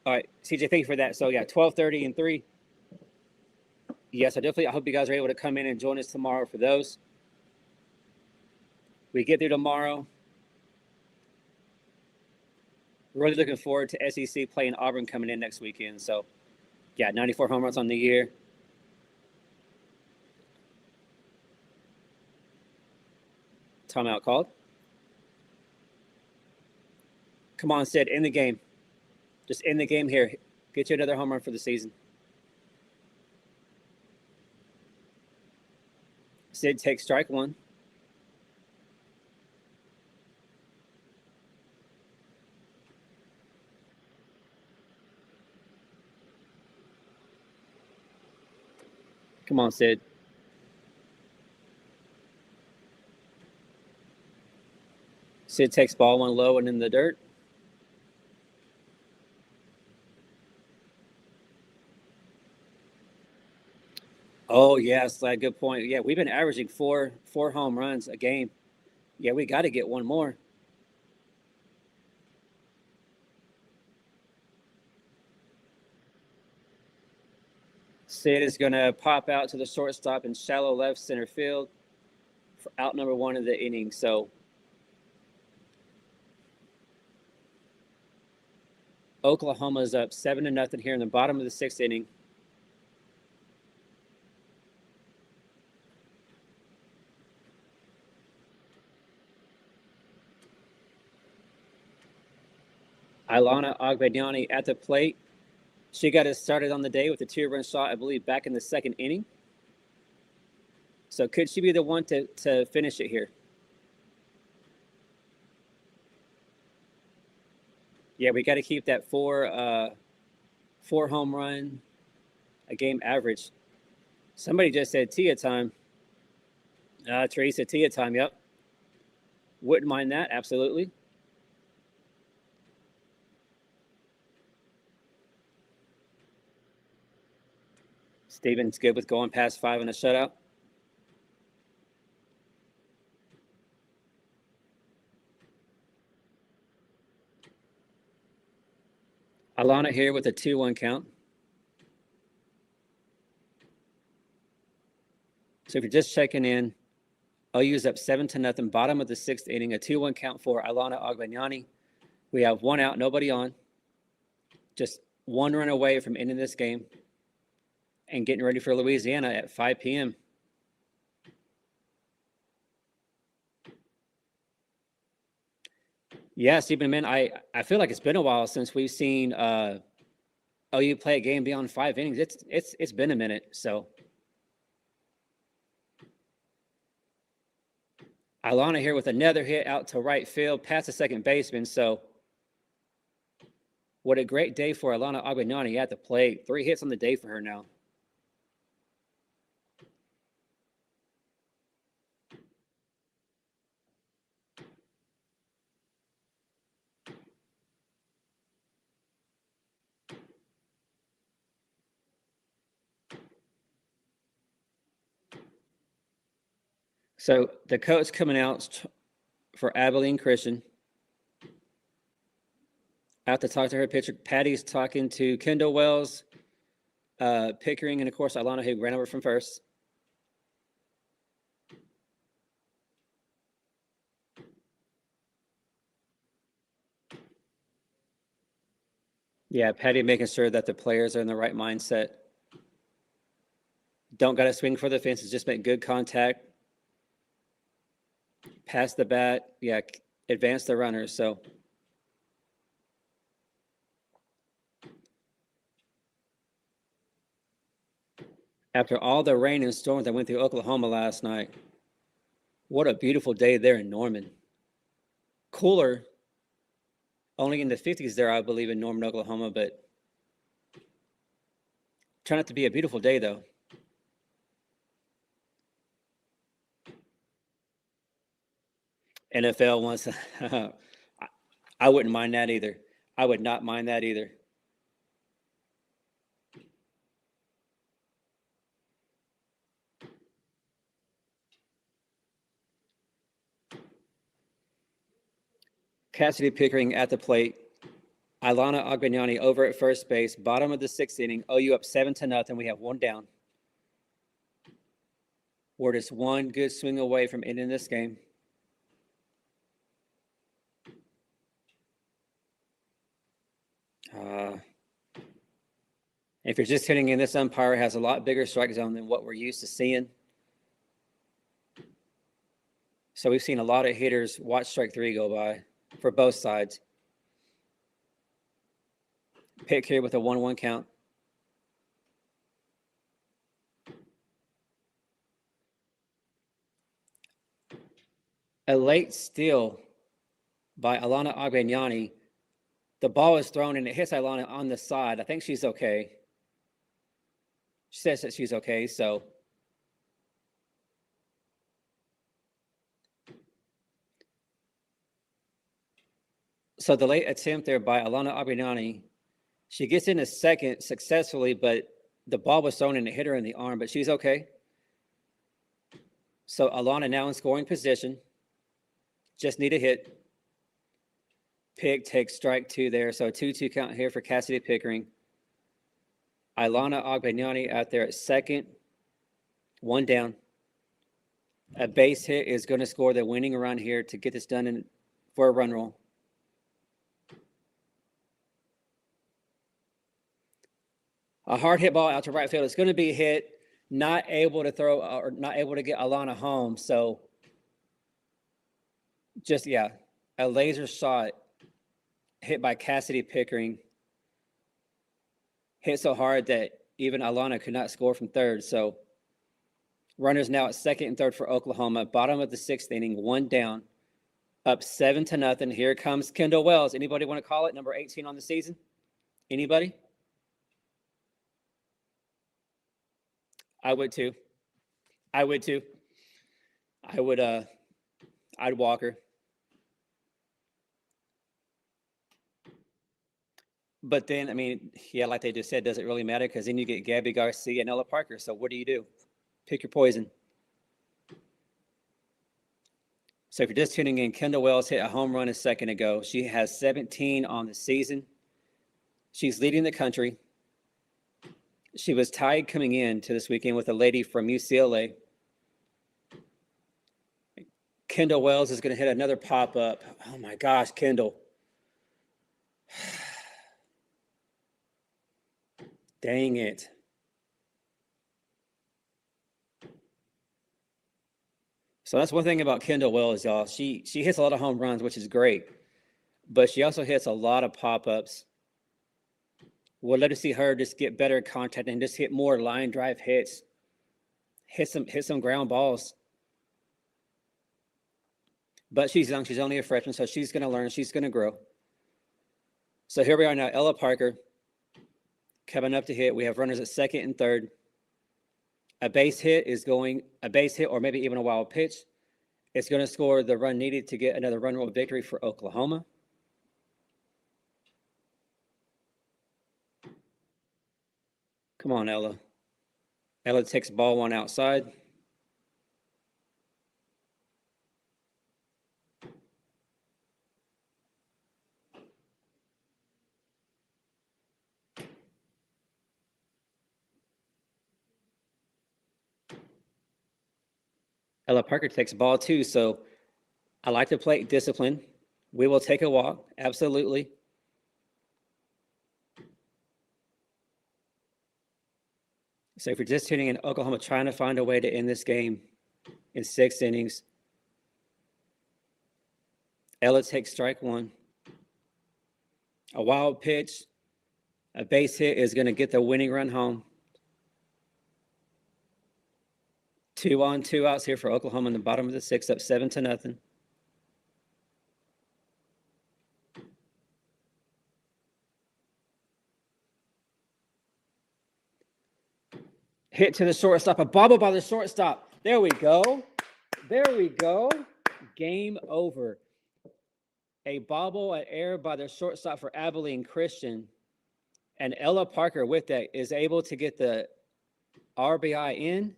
All right, CJ, thank you for that. So, yeah, 12:30 and 3. Yes, I hope you guys are able to come in and join us tomorrow for those. We get there tomorrow. Really looking forward to SEC playing Auburn coming in next weekend. So, yeah, 94 home runs on the year. Timeout called. Come on, Sid, end the game. Just end the game here. Get you another home run for the season. Sid takes strike 1. Come on, Sid. Sid takes ball 1 low and in the dirt. Oh, yes, good point. Yeah, we've been averaging four home runs a game. Yeah, we got to get 1 more. Sid is going to pop out to the shortstop in shallow left center field for out number 1 of the inning. So Oklahoma's up 7-0 here in the bottom of the 6th inning. Ilana Agbenyani at the plate. She got us started on the day with a 2-run shot, I believe, back in the 2nd inning. So could she be the one to finish it here? Yeah, we got to keep that 4 home run a game average. Somebody just said Tia time. Teresa, Tia time, yep. Wouldn't mind that, absolutely. Steven's good with going past 5 in a shutout. Alana here with a 2-1 count. So if you're just checking in, OU's up 7-0, bottom of the 6th inning, a 2-1 count for Ilana Agbenyani. We have 1 out, nobody on. Just 1 run away from ending this game and getting ready for Louisiana at 5 p.m. Yeah, Stephen, man, I feel like it's been a while since we've seen OU play a game beyond 5 innings. It's been a minute. So Ilana here with another hit out to right field, past the second baseman. So what a great day for Ilana Agbagnani at the plate. 3 hits on the day for her now. So the coach coming out for Abilene Christian. Out to talk to her pitcher. Patty's talking to Kendall Wells, Pickering, and of course Ilana, who ran over from first. Yeah, Patty making sure that the players are in the right mindset. Don't got to swing for the fences, just make good contact. Pass the bat, yeah, advance the runners. So after all the rain and storms that went through Oklahoma last night, what a beautiful day there in Norman. Cooler, only in the 50s there, I believe, in Norman, Oklahoma, but turned out to be a beautiful day, though. NFL wants, I wouldn't mind that either. I would not mind that either. Cassidy Pickering at the plate. Ilana Agbagnani over at first base. Bottom of the 6th inning. OU up 7-0. We have 1 down. We're just 1 good swing away from ending this game. If you're just tuning in, this umpire has a lot bigger strike zone than what we're used to seeing. So we've seen a lot of hitters watch strike 3 go by for both sides. Pick here with a 1-1 count. A late steal by Ilana Agbagnani. The ball is thrown and it hits Ilana on the side. I think she's okay. She says that she's okay, so the late attempt there by Ilana Agbagnani, she gets in a second successfully, but the ball was thrown and it hit her in the arm, but she's okay. So Ilana now in scoring position. Just need a hit. Pick takes strike 2 there, so a 2-2 count here for Cassidy Pickering. Ilana Agbagnani out there at second. 1 down. A base hit is going to score the winning run here to get this done for a run roll. A hard hit ball out to right field. It's going to be hit. Not able to throw or not able to get Ilana home. So just, yeah, a laser shot hit by Cassidy Pickering. Hit so hard that even Ilana could not score from third. So runners now at second and third for Oklahoma. Bottom of the 6th inning, 1 down. Up 7-0. Here comes Kendall Wells. Anybody want to call it? Number 18 on the season? Anybody? I would too. I'd walk her. But then, I mean, yeah, like they just said, does it really matter? Because then you get Gabby Garcia and Ella Parker. So what do? Pick your poison. So if you're just tuning in, Kendall Wells hit a home run a second ago. She has 17 on the season. She's leading the country. She was tied coming in to this weekend with a lady from UCLA. Kendall Wells is going to hit another pop-up. Oh, my gosh, Kendall. Dang it. So that's one thing about Kendall Wells, y'all. She hits a lot of home runs, which is great. but she also hits a lot of pop-ups. We'll let her see her just get better contact and just hit more line drive hits. Hit some ground balls. But she's young. She's only a freshman, so she's going to learn. She's going to grow. So here we are now. Ella Parker coming up to hit. We have runners at second and third. A base hit or maybe even a wild pitch. It's going to score the run needed to get another run rule victory for Oklahoma. Come on, Ella. Ella takes ball one outside. Ella Parker takes ball two, so I like to play discipline. We will take a walk, absolutely. So if you're just tuning in, Oklahoma trying to find a way to end this game in 6 innings. Ella takes strike one. A wild pitch, a base hit is going to get the winning run home. 2 on, 2 outs here for Oklahoma in the bottom of the 6th, up 7-0. Hit to the shortstop, a bobble by the shortstop. There we go. There we go. Game over. A bobble, an error by the shortstop for Abilene Christian. And Ella Parker with that is able to get the RBI in.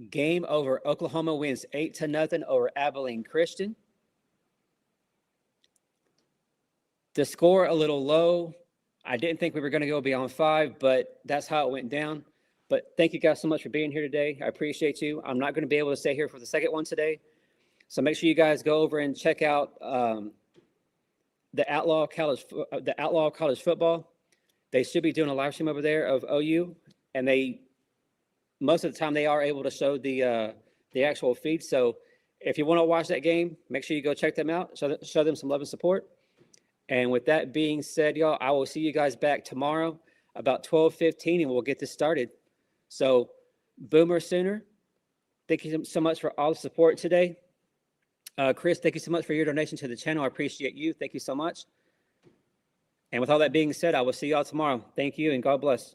Game over. Oklahoma wins 8-0 over Abilene Christian. The score a little low. I didn't think we were going to go beyond 5, but that's how it went down. But thank you guys so much for being here today. I appreciate you. I'm not going to be able to stay here for the second one today. So make sure you guys go over and check out the Outlaw College Football. They should be doing a live stream over there of OU, and most of the time they are able to show the actual feed. So if you want to watch that game, make sure you go check them out. Show them some love and support. And with that being said, y'all, I will see you guys back tomorrow about 12:15, and we'll get this started. So, Boomer Sooner, thank you so much for all the support today. Chris, thank you so much for your donation to the channel. I appreciate you. Thank you so much. And with all that being said, I will see y'all tomorrow. Thank you, and God bless.